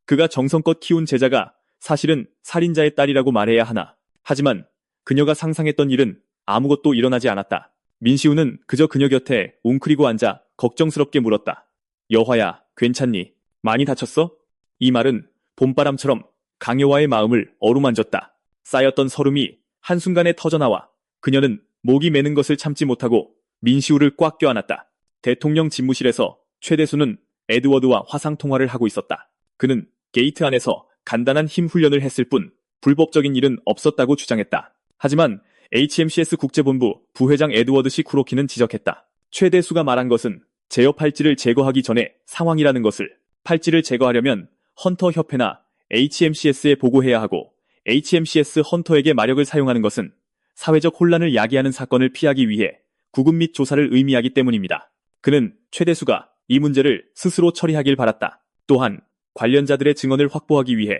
그가 정성껏 키운 제자가 사실은 살인자의 딸이라고 말해야 하나. 하지만 그녀가 상상했던 일은 아무것도 일어나지 않았다. 민시우는 그저 그녀 곁에 웅크리고 앉아 걱정스럽게 물었다. 여화야, 괜찮니? 많이 다쳤어? 이 말은 봄바람처럼 강여화의 마음을 어루만졌다. 쌓였던 서름이 한순간에 터져나와 그녀는 목이 메는 것을 참지 못하고 민시우를 꽉 껴안았다. 대통령 집무실에서 최대수는 에드워드와 화상통화를 하고 있었다. 그는 게이트 안에서 간단한 힘 훈련을 했을 뿐 불법적인 일은 없었다고 주장했다. 하지만 HMCS 국제본부 부회장 에드워드 시 쿠로키는 지적했다. 최대수가 말한 것은 제어 팔찌를 제거하기 전에 상황이라는 것을. 팔찌를 제거하려면 헌터 협회나 HMCS에 보고해야 하고 HMCS 헌터에게 마력을 사용하는 것은 사회적 혼란을 야기하는 사건을 피하기 위해 구금 및 조사를 의미하기 때문입니다. 그는 최대수가 이 문제를 스스로 처리하길 바랐다. 또한 관련자들의 증언을 확보하기 위해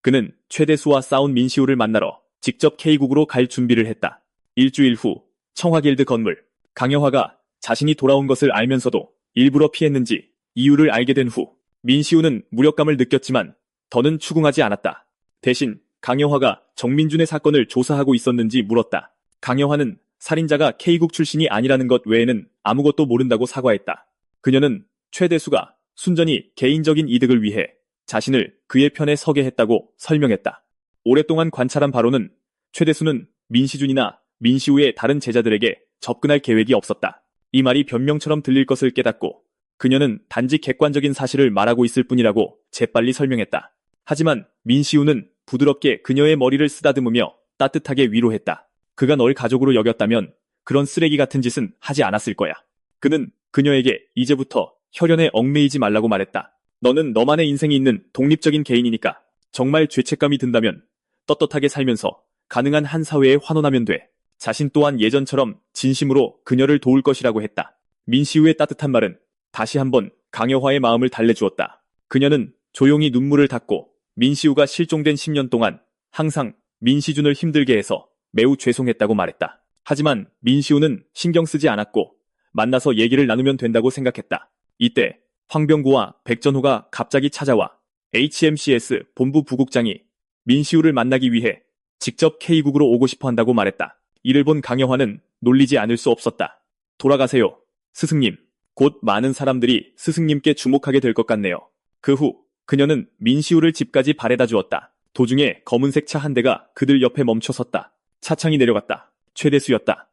그는 최대수와 싸운 민시우를 만나러 직접 K국으로 갈 준비를 했다. 일주일 후 청화길드 건물. 강여화가 자신이 돌아온 것을 알면서도 일부러 피했는지 이유를 알게 된 후 민시우는 무력감을 느꼈지만 더는 추궁하지 않았다. 대신 강여화가 정민준의 사건을 조사하고 있었는지 물었다. 강여화는 살인자가 K국 출신이 아니라는 것 외에는 아무것도 모른다고 사과했다. 그녀는 최대수가 순전히 개인적인 이득을 위해 자신을 그의 편에 서게 했다고 설명했다. 오랫동안 관찰한 바로는 최대수는 민시준이나 민시우의 다른 제자들에게 접근할 계획이 없었다. 이 말이 변명처럼 들릴 것을 깨닫고 그녀는 단지 객관적인 사실을 말하고 있을 뿐이라고 재빨리 설명했다. 하지만 민시우는 부드럽게 그녀의 머리를 쓰다듬으며 따뜻하게 위로했다. 그가 널 가족으로 여겼다면 그런 쓰레기 같은 짓은 하지 않았을 거야. 그는 그녀에게 이제부터 혈연에 얽매이지 말라고 말했다. 너는 너만의 인생이 있는 독립적인 개인이니까 정말 죄책감이 든다면 떳떳하게 살면서 가능한 한 사회에 환원하면 돼. 자신 또한 예전처럼 진심으로 그녀를 도울 것이라고 했다. 민시우의 따뜻한 말은 다시 한번 강여화의 마음을 달래주었다. 그녀는 조용히 눈물을 닦고 민시우가 실종된 10년 동안 항상 민시준을 힘들게 해서 매우 죄송했다고 말했다. 하지만 민시우는 신경 쓰지 않았고 만나서 얘기를 나누면 된다고 생각했다. 이때 황병구와 백전호가 갑자기 찾아와 HMCS 본부 부국장이 민시우를 만나기 위해 직접 K국으로 오고 싶어 한다고 말했다. 이를 본 강여환은 놀리지 않을 수 없었다. 돌아가세요. 스승님. 곧 많은 사람들이 스승님께 주목하게 될 것 같네요. 그 후 그녀는 민시우를 집까지 바래다 주었다. 도중에 검은색 차 한 대가 그들 옆에 멈춰섰다. 차창이 내려갔다. 최대수였다.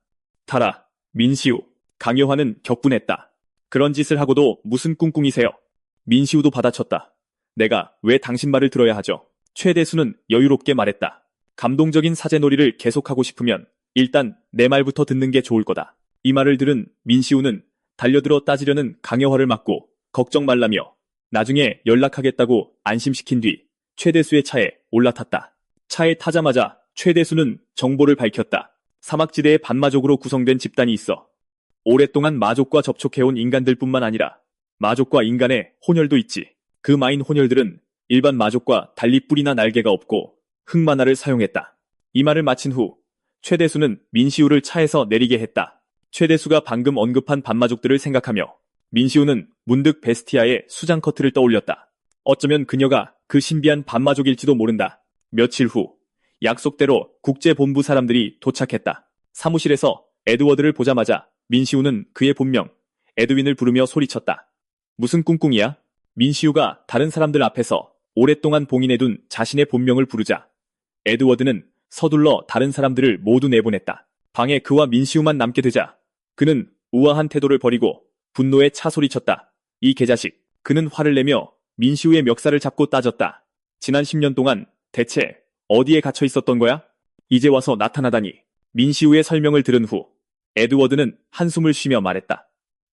타라. 민시우. 강여환은 격분했다. 그런 짓을 하고도 무슨 꿍꿍이세요? 민시우도 받아쳤다. 내가 왜 당신 말을 들어야 하죠? 최대수는 여유롭게 말했다. 감동적인 사제놀이를 계속하고 싶으면 일단 내 말부터 듣는 게 좋을 거다. 이 말을 들은 민시우는 달려들어 따지려는 강여화를 막고 걱정 말라며 나중에 연락하겠다고 안심시킨 뒤 최대수의 차에 올라탔다. 차에 타자마자 최대수는 정보를 밝혔다. 사막지대에 반마족으로 구성된 집단이 있어. 오랫동안 마족과 접촉해온 인간들뿐만 아니라 마족과 인간의 혼혈도 있지. 그 마인 혼혈들은 일반 마족과 달리 뿔이나 날개가 없고 흑마나를 사용했다. 이 말을 마친 후 최대수는 민시우를 차에서 내리게 했다. 최대수가 방금 언급한 반마족들을 생각하며 민시우는 문득 베스티아의 수장 커트를 떠올렸다. 어쩌면 그녀가 그 신비한 반마족일지도 모른다. 며칠 후 약속대로 국제본부 사람들이 도착했다. 사무실에서 에드워드를 보자마자 민시우는 그의 본명 에드윈을 부르며 소리쳤다. 무슨 꿍꿍이야? 민시우가 다른 사람들 앞에서 오랫동안 봉인해둔 자신의 본명을 부르자 에드워드는 서둘러 다른 사람들을 모두 내보냈다. 방에 그와 민시우만 남게 되자 그는 우아한 태도를 버리고 분노에 차 소리쳤다. 이 개자식. 그는 화를 내며 민시우의 멱살을 잡고 따졌다. 지난 10년 동안 대체 어디에 갇혀 있었던 거야? 이제 와서 나타나다니. 민시우의 설명을 들은 후 에드워드는 한숨을 쉬며 말했다.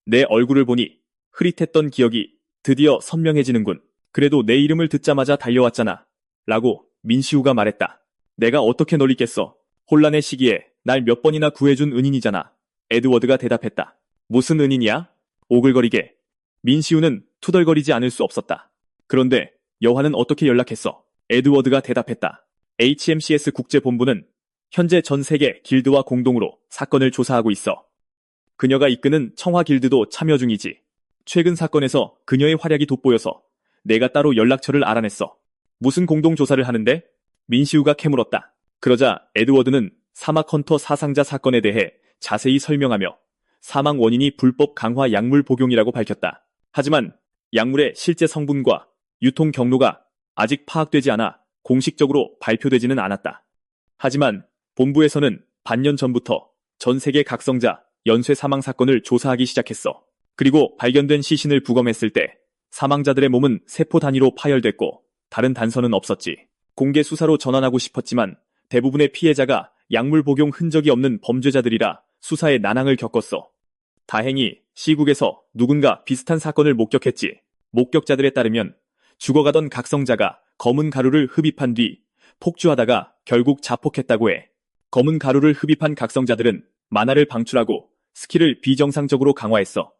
내 얼굴을 보니 흐릿했던 기억이 드디어 선명해지는군. 그래도 내 이름을 듣자마자 달려왔잖아. 라고 민시우가 말했다. 내가 어떻게 널 잊겠어. 혼란의 시기에 날 몇 번이나 구해준 은인이잖아. 에드워드가 대답했다. 무슨 은인이야? 오글거리게. 민시우는 투덜거리지 않을 수 없었다. 그런데 여화는 어떻게 연락했어? 에드워드가 대답했다. HMCS 국제본부는 현재 전 세계 길드와 공동으로 사건을 조사하고 있어. 그녀가 이끄는 청화 길드도 참여 중이지. 최근 사건에서 그녀의 활약이 돋보여서 내가 따로 연락처를 알아냈어. 무슨 공동조사를 하는데? 민시우가 캐물었다. 그러자 에드워드는 사막 헌터 사상자 사건에 대해 자세히 설명하며 사망 원인이 불법 강화 약물 복용이라고 밝혔다. 하지만 약물의 실제 성분과 유통 경로가 아직 파악되지 않아 공식적으로 발표되지는 않았다. 하지만 본부에서는 반년 전부터 전 세계 각성자 연쇄 사망 사건을 조사하기 시작했어. 그리고 발견된 시신을 부검했을 때 사망자들의 몸은 세포 단위로 파열됐고 다른 단서는 없었지. 공개 수사로 전환하고 싶었지만 대부분의 피해자가 약물 복용 흔적이 없는 범죄자들이라 수사에 난항을 겪었어. 다행히 시국에서 누군가 비슷한 사건을 목격했지. 목격자들에 따르면 죽어가던 각성자가 검은 가루를 흡입한 뒤 폭주하다가 결국 자폭했다고 해. 검은 가루를 흡입한 각성자들은 마나를 방출하고 스킬을 비정상적으로 강화했어.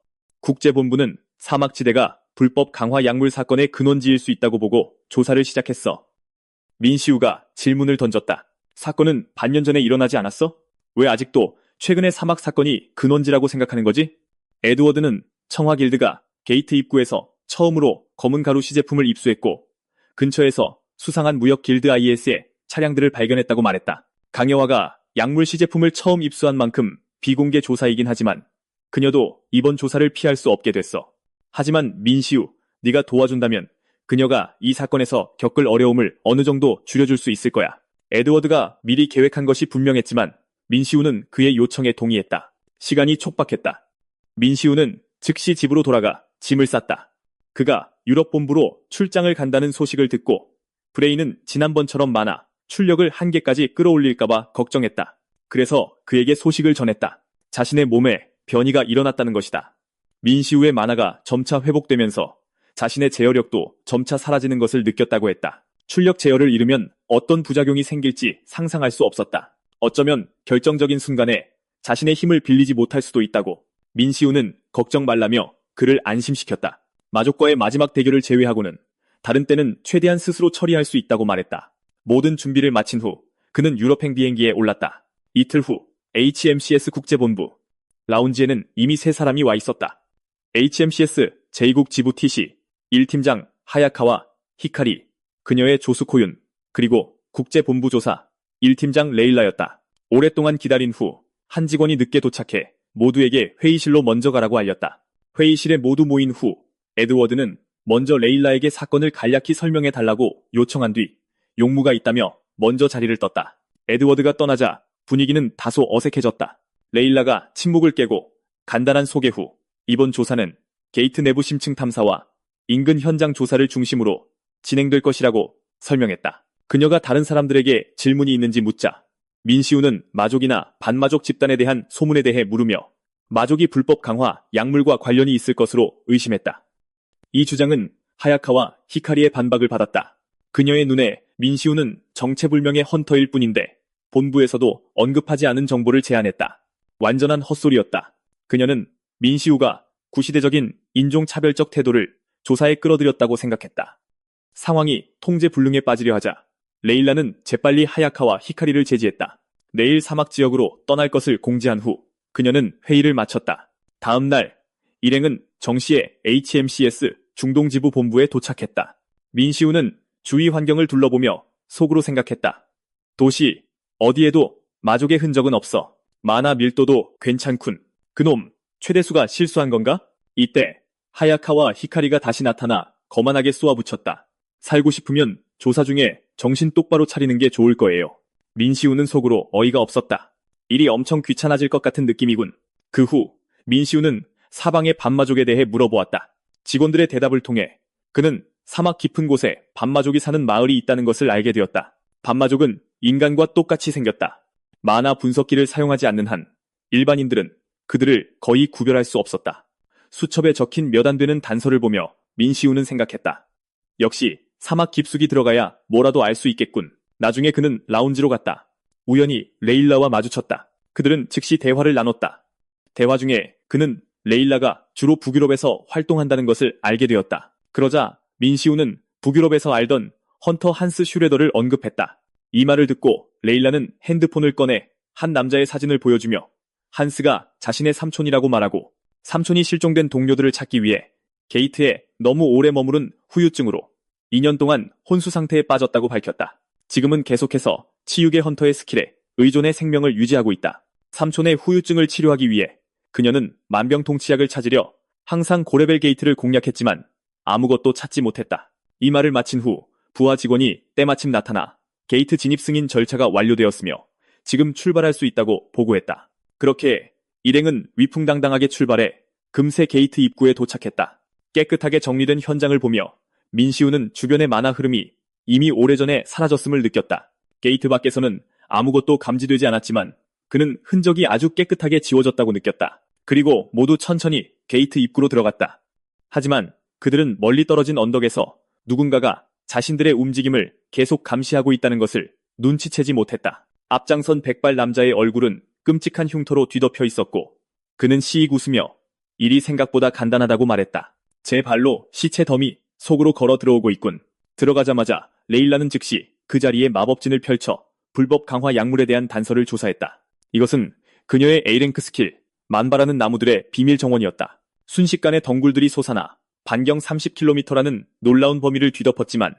국제본부는 사막지대가 불법 강화 약물 사건의 근원지일 수 있다고 보고 조사를 시작했어. 민시우가 질문을 던졌다. 사건은 반년 전에 일어나지 않았어? 왜 아직도 최근의 사막 사건이 근원지라고 생각하는 거지? 에드워드는 청화 길드가 게이트 입구에서 처음으로 검은 가루 시제품을 입수했고 근처에서 수상한 무역 길드 IS의 차량들을 발견했다고 말했다. 강여화가 약물 시제품을 처음 입수한 만큼 비공개 조사이긴 하지만 그녀도 이번 조사를 피할 수 없게 됐어. 하지만 민시우, 네가 도와준다면 그녀가 이 사건에서 겪을 어려움을 어느 정도 줄여줄 수 있을 거야. 에드워드가 미리 계획한 것이 분명했지만 민시우는 그의 요청에 동의했다. 시간이 촉박했다. 민시우는 즉시 집으로 돌아가 짐을 쌌다. 그가 유럽 본부로 출장을 간다는 소식을 듣고 브레인은 지난번처럼 많아 출력을 한계까지 끌어올릴까봐 걱정했다. 그래서 그에게 소식을 전했다. 자신의 몸에 변이가 일어났다는 것이다. 민시우의 만화가 점차 회복되면서 자신의 제어력도 점차 사라지는 것을 느꼈다고 했다. 출력 제어를 잃으면 어떤 부작용이 생길지 상상할 수 없었다. 어쩌면 결정적인 순간에 자신의 힘을 빌리지 못할 수도 있다고. 민시우는 걱정 말라며 그를 안심시켰다. 마족과의 마지막 대결을 제외하고는 다른 때는 최대한 스스로 처리할 수 있다고 말했다. 모든 준비를 마친 후 그는 유럽행 비행기에 올랐다. 이틀 후 HMCS 국제본부. 라운지에는 이미 세 사람이 와 있었다. HMCS 제2국 지부 TC 1팀장 하야카와 히카리, 그녀의 조수코윤, 그리고 국제본부조사 1팀장 레일라였다. 오랫동안 기다린 후 한 직원이 늦게 도착해 모두에게 회의실로 먼저 가라고 알렸다. 회의실에 모두 모인 후 에드워드는 먼저 레일라에게 사건을 간략히 설명해 달라고 요청한 뒤 용무가 있다며 먼저 자리를 떴다. 에드워드가 떠나자 분위기는 다소 어색해졌다. 레일라가 침묵을 깨고 간단한 소개 후 이번 조사는 게이트 내부 심층 탐사와 인근 현장 조사를 중심으로 진행될 것이라고 설명했다. 그녀가 다른 사람들에게 질문이 있는지 묻자 민시우는 마족이나 반마족 집단에 대한 소문에 대해 물으며 마족이 불법 강화, 약물과 관련이 있을 것으로 의심했다. 이 주장은 하야카와 히카리의 반박을 받았다. 그녀의 눈에 민시우는 정체불명의 헌터일 뿐인데 본부에서도 언급하지 않은 정보를 제안했다. 완전한 헛소리였다. 그녀는 민시우가 구시대적인 인종차별적 태도를 조사에 끌어들였다고 생각했다. 상황이 통제불능에 빠지려 하자 레일라는 재빨리 하야카와 히카리를 제지했다. 내일 사막 지역으로 떠날 것을 공지한 후 그녀는 회의를 마쳤다. 다음 날 일행은 정시에 HMCS 중동지부 본부에 도착했다. 민시우는 주위 환경을 둘러보며 속으로 생각했다. 도시 어디에도 마족의 흔적은 없어. 만화 밀도도 괜찮군. 그놈 최대수가 실수한 건가? 이때 하야카와 히카리가 다시 나타나 거만하게 쏘아붙였다. 살고 싶으면 조사 중에 정신 똑바로 차리는 게 좋을 거예요. 민시우는 속으로 어이가 없었다. 일이 엄청 귀찮아질 것 같은 느낌이군. 그 후 민시우는 사방의 반마족에 대해 물어보았다. 직원들의 대답을 통해 그는 사막 깊은 곳에 반마족이 사는 마을이 있다는 것을 알게 되었다. 반마족은 인간과 똑같이 생겼다. 만화 분석기를 사용하지 않는 한 일반인들은 그들을 거의 구별할 수 없었다. 수첩에 적힌 몇 안 되는 단서를 보며 민시우는 생각했다. 역시 사막 깊숙이 들어가야 뭐라도 알 수 있겠군. 나중에 그는 라운지로 갔다. 우연히 레일라와 마주쳤다. 그들은 즉시 대화를 나눴다. 대화 중에 그는 레일라가 주로 북유럽에서 활동한다는 것을 알게 되었다. 그러자 민시우는 북유럽에서 알던 헌터 한스 슈레더를 언급했다. 이 말을 듣고 레일라는 핸드폰을 꺼내 한 남자의 사진을 보여주며 한스가 자신의 삼촌이라고 말하고 삼촌이 실종된 동료들을 찾기 위해 게이트에 너무 오래 머무른 후유증으로 2년 동안 혼수 상태에 빠졌다고 밝혔다. 지금은 계속해서 치유계 헌터의 스킬에 의존해 생명을 유지하고 있다. 삼촌의 후유증을 치료하기 위해 그녀는 만병통치약을 찾으려 항상 고레벨 게이트를 공략했지만 아무것도 찾지 못했다. 이 말을 마친 후 부하 직원이 때마침 나타나 게이트 진입 승인 절차가 완료되었으며 지금 출발할 수 있다고 보고했다. 그렇게 일행은 위풍당당하게 출발해 금세 게이트 입구에 도착했다. 깨끗하게 정리된 현장을 보며 민시우는 주변의 만화 흐름이 이미 오래전에 사라졌음을 느꼈다. 게이트 밖에서는 아무것도 감지되지 않았지만 그는 흔적이 아주 깨끗하게 지워졌다고 느꼈다. 그리고 모두 천천히 게이트 입구로 들어갔다. 하지만 그들은 멀리 떨어진 언덕에서 누군가가 자신들의 움직임을 계속 감시하고 있다는 것을 눈치채지 못했다. 앞장선 백발 남자의 얼굴은 끔찍한 흉터로 뒤덮여 있었고 그는 시익 웃으며 일이 생각보다 간단하다고 말했다. 제 발로 시체 덤이 속으로 걸어 들어오고 있군. 들어가자마자 레일라는 즉시 그 자리에 마법진을 펼쳐 불법 강화 약물에 대한 단서를 조사했다. 이것은 그녀의 A랭크 스킬 만바라는 나무들의 비밀 정원이었다. 순식간에 덩굴들이 솟아나 반경 30km라는 놀라운 범위를 뒤덮었지만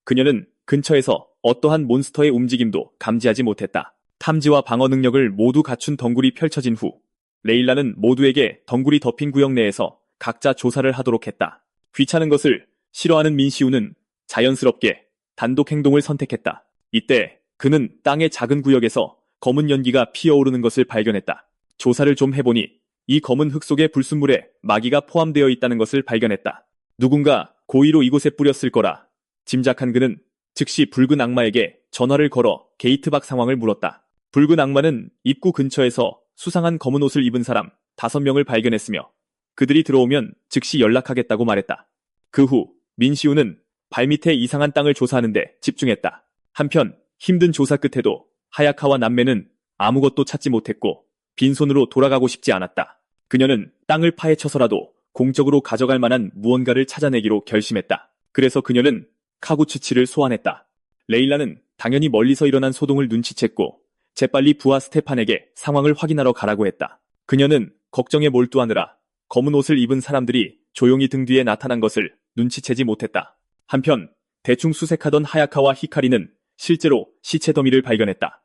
그녀는 근처에서 어떠한 몬스터의 움직임도 감지하지 못했다. 탐지와 방어 능력을 모두 갖춘 덩굴이 펼쳐진 후 레일라는 모두에게 덩굴이 덮인 구역 내에서 각자 조사를 하도록 했다. 귀찮은 것을 싫어하는 민시우는 자연스럽게 단독 행동을 선택했다. 이때 그는 땅의 작은 구역에서 검은 연기가 피어오르는 것을 발견했다. 조사를 좀 해보니 이 검은 흙 속의 불순물에 마기가 포함되어 있다는 것을 발견했다. 누군가 고의로 이곳에 뿌렸을 거라 짐작한 그는 즉시 붉은 악마에게 전화를 걸어 게이트 밖 상황을 물었다. 붉은 악마는 입구 근처에서 수상한 검은 옷을 입은 사람 5명을 발견했으며 그들이 들어오면 즉시 연락하겠다고 말했다. 그 후 민시우는 발밑에 이상한 땅을 조사하는데 집중했다. 한편 힘든 조사 끝에도 하야카와 남매는 아무것도 찾지 못했고 빈손으로 돌아가고 싶지 않았다. 그녀는 땅을 파헤쳐서라도 공적으로 가져갈 만한 무언가를 찾아내기로 결심했다. 그래서 그녀는 카구츠치를 소환했다. 레일라는 당연히 멀리서 일어난 소동을 눈치챘고 재빨리 부하 스테판에게 상황을 확인하러 가라고 했다. 그녀는 걱정에 몰두하느라 검은 옷을 입은 사람들이 조용히 등 뒤에 나타난 것을 눈치채지 못했다. 한편 대충 수색하던 하야카와 히카리는 실제로 시체 더미를 발견했다.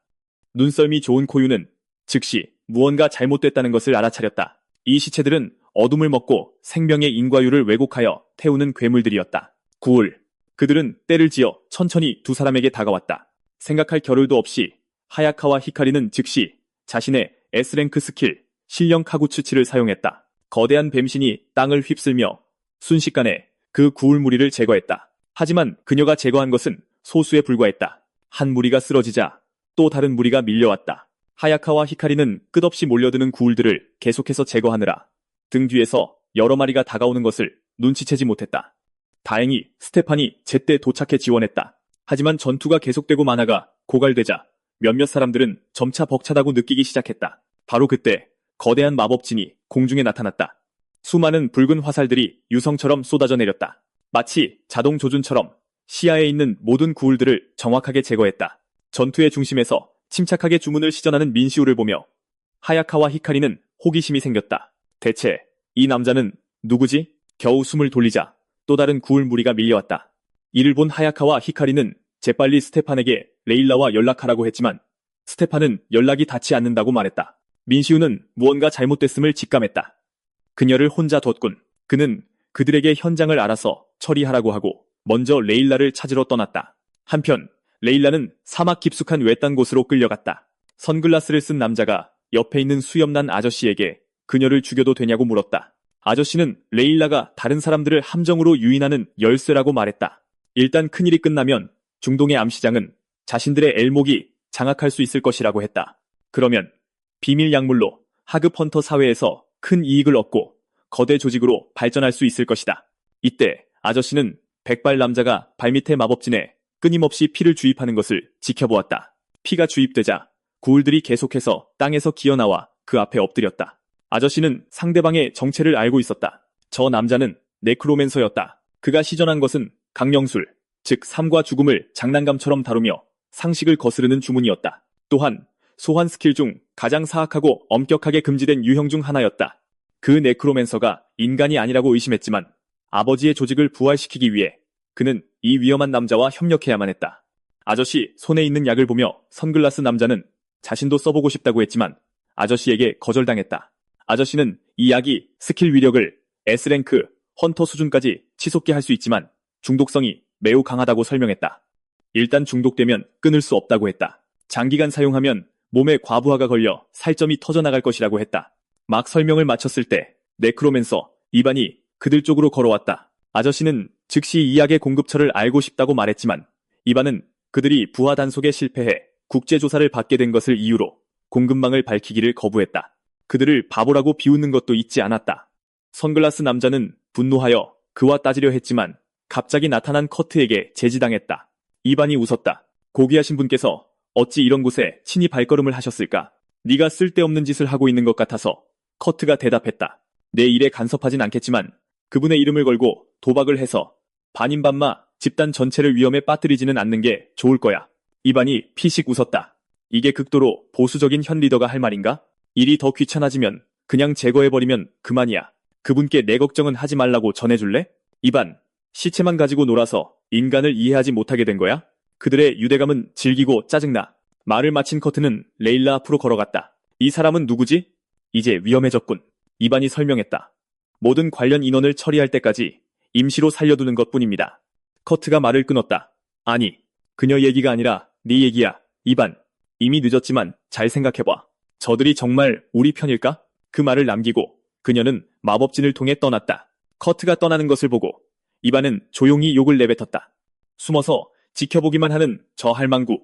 눈썰미 좋은 코유는 즉시 무언가 잘못됐다는 것을 알아차렸다. 이 시체들은 어둠을 먹고 생명의 인과율을 왜곡하여 태우는 괴물들이었다. 9월 그들은 때를 지어 천천히 두 사람에게 다가왔다. 생각할 겨를도 없이 하야카와 히카리는 즉시 자신의 S랭크 스킬 신령 카구츠치를 사용했다. 거대한 뱀신이 땅을 휩쓸며 순식간에 그 구울 무리를 제거했다. 하지만 그녀가 제거한 것은 소수에 불과했다. 한 무리가 쓰러지자 또 다른 무리가 밀려왔다. 하야카와 히카리는 끝없이 몰려드는 구울들을 계속해서 제거하느라 등 뒤에서 여러 마리가 다가오는 것을 눈치채지 못했다. 다행히 스테판이 제때 도착해 지원했다. 하지만 전투가 계속되고 만화가 고갈되자 몇몇 사람들은 점차 벅차다고 느끼기 시작했다. 바로 그때 거대한 마법진이 공중에 나타났다. 수많은 붉은 화살들이 유성처럼 쏟아져 내렸다. 마치 자동 조준처럼 시야에 있는 모든 구울들을 정확하게 제거했다. 전투의 중심에서 침착하게 주문을 시전하는 민시우를 보며 하야카와 히카리는 호기심이 생겼다. 대체 이 남자는 누구지? 겨우 숨을 돌리자 또 다른 구울 무리가 밀려왔다. 이를 본 하야카와 히카리는 재빨리 스테판에게 레일라와 연락하라고 했지만 스테판은 연락이 닿지 않는다고 말했다. 민시우는 무언가 잘못됐음을 직감했다. 그녀를 혼자 뒀군. 그는 그들에게 현장을 알아서 처리하라고 하고 먼저 레일라를 찾으러 떠났다. 한편 레일라는 사막 깊숙한 외딴 곳으로 끌려갔다. 선글라스를 쓴 남자가 옆에 있는 수염난 아저씨에게 그녀를 죽여도 되냐고 물었다. 아저씨는 레일라가 다른 사람들을 함정으로 유인하는 열쇠라고 말했다. 일단 큰일이 끝나면 중동의 암시장은 자신들의 엘목이 장악할 수 있을 것이라고 했다. 그러면 비밀 약물로 하급 헌터 사회에서 큰 이익을 얻고 거대 조직으로 발전할 수 있을 것이다. 이때 아저씨는 백발 남자가 발밑에 마법진에 끊임없이 피를 주입하는 것을 지켜보았다. 피가 주입되자 구울들이 계속해서 땅에서 기어나와 그 앞에 엎드렸다. 아저씨는 상대방의 정체를 알고 있었다. 저 남자는 네크로맨서였다. 그가 시전한 것은 강령술, 즉 삶과 죽음을 장난감처럼 다루며 상식을 거스르는 주문이었다. 또한 소환 스킬 중 가장 사악하고 엄격하게 금지된 유형 중 하나였다. 그 네크로맨서가 인간이 아니라고 의심했지만 아버지의 조직을 부활시키기 위해 그는 이 위험한 남자와 협력해야만 했다. 아저씨 손에 있는 약을 보며 선글라스 남자는 자신도 써보고 싶다고 했지만 아저씨에게 거절당했다. 아저씨는 이 약이 스킬 위력을 S랭크 헌터 수준까지 치솟게 할 수 있지만 중독성이 매우 강하다고 설명했다. 일단 중독되면 끊을 수 없다고 했다. 장기간 사용하면 몸에 과부하가 걸려 살점이 터져나갈 것이라고 했다. 막 설명을 마쳤을 때 네크로맨서 이반이 그들 쪽으로 걸어왔다. 아저씨는 즉시 이 약의 공급처를 알고 싶다고 말했지만 이반은 그들이 부하 단속에 실패해 국제조사를 받게 된 것을 이유로 공급망을 밝히기를 거부했다. 그들을 바보라고 비웃는 것도 잊지 않았다. 선글라스 남자는 분노하여 그와 따지려 했지만 갑자기 나타난 커트에게 제지당했다. 이반이 웃었다. 고귀하신 분께서 어찌 이런 곳에 친히 발걸음을 하셨을까? 네가 쓸데없는 짓을 하고 있는 것 같아서. 커트가 대답했다. 내 일에 간섭하진 않겠지만 그분의 이름을 걸고 도박을 해서 반인반마 집단 전체를 위험에 빠뜨리지는 않는 게 좋을 거야. 이반이 피식 웃었다. 이게 극도로 보수적인 현 리더가 할 말인가? 일이 더 귀찮아지면 그냥 제거해버리면 그만이야. 그분께 내 걱정은 하지 말라고 전해줄래? 이반, 시체만 가지고 놀아서 인간을 이해하지 못하게 된 거야? 그들의 유대감은 질기고 짜증나. 말을 마친 커트는 레일라 앞으로 걸어갔다. 이 사람은 누구지? 이제 위험해졌군. 이반이 설명했다. 모든 관련 인원을 처리할 때까지 임시로 살려두는 것뿐입니다. 커트가 말을 끊었다. 아니, 그녀 얘기가 아니라 네 얘기야. 이반, 이미 늦었지만 잘 생각해봐. 저들이 정말 우리 편일까? 그 말을 남기고 그녀는 마법진을 통해 떠났다. 커트가 떠나는 것을 보고 이반은 조용히 욕을 내뱉었다. 숨어서 지켜보기만 하는 저 할망구.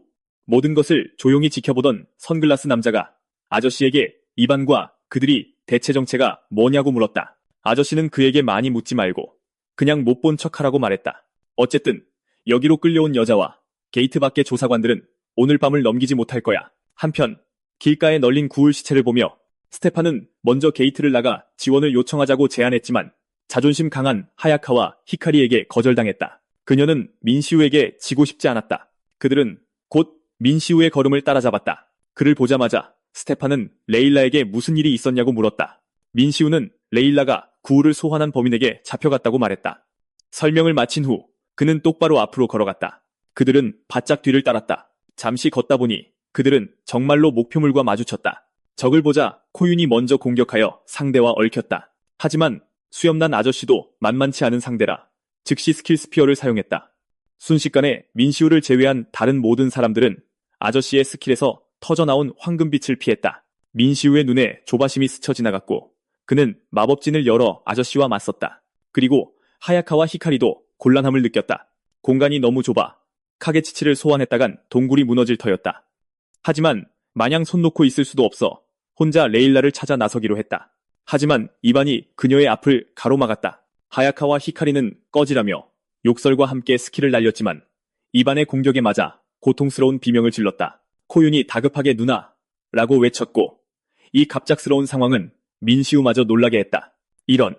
모든 것을 조용히 지켜보던 선글라스 남자가 아저씨에게 이반과 그들이 대체 정체가 뭐냐고 물었다. 아저씨는 그에게 많이 묻지 말고 그냥 못 본 척하라고 말했다. 어쨌든 여기로 끌려온 여자와 게이트 밖의 조사관들은 오늘 밤을 넘기지 못할 거야. 한편 길가에 널린 구울 시체를 보며 스테판은 먼저 게이트를 나가 지원을 요청하자고 제안했지만 자존심 강한 하야카와 히카리에게 거절당했다. 그녀는 민시우에게 지고 싶지 않았다. 그들은 곧 민시우의 걸음을 따라잡았다. 그를 보자마자 스테판은 레일라에게 무슨 일이 있었냐고 물었다. 민시우는 레일라가 구울을 소환한 범인에게 잡혀갔다고 말했다. 설명을 마친 후 그는 똑바로 앞으로 걸어갔다. 그들은 바짝 뒤를 따랐다. 잠시 걷다 보니 그들은 정말로 목표물과 마주쳤다. 적을 보자 코윤이 먼저 공격하여 상대와 얽혔다. 하지만 수염난 아저씨도 만만치 않은 상대라 즉시 스킬 스피어를 사용했다. 순식간에 민시우를 제외한 다른 모든 사람들은 아저씨의 스킬에서 터져나온 황금빛을 피했다. 민시우의 눈에 조바심이 스쳐 지나갔고 그는 마법진을 열어 아저씨와 맞섰다. 그리고 하야카와 히카리도 곤란함을 느꼈다. 공간이 너무 좁아 카게치치를 소환했다간 동굴이 무너질 터였다. 하지만 마냥 손 놓고 있을 수도 없어 혼자 레일라를 찾아 나서기로 했다. 하지만 이반이 그녀의 앞을 가로막았다. 하야카와 히카리는 꺼지라며 욕설과 함께 스킬을 날렸지만 이반의 공격에 맞아 고통스러운 비명을 질렀다. 코윤이 다급하게 누나 라고 외쳤고 이 갑작스러운 상황은 민시우마저 놀라게 했다. 이런